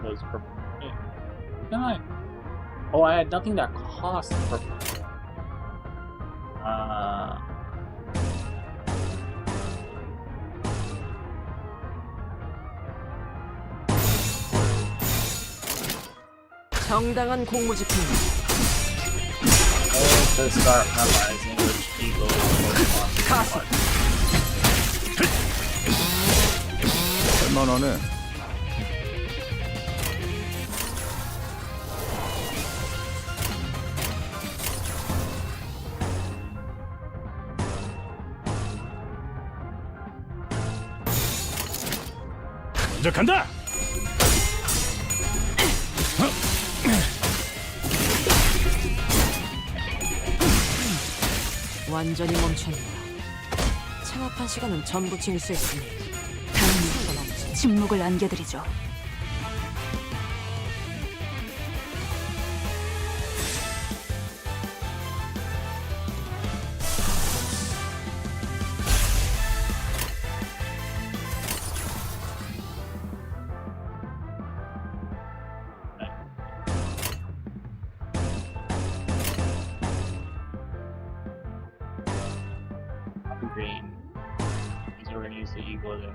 Those purple. Can I? Oh, I had nothing that cost purple. 정당한 공무집행. To start memorizing which eagle is 할만하네. 먼저 간다. 완전히 멈췄네. 창업한 시간은 전부 징수했으니 다음은 침묵을 안겨드리죠. green. Because we're gonna use the eagle then.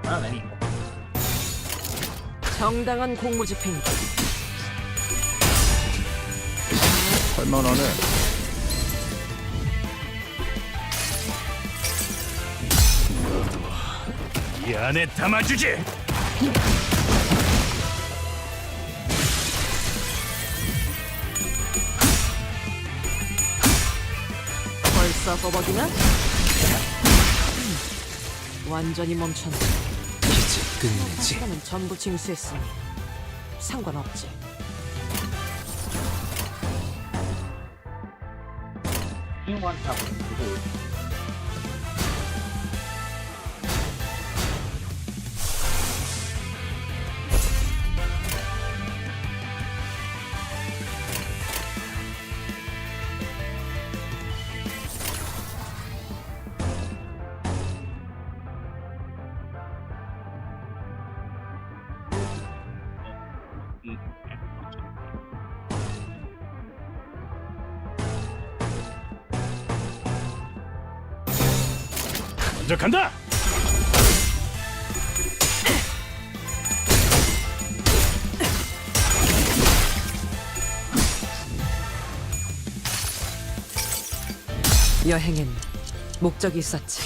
Not an eagle. 정당한 공무집행이다. 할만하네. 이 안에 담아주지. 벌써 썩어버기나? 완전히 멈췄네. 이제 끝내지. 시간은 전부 징수했으니 상관없지. Anyone have food? 먼저 간다. 여행엔 목적이 있었지.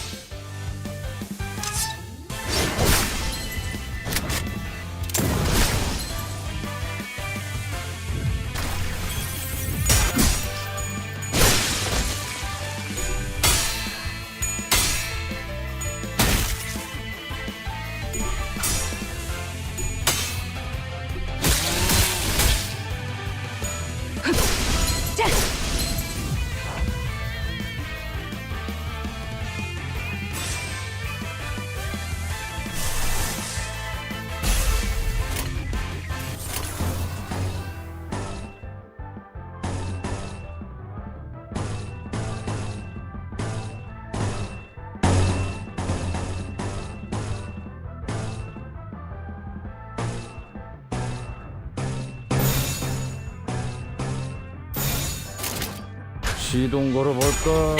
시동 걸어볼까?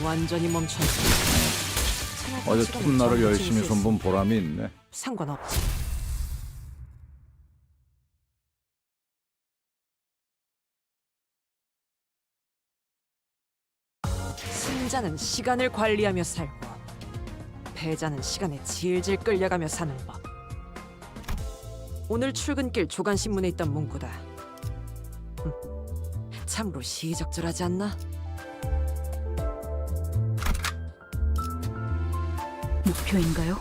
완전히 멈췄네. 어제 톱날을 열심히 손본 보람이 있네. 상관없지. 승자는 시간을 관리하며 살고 패자는 시간에 질질 끌려가며 사는 법. 오늘 출근길 조간신문에 있던 문구다. 참으로 시의적절하지 않나? 목표인가요?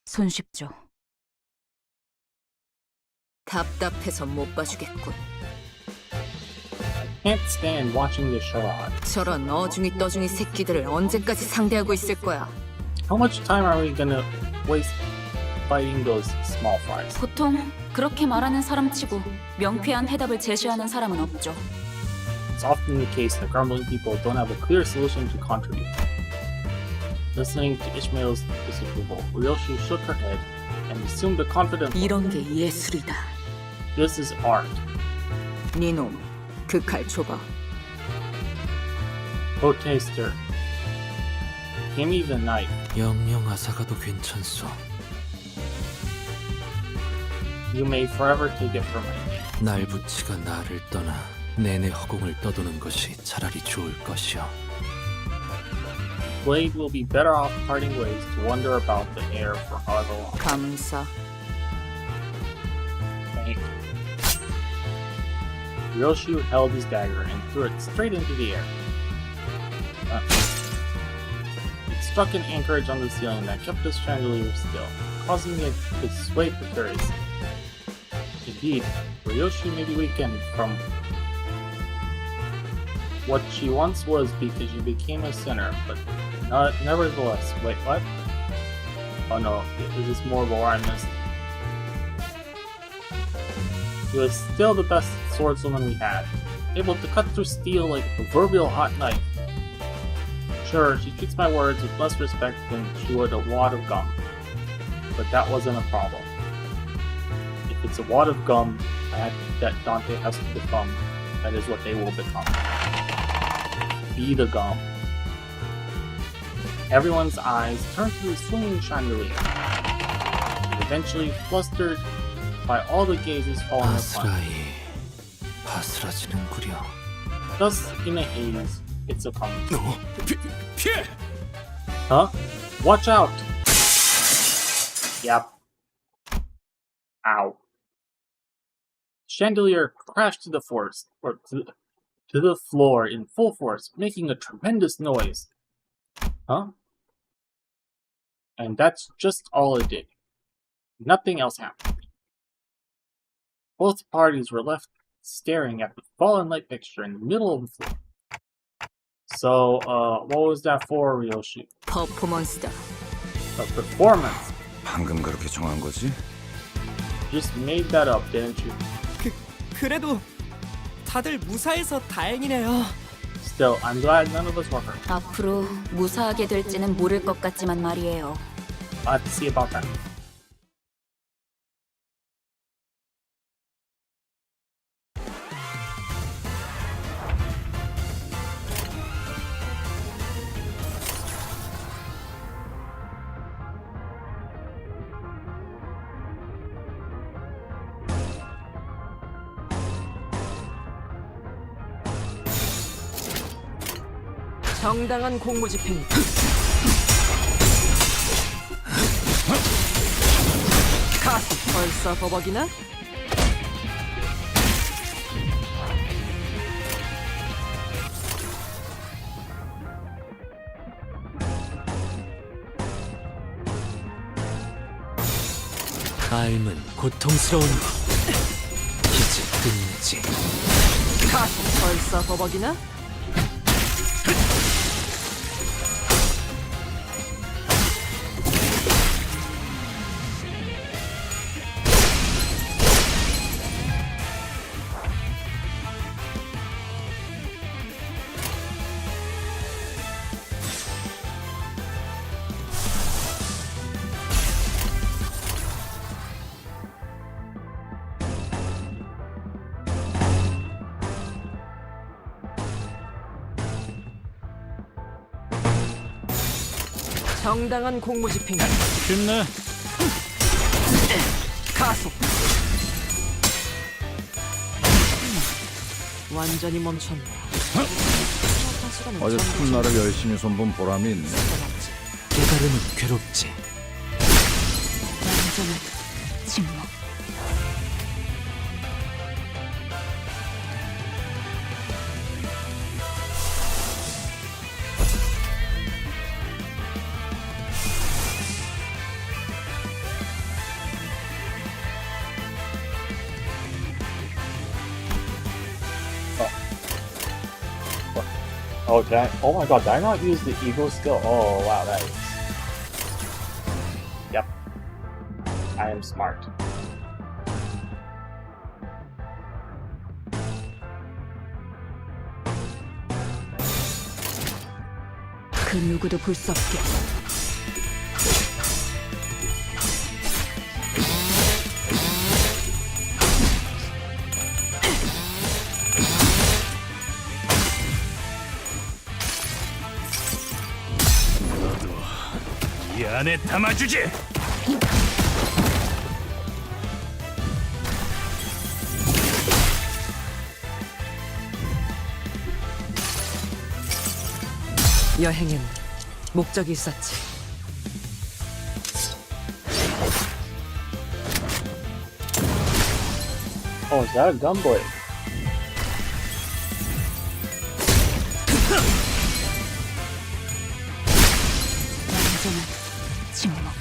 손쉽죠. 답답해서 못 봐주겠군. Can't stand watching this show on. 저런 어중이 떠중이 새끼들을 언제까지 상대하고 있을 거야? How much time are we gonna waste fighting those small fries? 보통 그렇게 말하는 사람치고 명쾌한 해답을 제시하는 사람은 없죠. It's often the case that grumbling people don't have a clear solution to contribute. Listening to Ishmael's disapproval, Ryoshi shook her head and assumed a confident look. 이런 게 예술이다. This is art. 니놈, 그 칼 줘봐. Protester. Give me the knife. 영영 아사가도 괜찮소. You may forever take it from me. 날부치가 나를 떠나 내내 허공을 떠도는 것이 차라리 좋을 것이오. Blade will be better off parting ways to wander about the air for however long. 감사. Thank you. Ryoshi held his dagger and threw it straight into the air. It struck an anchorage on the ceiling that kept the chandelier still, causing it to sway precariously. Indeed, Ryoshi may be weakened from what she once was because she became a sinner, but nevertheless, wait, what? Oh no, is this more lore I missed? She was still the best swordswoman we had, able to cut through steel like a proverbial hot knife. Sure, she treats my words with less respect than she would a wad of gum, but that wasn't a problem. If it's a wad of gum that Dante has to become, that is what they will become. Be the gum. Everyone's eyes turned to the swinging chandelier, and eventually flustered by all the gazes falling upon it. 아스라이 바스라지는구려. Thus, in a haze, it succumbed. 피해! Huh? Watch out! Yep. Ow. Chandelier crashed to the force, or to the floor in full force, making a tremendous noise. Huh? And that's just all it did. Nothing else happened. Both parties were left staring at the fallen light fixture in the middle of the floor. So, what was that for, Ryoshi? 퍼포먼스다. A performance. 방금 그렇게 정한 거지? Just made that up, didn't you? 그래도 다들 무사해서 다행이네요. Still, I'm glad none of us were hurt. 앞으로 무사하게 될지는 모를 것 같지만 말이에요. I'll have to see about that. 정당한 공무집행. 가스 벌써 버벅이나? 삶은 고통스러운 것. 이제 끝내지. 가스 벌써 버벅이나? 정당한 공무집행. 쉽네. 가속. 완전히 멈췄네. 어제 훗날을 열심히 손본 보람이 있네. 깨달음은 괴롭지. 완전한 침묵. Oh, oh my god, did I not use the ego skill? Oh, wow, that is... Yep. I am smart. 그 누구도 볼 수 없게. 이 안에 담아주지. 여행엔 목적이 있었지. Oh, is that a gunblade? 완전한 침묵.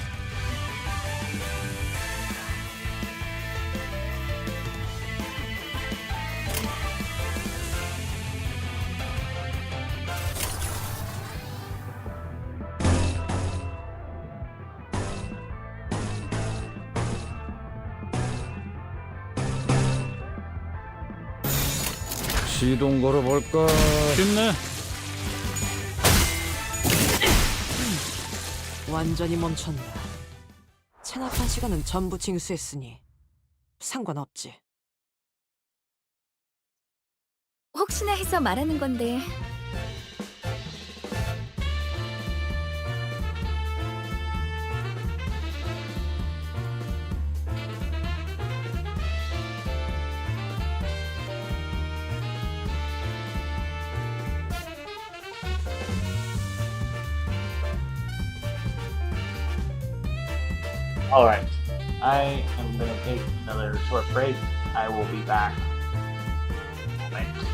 시동 걸어볼까? 쉽네. 완전히 멈췄네. 체납한 시간은 전부 징수했으니 상관없지. 혹시나 해서 말하는 건데 Alright. I am gonna take another short break. I will be back. Thanks.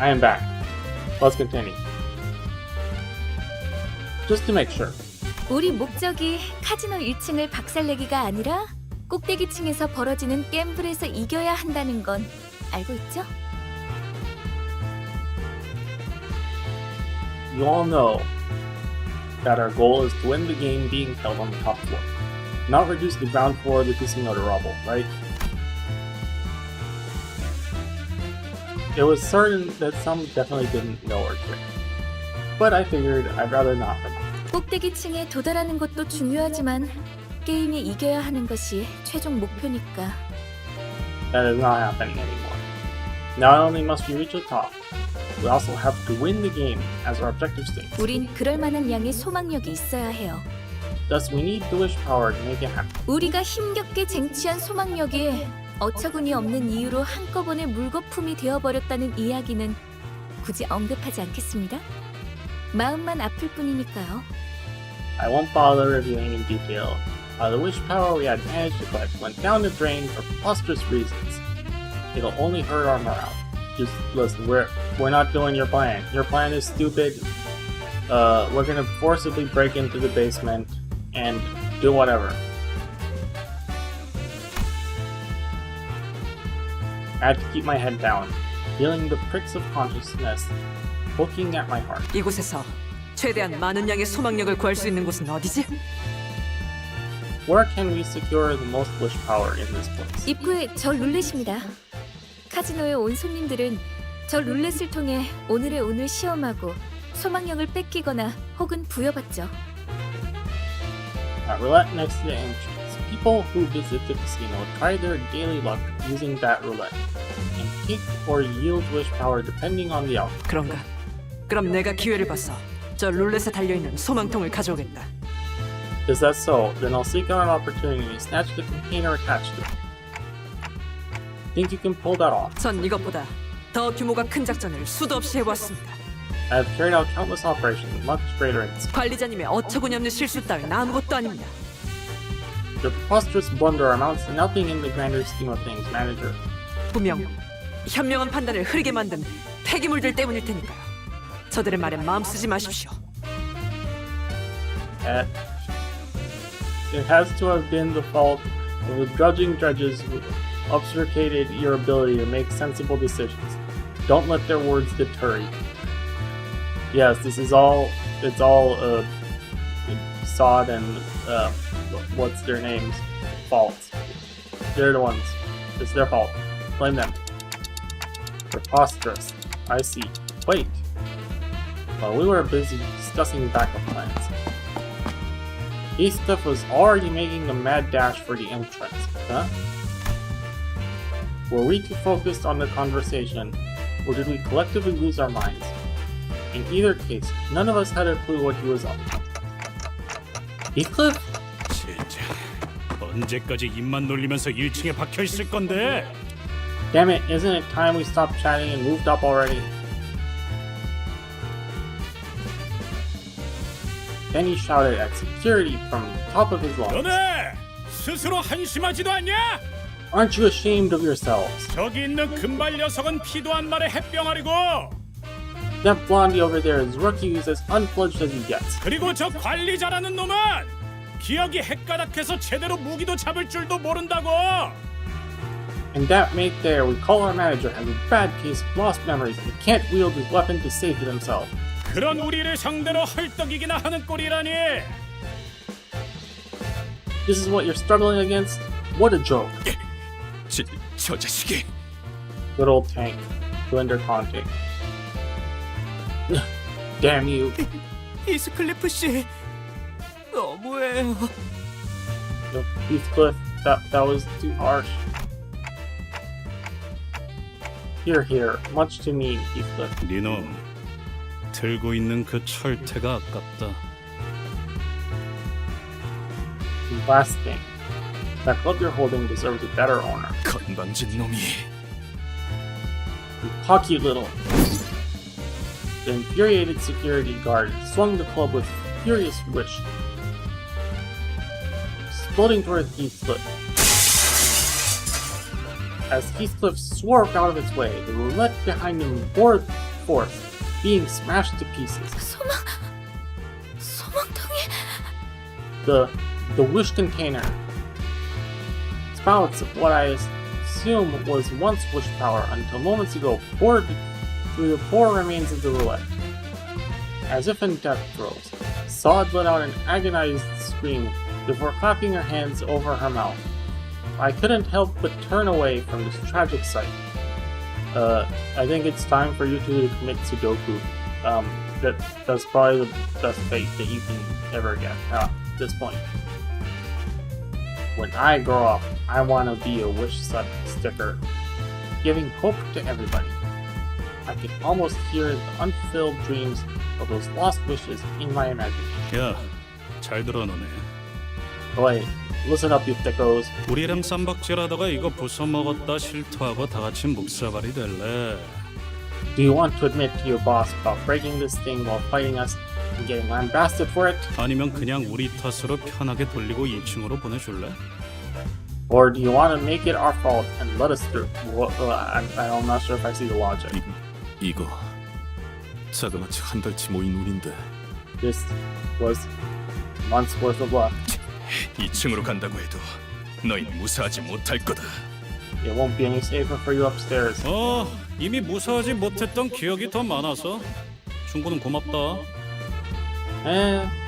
I am back. Let's continue. Just to make sure. 우리 목적이 카지노 1층을 박살내기가 아니라 꼭대기층에서 벌어지는 갬블에서 이겨야 한다는 건 알고 있죠? You all know that our goal is to win the game being held on the top floor, not reduce the ground floor of the casino to rubble, right? It was certain that some definitely didn't know or care, but I figured I'd rather not remind. 꼭대기층에 도달하는 것도 중요하지만 게임에 이겨야 하는 것이 최종 목표니까. That is not happening anymore. Not only must we reach the top, we also have to win the game as our objective states. 우린 그럴 만한 양의 소망력이 있어야 해요. Thus, we need the wish power to make it happen. 우리가 힘겹게 쟁취한 소망력이 어처구니 없는 이유로 한꺼번에 물거품이 되어버렸다는 이야기는 굳이 언급하지 않겠습니다. 마음만 아플 뿐이니까요. I won't bother reviewing in detail how the wish power we had managed to collect went down the drain for preposterous reasons. It'll only hurt our morale. Just listen, we're not doing your plan. Your plan is stupid. We're gonna forcibly break into the basement and do whatever. I had to keep my head down, feeling the pricks of consciousness poking at my heart. 이곳에서 최대한 많은 양의 소망력을 구할 수 있는 곳은 어디지? Where can we secure the most wish power in this place? 입구에 저 룰렛입니다. 카지노에 온 손님들은 저 룰렛을 통해 오늘의 운을 시험하고 소망력을 뺏기거나 혹은 부여받죠. At roulette next to the entrance, people who visit the casino try their daily luck using that roulette and take or yield wish power depending on the outcome. 그런가? 그럼 내가 기회를 봐서 저 룰렛에 달려있는 소망통을 가져오겠다. Is that so? Then I'll seek out an opportunity to snatch the container attached to it. Think you can pull that off? 전 이것보다 더 규모가 큰 작전을 수도 없이 해보았습니다. I have carried out countless operations much greater in scope. 관리자님의 어처구니 없는 실수 따윈 아무것도 아닙니다. Your preposterous blunder amounts to nothing in the grander scheme of things, manager. 분명 현명한 판단을 흐리게 만든 폐기물들 때문일 테니까요. 저들의 말에 마음 쓰지 마십시오. It has to have been the fault of the grudging judges who obfuscated your ability to make sensible decisions. Don't let their words deter you. Yes, this is all. It's all Sod and what's their names? Faults. They're the ones. It's their fault. Blame them. Preposterous. I see. Wait. While we were busy discussing backup plans, Heathcliff was already making a mad dash for the entrance. Huh? Were we too focused on the conversation, or did we collectively lose our minds? In either case, none of us had a clue what he was up to. Heathcliff? 진짜 언제까지 입만 놀리면서 1층에 박혀 있을 건데? Damn it, isn't it time we stopped chatting and moved up already? Then he shouted at security from the top of his lungs. 너네 스스로 한심하지도 않냐? Aren't you ashamed of yourselves? 저기 있는 금발 녀석은 피도 안 말의 햇병아리고 That blondie over there is rookie who's as unfledged as he gets. 그리고 저 관리자라는 놈은 기억이 헷가닥해서 제대로 무기도 잡을 줄도 모른다고. And that mate there we call our manager has a bad case of lost memories and can't wield his weapon to save himself. 그런 우리를 상대로 헐떡이기나 하는 꼴이라니. This is what you're struggling against? What a joke. 저 자식이. Good old tank. Blender taunting. Damn you. 히스클리프 씨, 너무해요. Heathcliff, that was too harsh. Here. Much to me, Heathcliff. 니놈, 들고 있는 그 철퇴가 아깝다. Last thing. That club you're holding deserves a better owner. 건방진 놈이. You cocky little. The infuriated security guard swung the club with furious wish, exploding toward Heathcliff. As Heathcliff swerved out of its way, the roulette behind him bore force, being smashed to pieces. 소망통이 The wish container spouts what I assume was once wish power until moments ago poured through the poor remains of the roulette. As if in death throes, Sod let out an agonized scream before clapping her hands over her mouth. I couldn't help but turn away from this tragic sight. I think it's time for you two to commit Sudoku. That's probably the best fate that you can ever get at this point. When I grow up, I want to be a wish sticker, giving hope to everybody. I can almost hear the unfulfilled dreams of those lost wishes in my imagination. 야, 잘 들어 너네. Wait, listen up, you thickos. 우리랑 쌈박질하다가 이거 부숴 먹었다 실토하고 다 같이 묵사발이 될래. Do you want to admit to your boss about breaking this thing while fighting us and getting lambasted for it? 아니면 그냥 우리 탓으로 편하게 돌리고 2층으로 보내줄래? Or do you want to make it our fault and let us through? Well, I'm not sure if I see the logic. 이거 자그마치 한 달치 모인 운인데. This was months worth of luck. 2층으로 간다고 해도 너희 무사하지 못할 거다. It won't be any safer for you upstairs. 이미 무사하지 못했던 기억이 더 많아서 충고는 고맙다.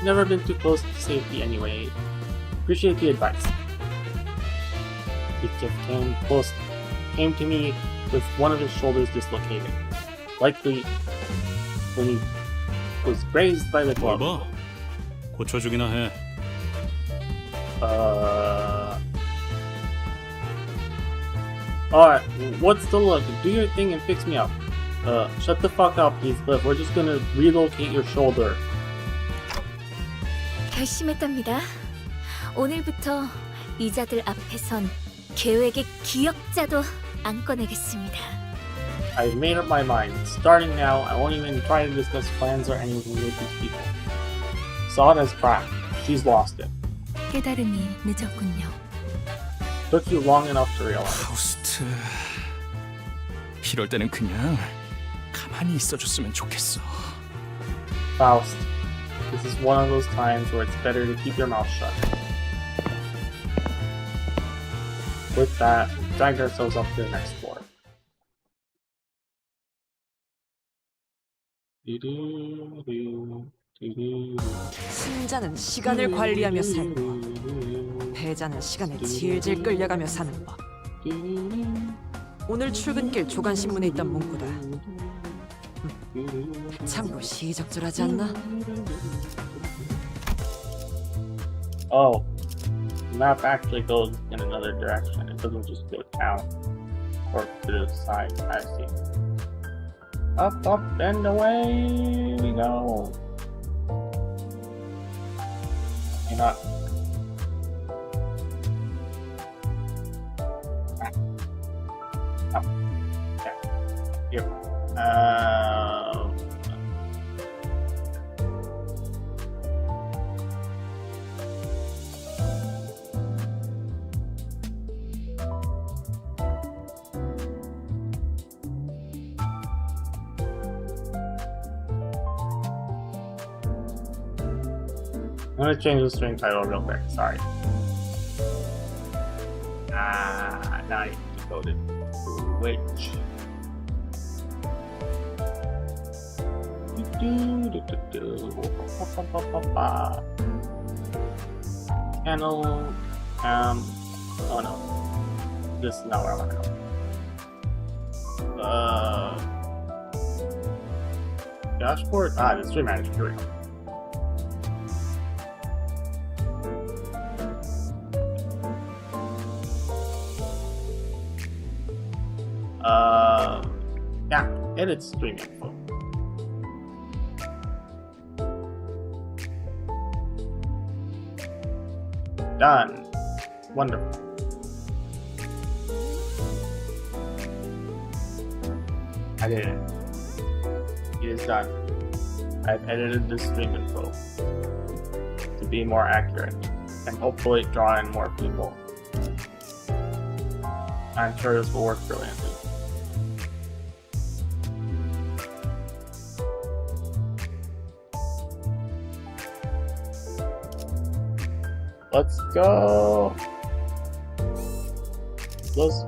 Never been too close to safety anyway. Appreciate the advice. He came to me with one of his shoulders dislocated, likely when he was grazed by the glove. 봐. 고쳐주기나 해. Alright, what's the look? Do your thing and fix me up. Shut the fuck up, Heathcliff. We're just gonna relocate your shoulder. 결심했답니다. 오늘부터 이자들 앞에선 계획의 기억자도 안 꺼내겠습니다. I've made up my mind. Starting now, I won't even try to discuss plans or anything with these people. Sod has cracked. She's lost it. 깨달음이 늦었군요. Took you long enough to realize. 파우스트, 이럴 때는 그냥 가만히 있어줬으면 좋겠어. Faust, this is one of those times where it's better to keep your mouth shut. With that, we dragged ourselves up to the next floor. 승자는 시간을 관리하며 살고 패자는 시간에 질질 끌려가며 사는 법. 오늘 출근길 조간신문에 있던 문구다. 참으로 시적절하지 않나? Oh, the map actually goes in another direction. It doesn't just go down or to the side. I see. Up, up, and away we go. You're not. Up. Okay. Here. I'm gonna change the stream title real quick, sorry. Now I need to go to Twitch. Channel, oh no. This is not where I wanna go. Dashboard? The stream manager, here we go. Yeah, edit stream info. Done. Wonderful. I did it. It is done. I've edited the stream info to be more accurate and hopefully draw in more people. I'm sure this will work brilliantly. let's go. Let's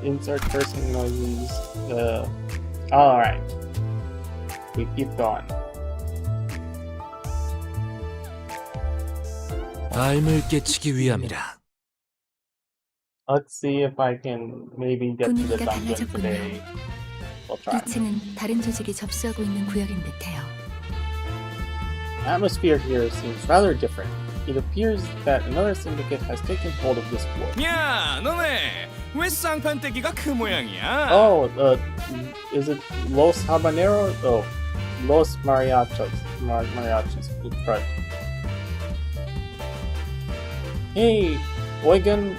insert cursing noises. All right, we keep going. 삶을 깨치기 위함이라. Let's see if I can maybe get to the 분위기가 dungeon 달라졌군요. today. We'll try. 2층은 다른 조직이 접수하고 있는 구역인 듯해요. The atmosphere here seems rather different. It appears that another syndicate has taken hold of this war. 야, 너네 왜 쌍판 떼기가 그 모양이야? Oh, is it Los Habaneros? Oh, Los Mariachis. Mariachis. Right. Hey, Oigan,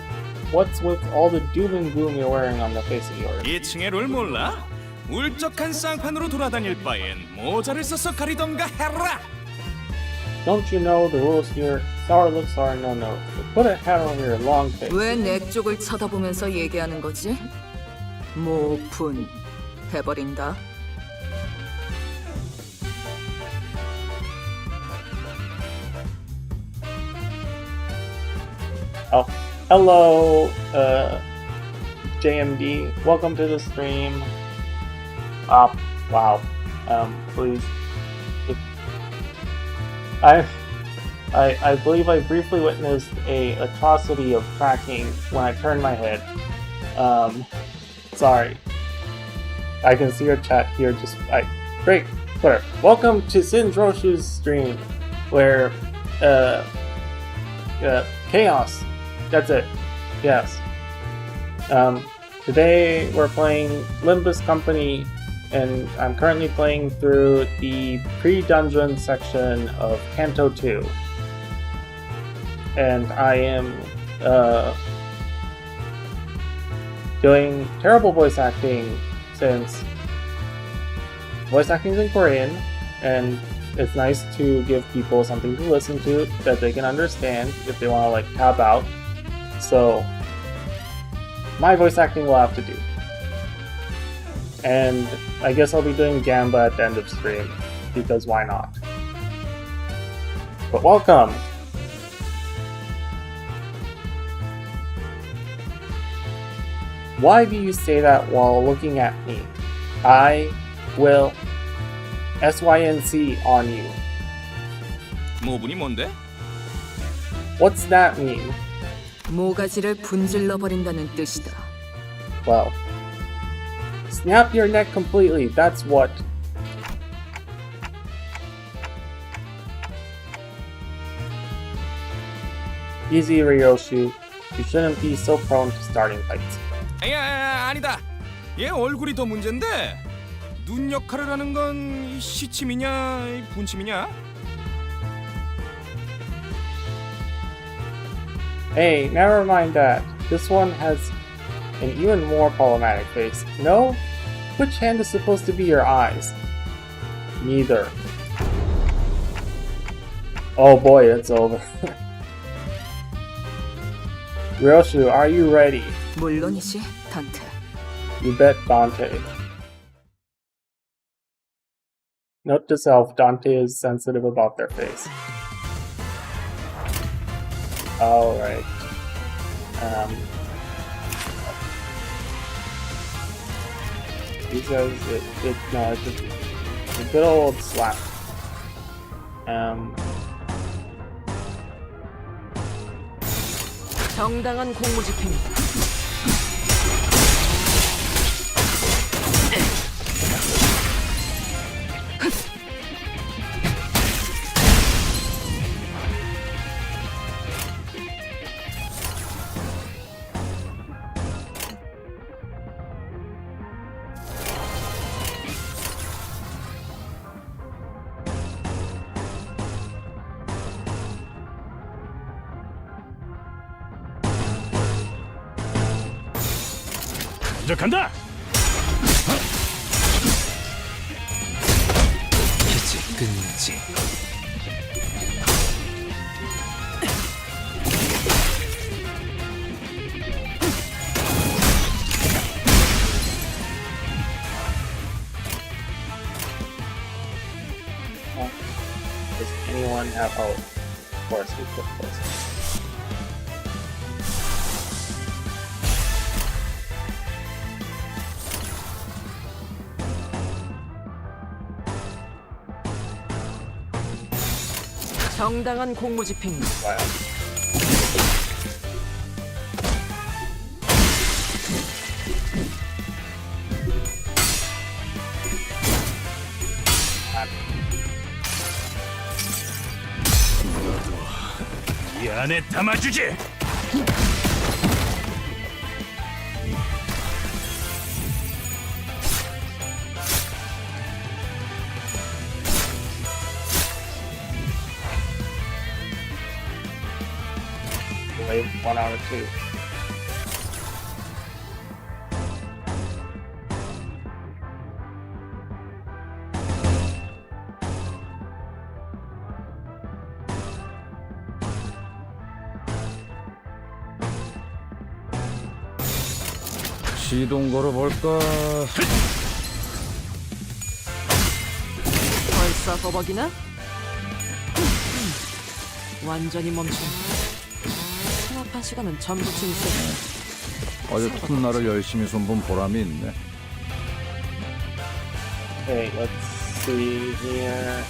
what's with all the doom and gloom you're wearing on the face of yours? 2층의 룰 몰라? 울적한 쌍판으로 돌아다닐 바엔 모자를 써서 가리던가 해라. Don't you know the rules here? Sour looks are no-no. Put a hat on your long face. 왜 내 쪽을 쳐다보면서 얘기하는 거지? 모분 해버린다. Oh, hello, JMD. Welcome to the stream. Wow. Please. I believe I briefly witnessed a atrocity of tracking when I turned my head. Sorry. I can see your chat here. Great. Whatever. Welcome to Sinroshu's stream, where chaos. That's it. Yes. Today we're playing Limbus Company, and I'm currently playing through the pre-dungeon section of Canto 2. And I am doing terrible voice acting since voice acting is in Korean, and it's nice to give people something to listen to that they can understand if they want to like tab out. So my voice acting will have to do. And I guess I'll be doing Gamba at the end of stream, because why not? But welcome! Why do you say that while looking at me? I will SYNC on you. 모분이 뭔데? What's that mean? 모가지를 분질러 버린다는 뜻이다. Well, snap your neck completely, that's what. Easy, Ryoshu. You shouldn't be so prone to starting fights. 야, 아니다. 얘 얼굴이 더 문제인데 눈 역할을 하는 건 시침이냐 분침이냐? Hey, never mind that. This one has an even more problematic face. No? Which hand is supposed to be your eyes? Neither. Oh boy, it's over. Ryoshu, are you ready? 물론이지, 단테. You bet, Dante. Note to self, Dante is sensitive about their face. Alright. These guys, it's just a good old slap. 정당한 공무집행이다. 시작한다. 기지 끈지. Does anyone have? Oh, of course we put this. 정당한 공무집행. Wow. 이 안에 담아주지. Wave 1 out of 2. 시동 걸어볼까? 벌써 버벅이나? 완전히 멈춘. 생각한 시간은 전부 징수. 어제 톱날을 열심히 손본 보람이 있네. Okay, let's see here.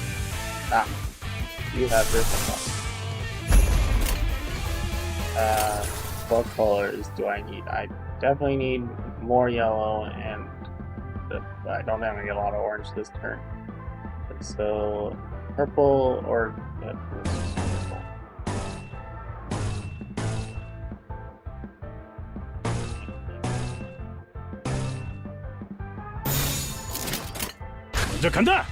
Ah, you have this one. What colors do I need? I definitely need more yellow, and I don't think I'm gonna get a lot of orange this turn. So, purple or let's just purple. 먼저 간다.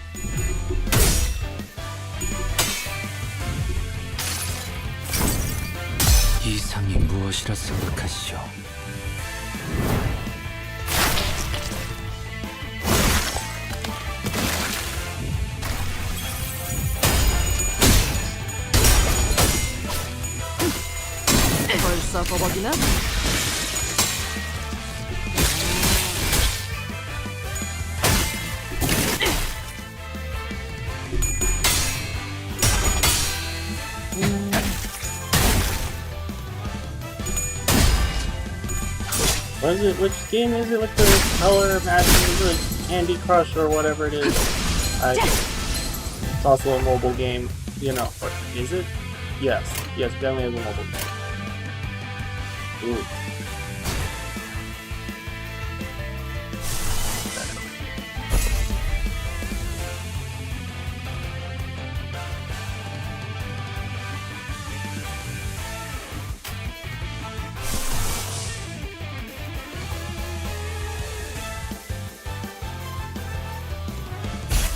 이상이 무엇이라 생각하시오? 벌써 버벅이나? What is it? Which game is it with the color matching? Is it like Candy Crush or whatever it is? It's also a mobile game, you know. Or is it? Yes. Yes, definitely is a mobile game. Ooh.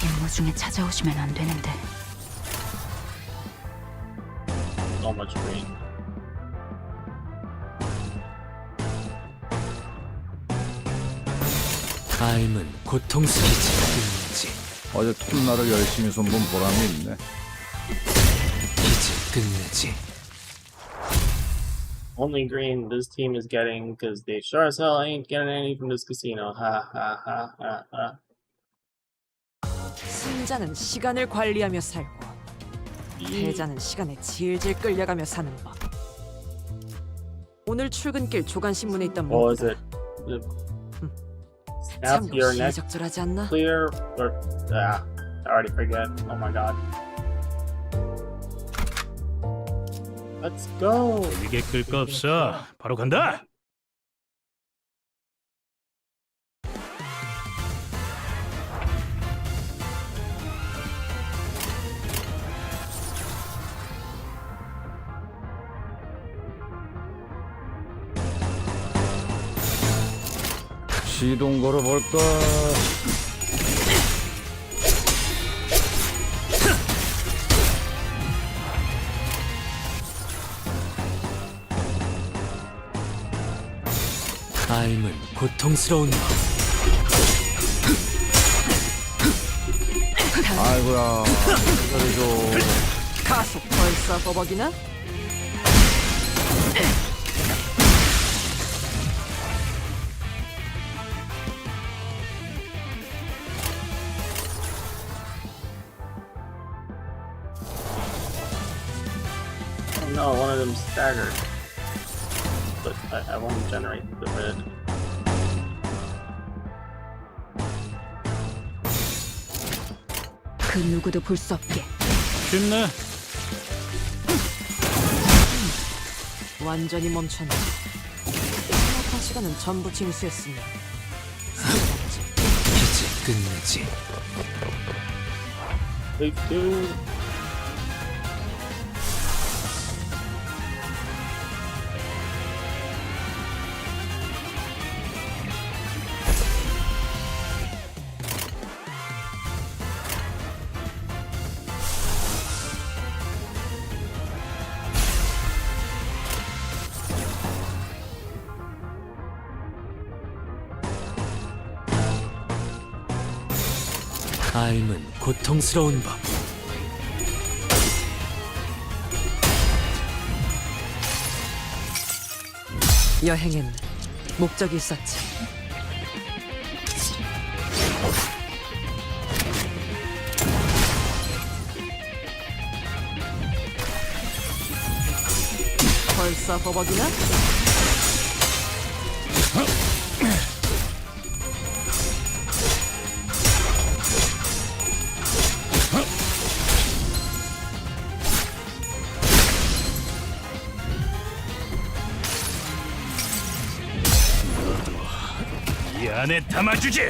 임무 중에 찾아오시면 안 되는데. So much green. 삶은 고통스리지 끝내지. 어제 톱날을 열심히 손본 보람이 있네. 이제 끝내지. Only green this team is getting because they sure as hell ain't getting any from this casino. Ha ha ha ha ha. 승자는 시간을 관리하며 살고 패자는 시간에 질질 끌려가며 사는 법. 오늘 출근길 조간신문에 있던 What was 문구다. it? Snap 참으로 your neck 시의적절하지 않나? clear or I already forget. Oh my god. Let's go. 이게 끌 거 없어. 바로 간다. 시동 걸어볼까? 삶은 고통스러운 법. 아이고야, 기다려줘. 가속 벌써 버벅이나? Oh no, one of them staggered. But I want to generate the red. 그 누구도 볼 수 없게. 쉽네. 완전히 멈췄네. 생각한 시간은 전부 징수했으니 상관없지. 이제 끝내지. Take two. 삶은 고통스러운 법. 여행엔 목적이 있었지. 벌써 버벅이나? 이 안에 담아주지.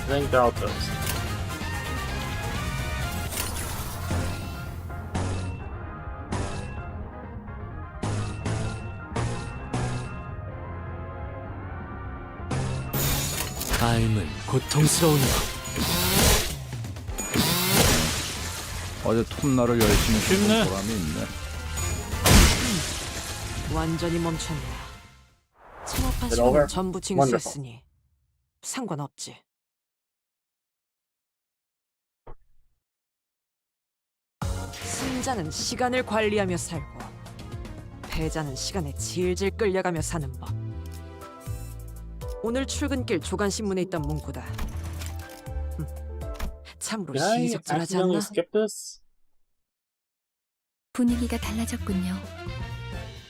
I think they're all toast. 삶은 고통스러운 법. 어제 톱날을 열심히 쉽네. 친 보람이 있네. 완전히 멈췄네. 창업한 Is it over? 시간은 전부 징수했으니 상관없지. 승자는 시간을 관리하며 살고 패자는 시간에 질질 끌려가며 사는 법. 오늘 출근길 조간신문에 있던 문구다. 참으로 Did I 시적절하지 accidentally 않나? skip this? 분위기가 달라졌군요.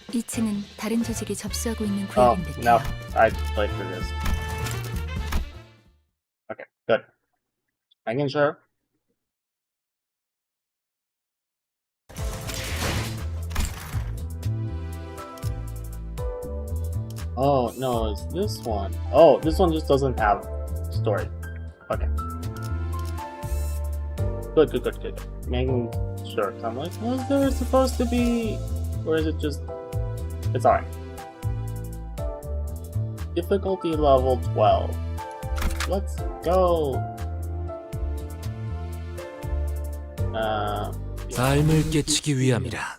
2층은 다른 조직이 접수하고 있는 Oh, 구역인 듯해요. no. I played through this. Okay, good. Making sure. Oh, no, it's this one. Oh, this one just doesn't have story. Okay. Good. Making sure. I'm like, was there supposed to be? Or is it just... It's alright. Difficulty level 12. Let's go. 삶을 깨치기 위함이라.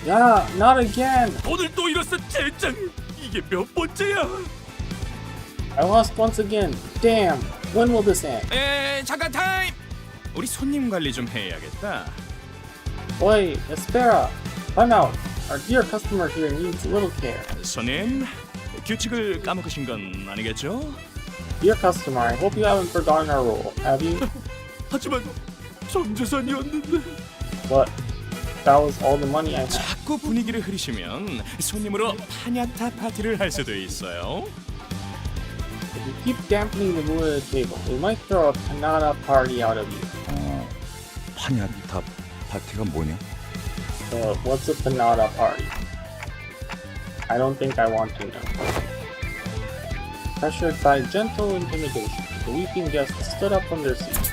Yeah, not again. 오늘 또 잃었어, 젠장. 이게 몇 번째야? I lost once again. Damn. When will this end? 잠깐 타임. 우리 손님 관리 좀 해야겠다. Oi, espera. Time out. Our dear customer here needs a little care. 손님, 규칙을 까먹으신 건 아니겠죠? Dear customer, I hope you haven't forgotten our rule, have you? 하지만 전 재산이었는데. What? That was all the money I had. 자꾸 분위기를 흐리시면 손님으로 파냐타 파티를 할 수도 있어요. If you keep dampening the mood at the table, we might throw a panada party out of you. 파냐타 파티가 뭐냐? What's a panada party? I don't think I want to know. Pressured by gentle intimidation, the weeping guests stood up from their seats,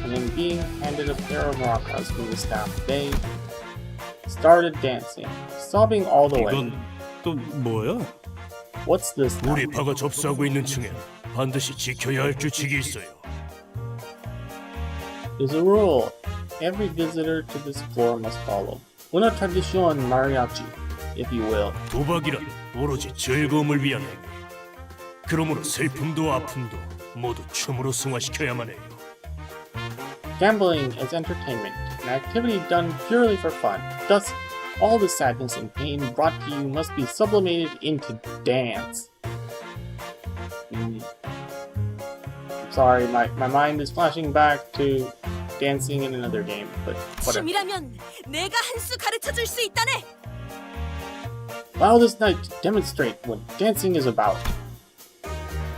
and then being handed a pair of maracas from the staff, they started dancing, sobbing all the way. 이건 또 뭐야? What's this now? 우리 파가 접수하고 있는 층엔 반드시 지켜야 할 규칙이 있어요. There's a rule every visitor to this floor must follow. Una tradición mariachi, if you will. 도박이란 오로지 즐거움을 위한 행위. 그러므로 슬픔도 아픔도 모두 춤으로 승화시켜야만 해요. Gambling is entertainment, an activity done purely for fun. Thus, all the sadness and pain brought to you must be sublimated into dance. Sorry, my mind is flashing back to dancing in another game, but whatever. 춤이라면 내가 한 수 가르쳐 줄 수 있다네. Allow this knight to demonstrate what dancing is about.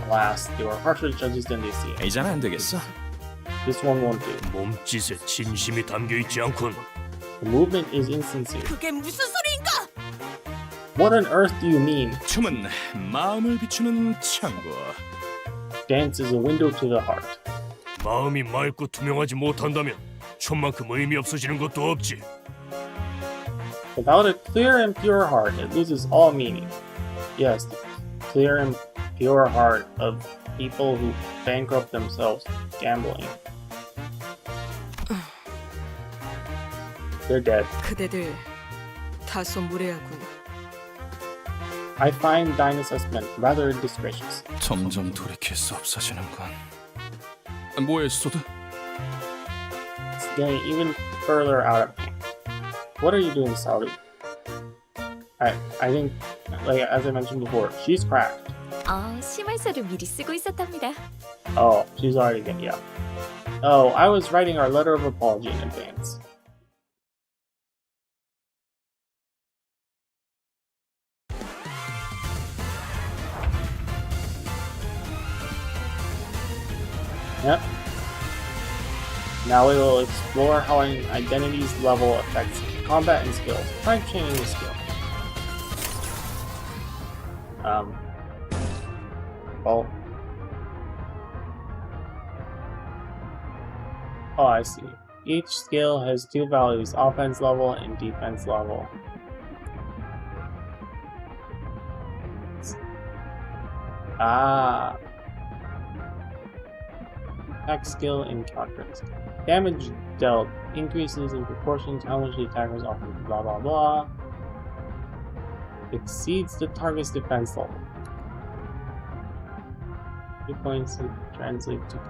Alas, they were harsher judges than they seem. 이제는 안 되겠어. This one won't do. 몸짓에 진심이 담겨 있지 않군. The movement is insincere. 그게 무슨 소리인가? What on earth do you mean? 춤은 마음을 비추는 창고. Dance is a window to the heart. 마음이 맑고 투명하지 못한다면 춤만큼 의미 없어지는 것도 없지. Without a clear and pure heart, it loses all meaning. Yes, the clear and pure heart of people who bankrupt themselves gambling. They're dead. 그대들 다소 무례하군. I find thine assessment rather disgracious. 점점 돌이킬 수 없어지는군. 뭐해, 소드? It's getting even further out of hand. What are you doing, Saudi? I think, like as I mentioned before, she's cracked. 심할서를 미리 쓰고 있었답니다. Oh, she's already getting yeah. Oh, I was writing our letter of apology in advance. Yep. Now we will explore how an identity's level affects combat and skills. Try changing the skill. Well. Oh, I see. Each skill has two values, offense level and defense level. Ah. Attack skill and counter skill. Damage dealt increases in proportion to how much the attackers offer. Blah blah blah. Exceeds the target's defense level. 2 points to translate to 4.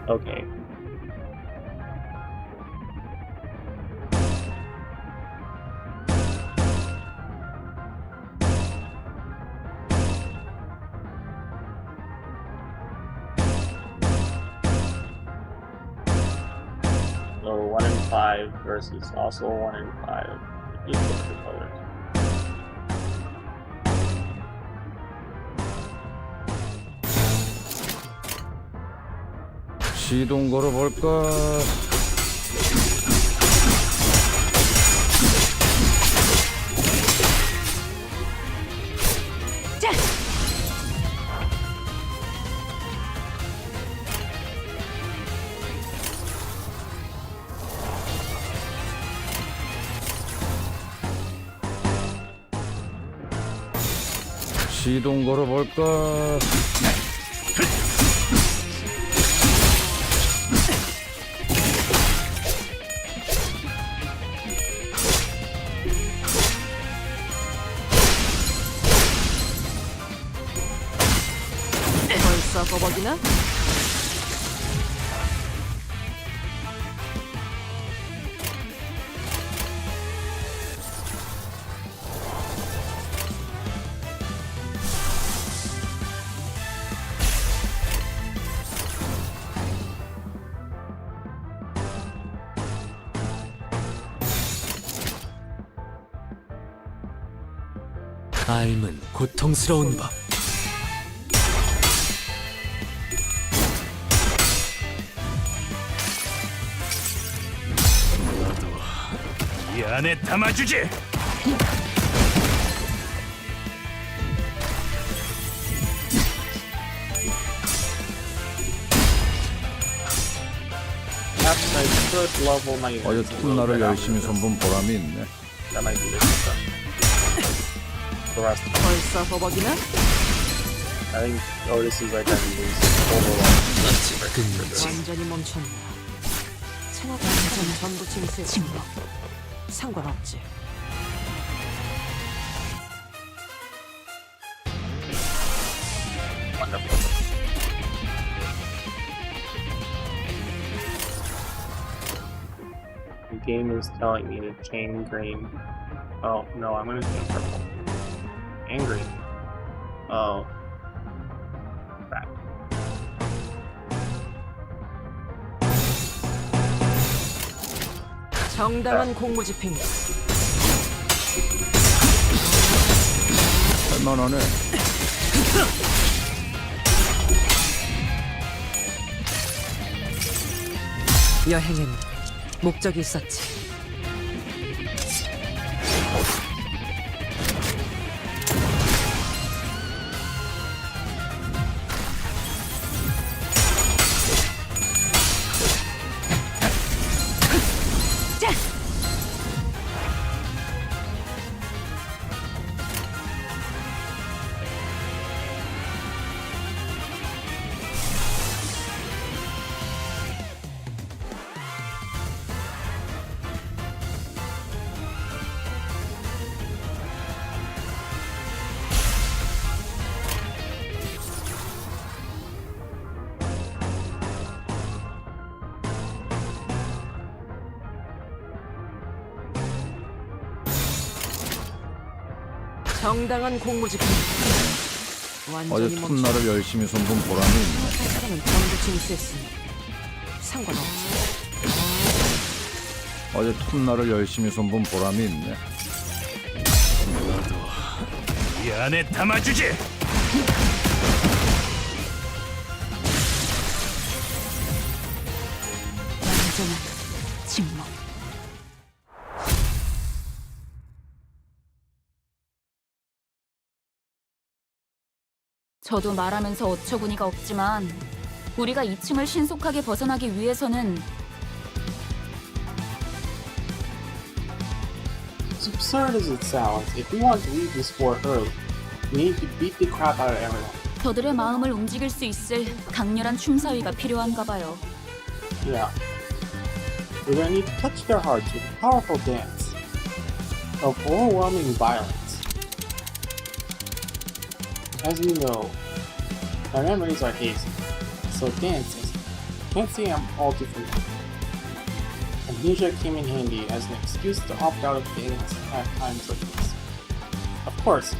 Okay. So 1 in 5 versus also 1 in 5. Equal to colors. 시동 걸어볼까? 시동 걸어볼까? 벌써 거벅이나? 삶은 고통스러운 법. 이 안에 담아주지. Perhaps I should level my units a 어여튼 little 나를 bit 열심히 after this. 손본 보람이 있네. That might be this stuff. The rest of it. 벌써 거벅이나? I think Otis's identity is overall. 완전히 멈췄네. 완전 전부 짐승. 상관없지. Wonderful. game is telling me to change green. Oh, no, I'm gonna change purple. And green. Oh. Back. 정당한 공무집행. 할만하네. 여행엔 목적이 있었지. 정당한 공무집행. 완전히 어제 톱날을 열심히 손본 보람이 있네. 사람은 전부 진수했으니 상관없지. 어제 톱날을 열심히 손본 보람이 있네. 나도 이 안에 담아주지. 완전한 침묵. 저도 말하면서 어처구니가 없지만 우리가 2층을 신속하게 벗어나기 위해서는 As absurd as it sounds, if we want to leave this fort early, we need to beat the crap out of everyone. 저들의 마음을 움직일 수 있을 강렬한 춤사위가 필요한가 봐요. Yeah. We're gonna need to touch their hearts with a powerful dance of overwhelming violence. As you know, my memories are hazy, so dances can't say I'm all too familiar. Amnesia came in handy as an excuse to opt out of dance at times like this. Of course,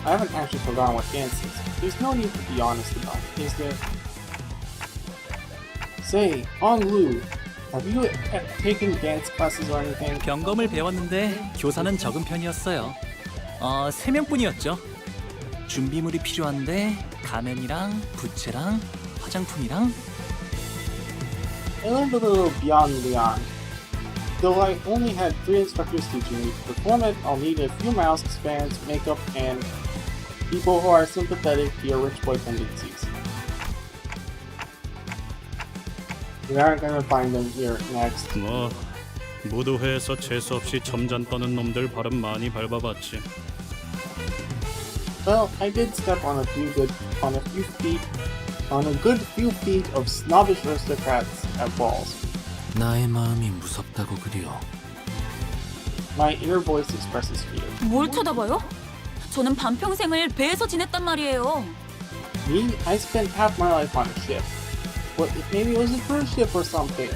I haven't actually forgotten what dance is. There's no need to be honest about it, is there? Say, Hong Lu, have you taken dance classes or anything? 경검을 배웠는데 교사는 적은 편이었어요. 3명뿐이었죠. 준비물이 필요한데 가면이랑 부채랑 화장품이랑. I learned a little beyond beyond. Though I only had 3 instructors teaching me, to perform it I'll need a few masks, bands, makeup, and people who are sympathetic to your rich boy tendencies. We aren't gonna find them here next. 뭐 무도회에서 재수 없이 점잔 떠는 놈들 발음 많이 밟아봤지. Well, I did step on a good few feet of snobbish aristocrats at balls. 나의 마음이 무섭다고 그리워. My inner voice expresses fear. 뭘 쳐다봐요? 저는 반평생을 배에서 지냈단 말이에요. Me, I spent half my life on a ship. Well, maybe it was a cruise ship or something,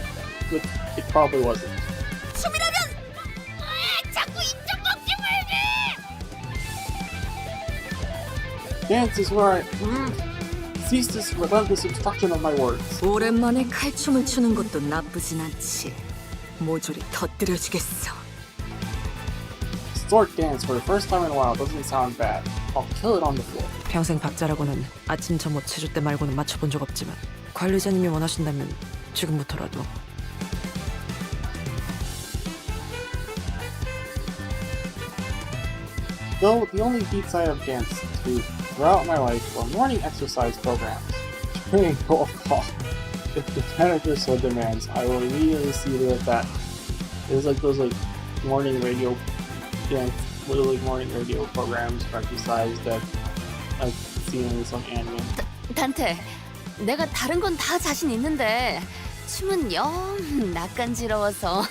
but it probably wasn't. 춤이라면 자꾸 인정 먹지 말게. Dance is where I cease this relentless obstruction of my words. 오랜만에 칼춤을 추는 것도 나쁘진 않지. 모조리 터뜨려주겠어. Sword dance for the first time in a while doesn't sound bad. I'll kill it on the floor. 평생 박자라고는 아침, 점호, 체조 때 말고는 맞춰본 적 없지만 관리자님이 원하신다면 지금부터라도. Though the only beats I have danced to throughout my life were morning exercise programs. During roll call, if the manager so demands, I will immediately see to it that there's like those morning radio dance, little morning radio programs for exercise that I've seen in some anime. 단테, 내가 다른 건 다 자신 있는데 춤은 영 낯간지러워서.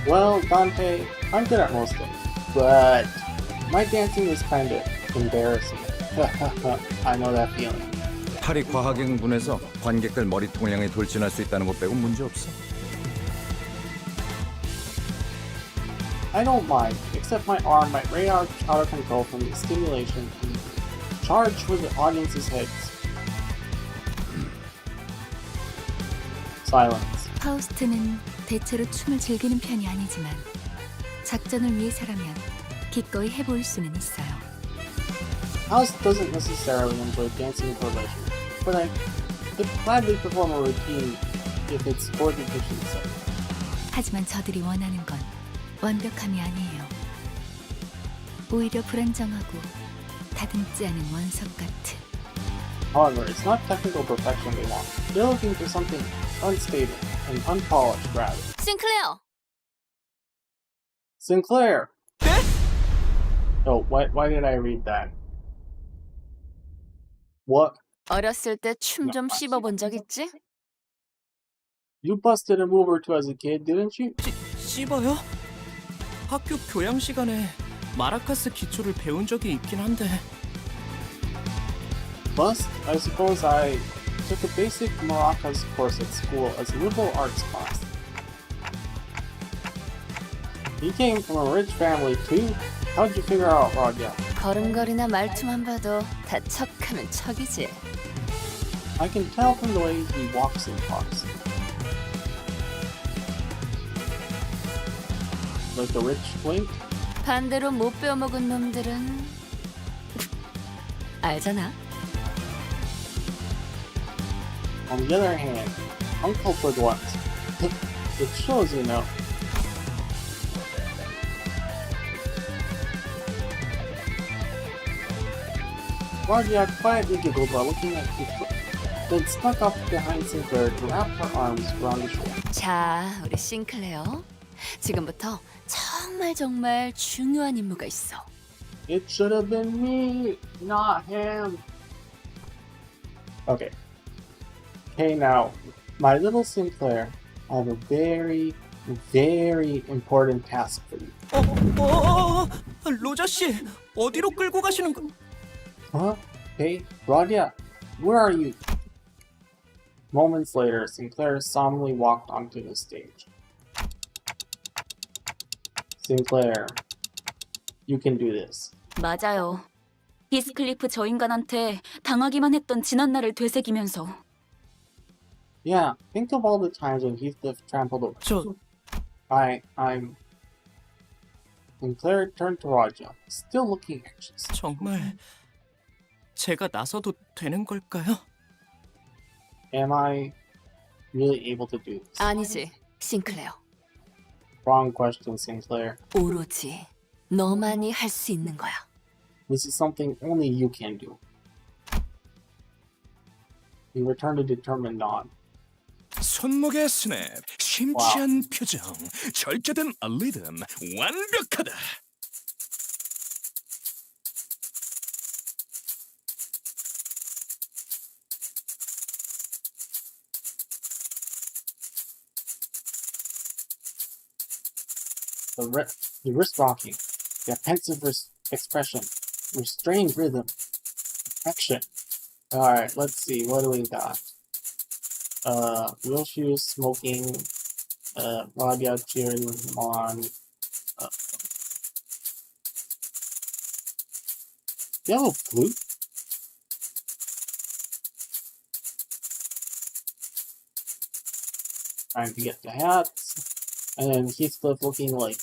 Well, Dante, I'm good at most things, but my dancing is kind of embarrassing. I know that feeling. 파리 과학행군에서 관객들 머리통을 향해 돌진할 수 있다는 것 빼고 문제 없어. I don't mind, except my arm might ray out of control from the stimulation and charge for the audience's heads. Silence. 파우스트는 대체로 춤을 즐기는 편이 아니지만 작전을 위해서라면 기꺼이 해볼 수는 있어요. Faust doesn't necessarily enjoy dancing for leisure, but I could gladly perform a routine if it's for the mission's sake. 하지만 저들이 원하는 건 완벽함이 아니에요. 오히려 불안정하고 다듬지 않은 원석 같은. However, it's not technical perfection they want. They're looking for something unstable and unpolished, rather. 싱클레어. Sinclair! Oh, why did I read that? What? 어렸을 때 춤 좀 씹어본 적 있지? You busted a move or two as a kid, didn't you? 씹어요? 학교 교양 시간에 마라카스 기초를 배운 적이 있긴 한데. Bust? I suppose I took a basic maracas course at school as a liberal arts class. You came from a rich family too? How'd you figure out Raja? 걸음걸이나 말투만 봐도 다 척하면 척이지. I can tell from the way he walks and talks. Like a rich twink? 반대로 못 배워먹은 놈들은 알잖아. On the other hand, Uncle for what? It shows, you know. Raja quietly giggled while looking at his foot, then snuck up behind Sinclair to wrap her arms around his shoulder. 자, 우리 싱클레어. 지금부터 정말 중요한 임무가 있어. It should have been me, not him. Okay. Hey now, my little Sinclair, I have a very important task for you. 로저 씨, 어디로 끌고 가시는 거? Huh? Hey, Radia, where are you? Moments later, Sinclair solemnly walked onto the stage. Sinclair, you can do this. 맞아요. 히스클리프 저 인간한테 당하기만 했던 지난날을 되새기면서. Yeah, think of all the times when Heathcliff trampled over. I'm. Sinclair turned to Raja, still looking anxious. 정말 제가 나서도 되는 걸까요? Am I really able to do this? 아니지, 싱클레어. Wrong question, Sinclair. 오로지 너만이 할 수 있는 거야. This is something only you can do. He returned a determined nod. 손목의 스냅, 심취한 표정, 절제된 리듬, 완벽하다. The wrist rocking, the pensive expression, restrained rhythm, perfection. Alright, let's see, what do we got? Real shoes, smoking, Radia cheering him on. Do you have a flute? Trying to get the hats. And then Heathcliff looking like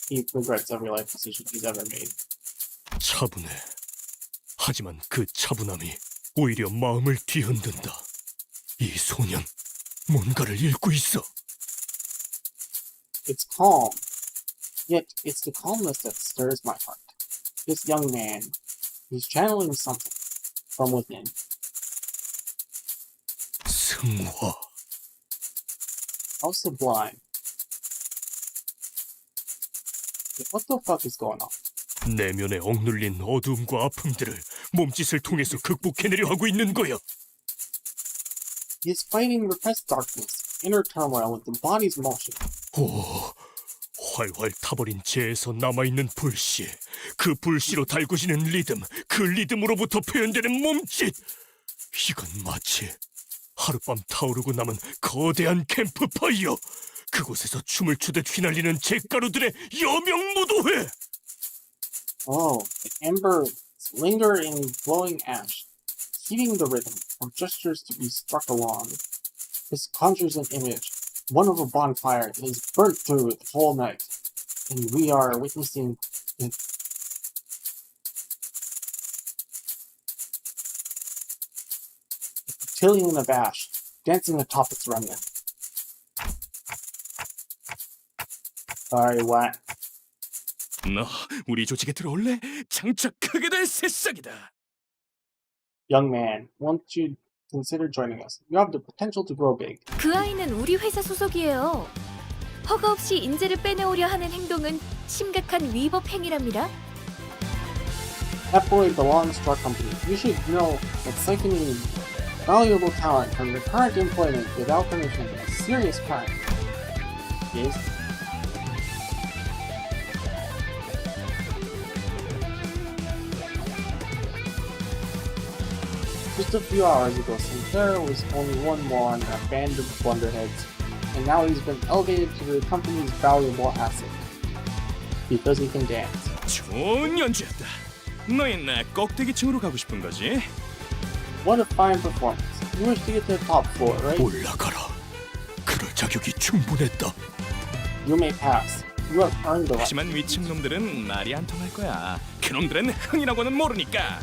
he regrets every life decision he's ever made. 차분해. 하지만 그 차분함이 오히려 마음을 뒤흔든다. 이 소년, 뭔가를 읽고 있어. It's calm, yet it's the calmness that stirs my heart. This young man, he's channeling something from within. 승화. How sublime. What the fuck is going on? 내면에 억눌린 어두움과 아픔들을 몸짓을 통해서 극복해내려 하고 있는 거야. He is fighting repressed darkness, inner turmoil with the body's motion. 오, 활활 타버린 재에서 남아있는 불씨, 그 불씨로 달구지는 리듬, 그 리듬으로부터 표현되는 몸짓. 이건 마치 하룻밤 타오르고 남은 거대한 캠프파이어. 그곳에서 춤을 추듯 휘날리는 잿가루들의 여명무도회. Oh, the embers linger in glowing ash, heating the rhythm of gestures to be struck along. This conjures an image, one of a bonfire that is burnt through the whole night, and we are witnessing it. Cotillion of ash, dancing atop its remnant. Sorry, what? 너 우리 조직에 들어올래? 장착하게 될 새싹이다. Young man, won't you consider joining us? You have the potential to grow big. 그 아이는 우리 회사 소속이에요. 허가 없이 인재를 빼내오려 하는 행동은 심각한 위법 행위랍니다. That boy belongs to our company. You should know that siphoning valuable talent from your current employment without permission is a serious crime. Yes? Just a few hours ago, Sinclair was only one more on a band of blunderheads, and now he's been elevated to the company's valuable asset. Because he can dance. 좋은 연주였다. 너희 나 꼭대기층으로 가고 싶은 거지? What a fine performance. You wish to get to the top floor, right? 올라가라. 그럴 자격이 충분했다. You may pass. You have earned the right. 하지만 위층 놈들은 말이 안 통할 거야. 그놈들은 흥이라고는 모르니까.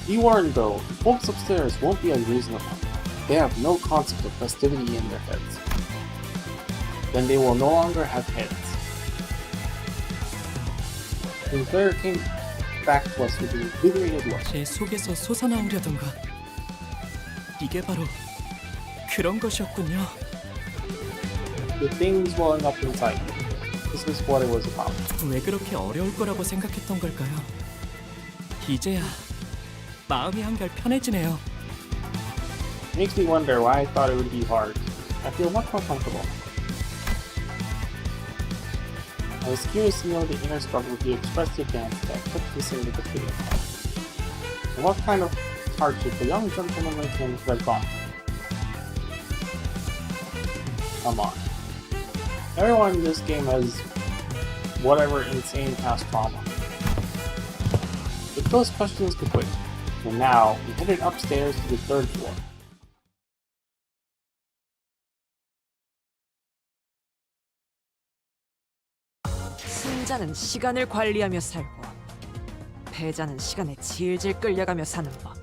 Be warned though, folks upstairs won't be unreasonable. They have no concept of festivity in their heads. Then they will no longer have heads. Sinclair came back to us with an invigorated look. 제 속에서 솟아나오려던가. 이게 바로 그런 것이었군요. The things welling up inside me. This is what it was about. 왜 그렇게 어려울 거라고 생각했던 걸까요? 이제야 마음이 한결 편해지네요. Makes me wonder why I thought it would be hard. I feel much more comfortable. I was curious to know the inner struggle he expressed to dance that took this into the video. And what kind of hardship the young gentleman like him could have gone through. Come on. Everyone in this game has whatever insane past trauma. If those questions could wait. And now, we headed upstairs to the third floor. 승자는 시간을 관리하며 살고 패자는 시간에 질질 끌려가며 사는 법.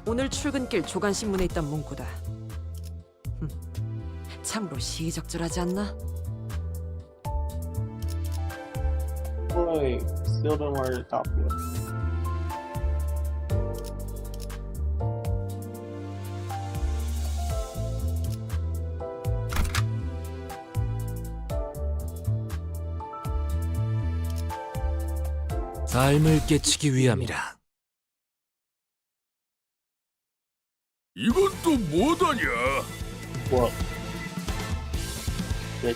오늘 출근길 조간신문에 있던 문구다. 참으로 시의적절하지 않나? Boy, still don't worry the top floor. 삶을 깨치기 위함이라. 이건 또 뭐다냐? Well, that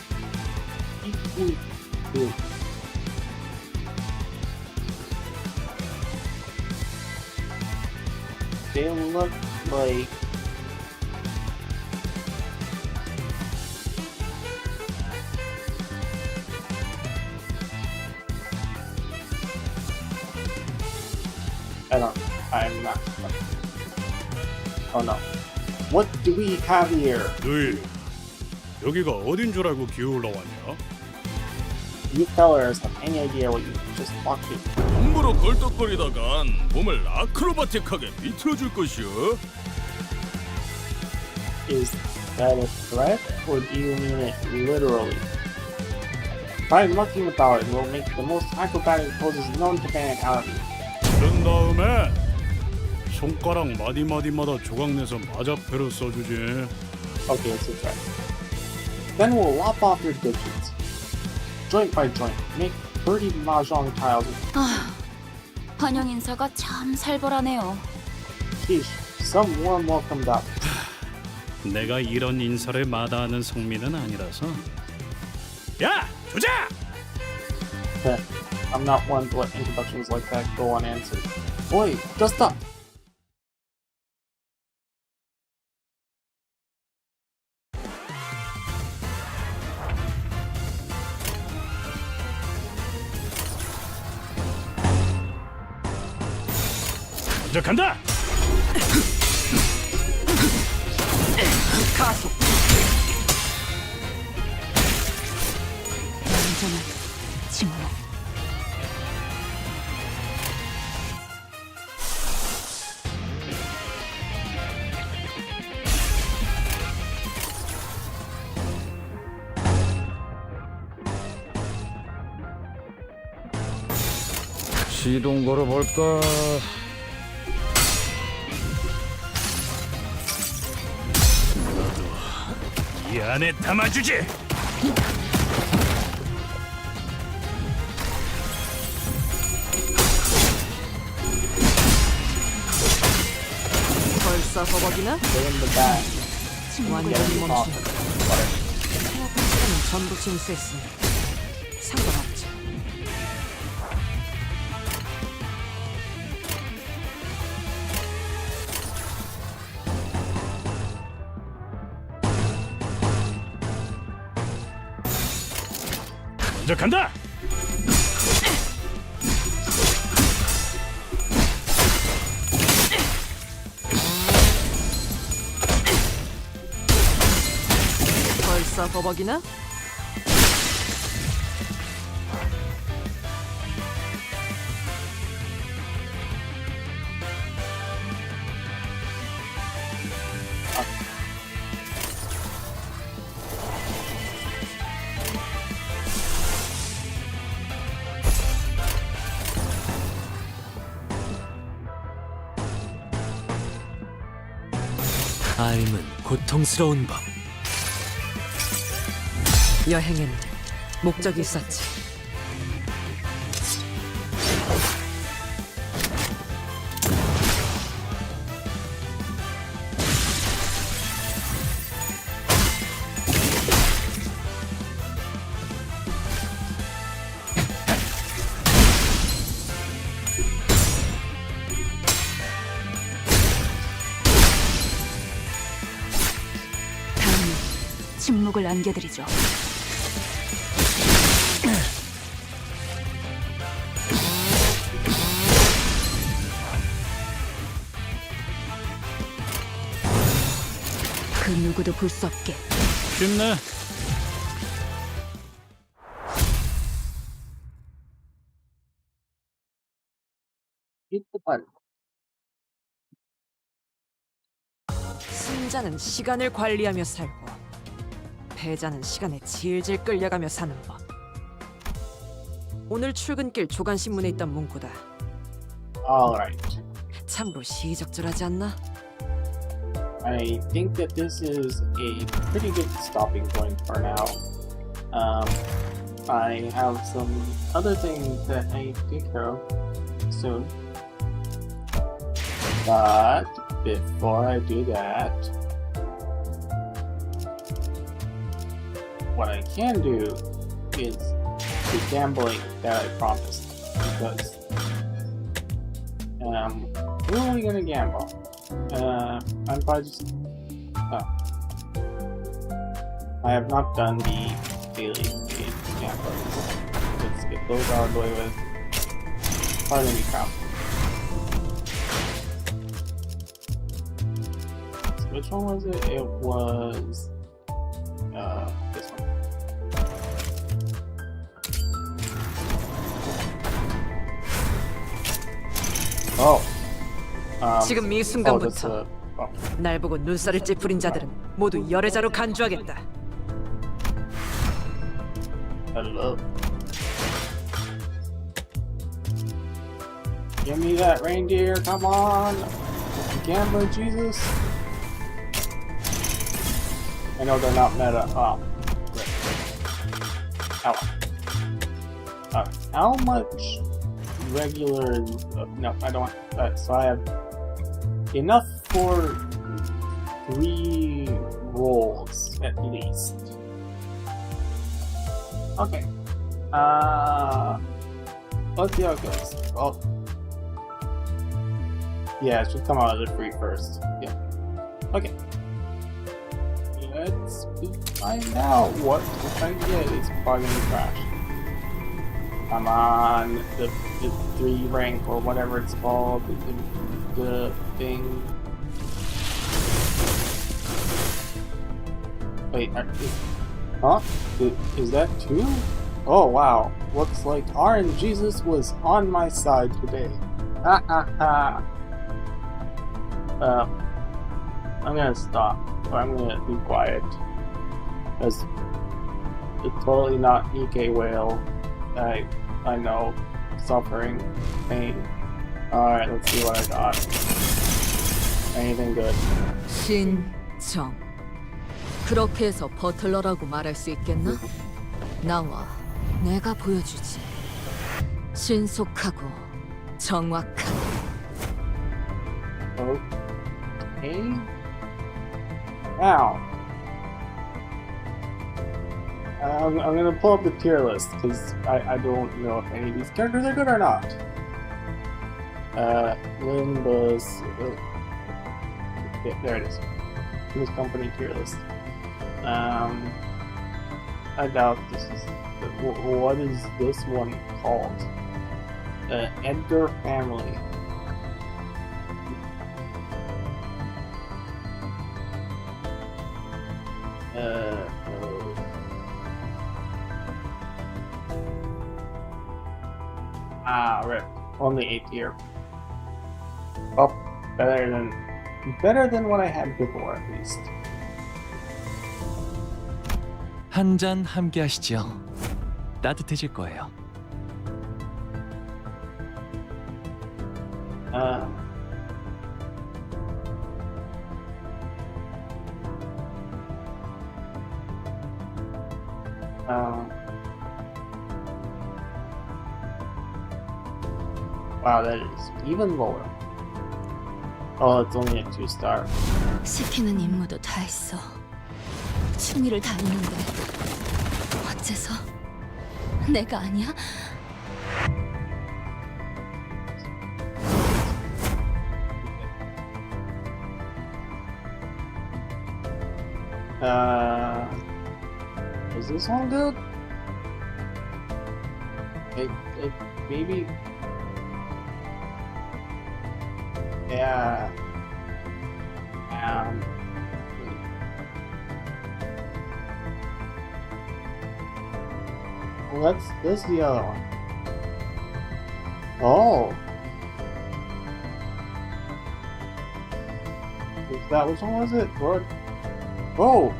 equally good. They look like I'm not. Oh no. What do we have here? 너희 여기가 어딘 줄 알고 기어올라 왔냐? You fellers have any idea what you just walked into? 함부로 껄떡거리다간 몸을 아크로바틱하게 비틀어줄 것이오. Is that a threat, or do you mean it literally? Try mucking about and we'll make the most acrobatic poses known to mankind. 그런 다음에 손가락 마디마디마다 조각내서 마자표로 써주지. Okay, it's a threat. Then we'll lop off your digits, joint by joint, make 30 mahjong tiles. 환영 인사가 참 살벌하네요. Sheesh, some warm welcome up. 내가 이런 인사를 마다하는 성민은 아니라서. 야, 조자! I'm not one to let introductions like that go unanswered. Boy, just stop! 먼저 간다. 가속. 완전한 침묵. 시동 걸어볼까? 이 안에 담아주지. 벌써 버벅이나? 완전히 멈춘다. 생각한 시간은 전부 징수했으니 상관없지. 먼저 간다. 벌써 버벅이나? 삶은 고통스러운 법. 여행에는 목적이 있었지. 다음은 침묵을 안겨드리죠. 그 누구도 볼 수 없게. 쉽네. 승자는 시간을 관리하며 살고 패자는 시간에 질질 끌려가며 사는 법. 오늘 출근길 조간신문에 있던 문구다. Alright. 참으로 시의적절하지 않나? I think that this is a pretty good stopping point for now. I have some other things that I need to take care of soon. But before I do that, what I can do is the gambling that I promised, because we're only gonna gamble. I'm probably just I have not done the daily gambling. Let's get those out of the way with. Pardon me, crap. So which one was it? It was this one. Oh. 지금 이 순간부터 날 보고 눈살을 찌푸린 자들은 모두 열애자로 간주하겠다. Hello. Give me that reindeer, come on! Gamba, Jesus! I know they're not meta. Oh, great. How much regular... no, I don't want that. So I have enough for 3 rolls, at least. Okay. let's see how it goes. Well, yeah, it should come out of the free first. Yeah. Okay. Let's find out what I get. It's probably gonna crash. I'm on the 3 rank or whatever it's called. The thing. Wait, huh? Is that 2? Oh wow. Looks like RNGesus was on my side today. Ha ha ha. I'm gonna stop. I'm gonna be quiet. It's totally not EK Whale. I know. Suffering. Pain. Alright, let's see what I got. Anything good. 신정. 그렇게 해서 버틀러라고 말할 수 있겠나? 나와. 내가 보여주지. 신속하고 정확한. Okay. Now, I'm gonna pull up the tier list because I don't know if any of these characters are good or not. Limbus. Yeah, there it is. This company tier list. I doubt this is. What is this one called? Edgar Family. Rip. Only 8 tier. Oh, better than what I had before at least. 한 잔 함께 하시죠. 따뜻해질 거예요. Wow, that is even lower. Oh, it's only a 2-star. 시키는 임무도 다 했어. 충의를 다했는데 어째서 내가 아니야? Is this one good? Maybe. Yeah. Well, that's the other one. Oh. Is that which one was it? What? Oh.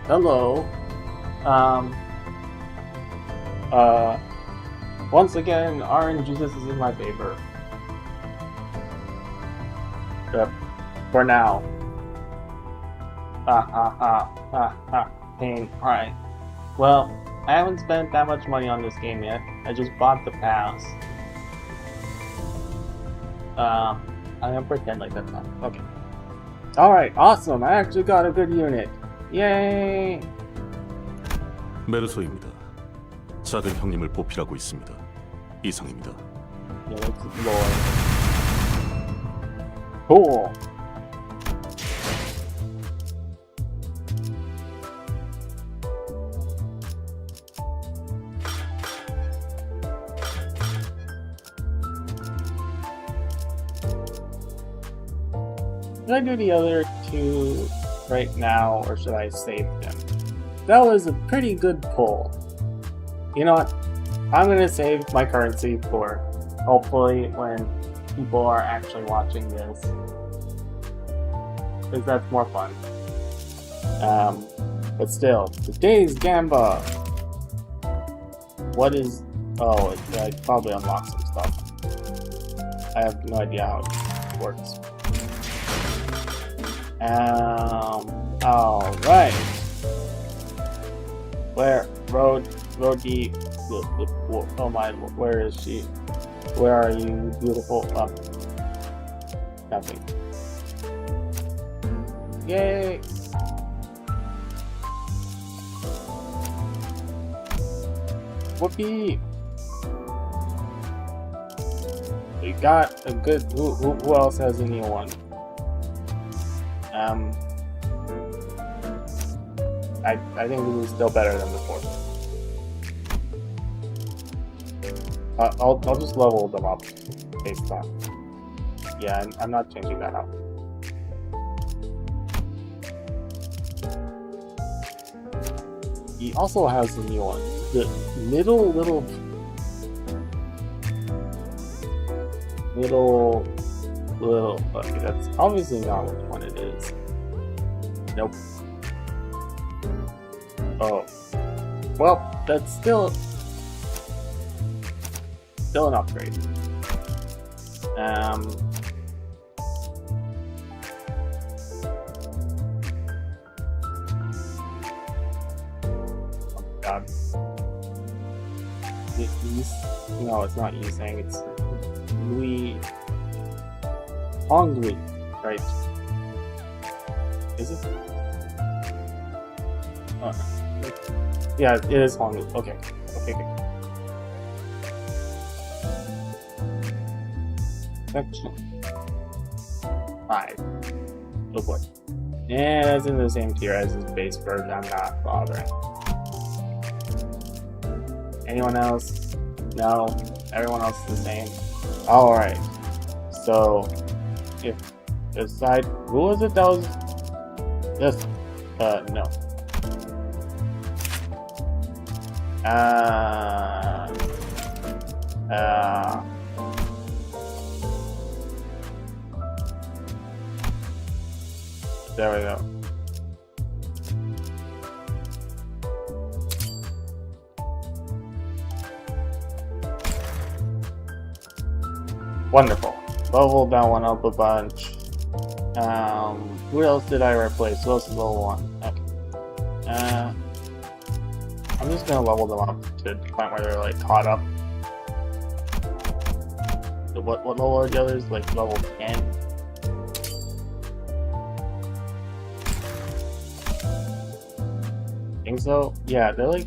Hello. Once again, RNGesus is in my favor. Yep. For now. Pain. Alright. Well, I haven't spent that much money on this game yet. I just bought the pass. I'm gonna pretend like that's not. Okay. Alright, awesome. I actually got a good unit. Yay! 메르소입니다. 작은 형님을 보필하고 있습니다. 이상입니다. Yeah, let's explore. Cool. Should I do the other 2 right now, or should I save them? That was a pretty good pull. You know what? I'm gonna save my currency for hopefully when people are actually watching this, because that's more fun. But still, today's Gamba. What is? Oh, I probably unlocked some stuff. I have no idea how it works. All right. Where Rogi? Oh my! Where is she? Where are you, beautiful? Oh, nothing. Yay! Whoopee! We got a good. Who else has a new one? I think this is still better than before. I'll just level them up based on. Yeah, I'm not changing that out. He also has a new one. The little. Okay, that's obviously not which one it is. Nope. Oh. Well, that's still an upgrade. Oh God. No, it's not you saying it's Hongli, right? Is it? Oh, no. Yeah, it is Hongli. Okay. Section 5. Oh boy. Yeah, that's in the same tier as his base version. I'm not bothering. Anyone else? No. Everyone else is the same. Alright. So, if aside, who was it that was this? No. There we go. Wonderful. Leveled that one up a bunch. Who else did I replace? Who else is level 1? Okay. I'm just gonna level them up to the point where they're like caught up. So what level are the others? Like level 10? Think so? Yeah, they're like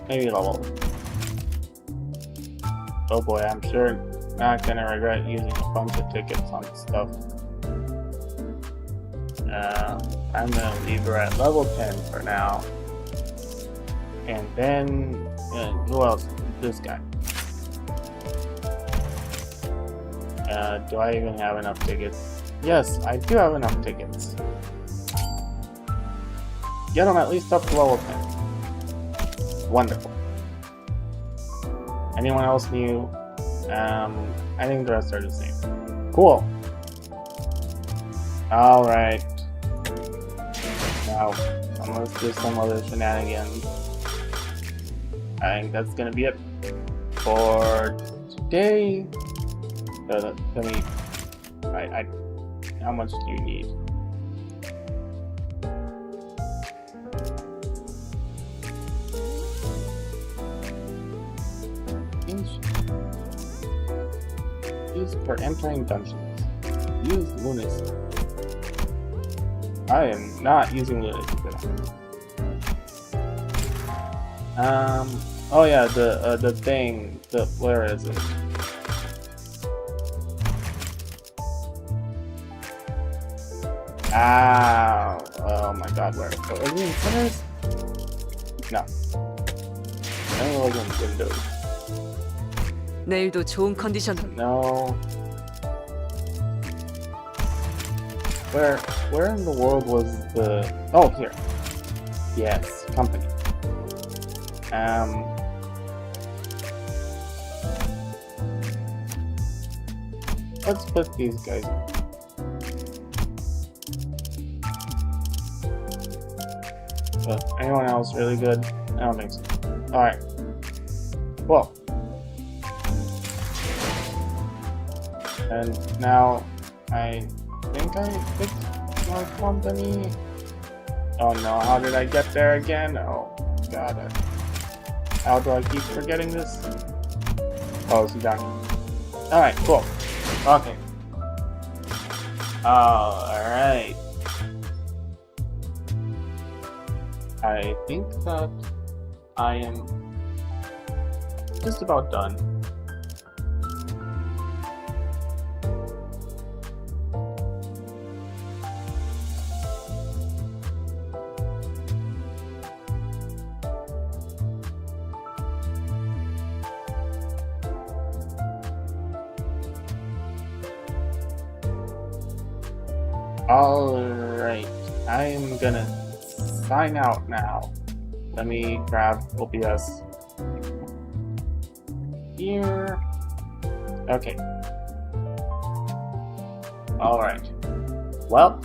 maybe level. Oh boy, I'm sure not gonna regret using a bunch of tickets on stuff. I'm gonna leave her at level 10 for now. And then, who else? This guy. Do I even have enough tickets? Yes, I do have enough tickets. Get them at least up to level 10. Wonderful. Anyone else new? I think the rest are the same. Cool. Alright. Now, let's do some other shenanigans. I think that's gonna be it for today. How much do you need? Used for entering dungeons. Use lunacy. I am not using lunacy today. Oh yeah, the thing. Where is it? Oh my God, where? Oh, is it in Sinners? No. I think it was in Windows. 내일도 좋은 컨디션으로. No. Where in the world was the? Oh, here. Yes, company. Let's put these guys in. Anyone else really good? I don't think so. Alright. Well. And now, I think I picked my company. Oh no, how did I get there again? Oh god. How do I keep forgetting this? Oh, it's done. Alright, cool. Okay. Alright. I think that I am just about done. Alright, I am gonna sign out now. Let me grab OBS here. Okay. Alright. Well,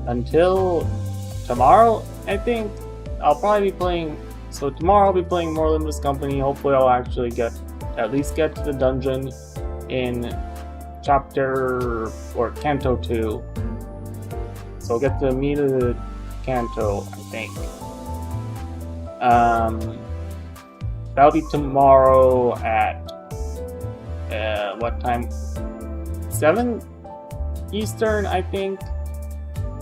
until tomorrow, I think I'll probably be playing. So tomorrow I'll be playing more Limitless Company. Hopefully I'll actually at least get to the dungeon in chapter or Canto 2. So I'll get to meet the Canto, I think. That'll be tomorrow at what time? 7 Eastern, I think.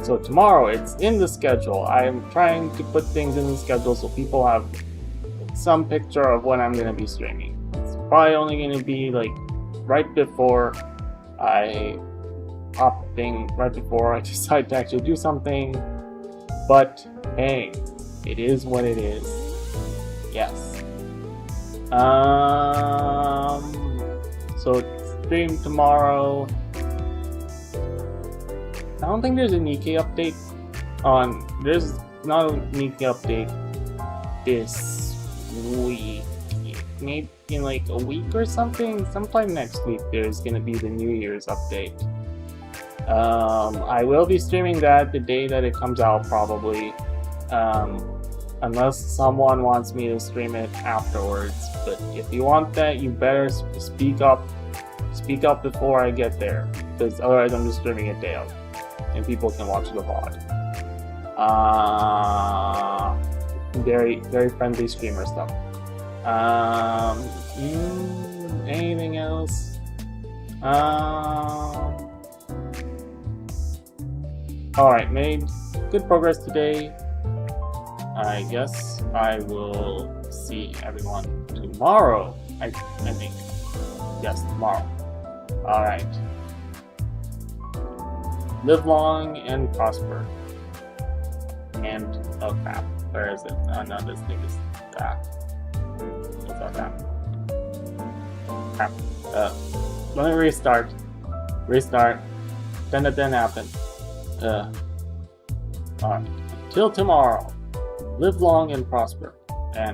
So tomorrow, it's in the schedule. I'm trying to put things in the schedule so people have some picture of when I'm gonna be streaming. It's probably only gonna be like right before I decide to actually do something. But hey, it is what it is. Yes. So stream tomorrow. I don't think there's a Nikkei update there's not a Nikkei update this week. Maybe in like a week or something. Sometime next week there's gonna be the New Year's update. I will be streaming that the day that it comes out probably. Unless someone wants me to stream it afterwards. But if you want that, you better speak up before I get there, because otherwise I'm just streaming it day out and people can watch the VOD. Very, very friendly streamer stuff. Anything else? Alright, made good progress today. I guess I will see everyone tomorrow. I think. Yes, tomorrow. Alright. Live long and prosper. And, oh crap, where is it? Oh no, this thing is that. It's not that. Crap. Let me restart. Restart. Then it didn't happen. Alright. Till tomorrow. Live long and prosper.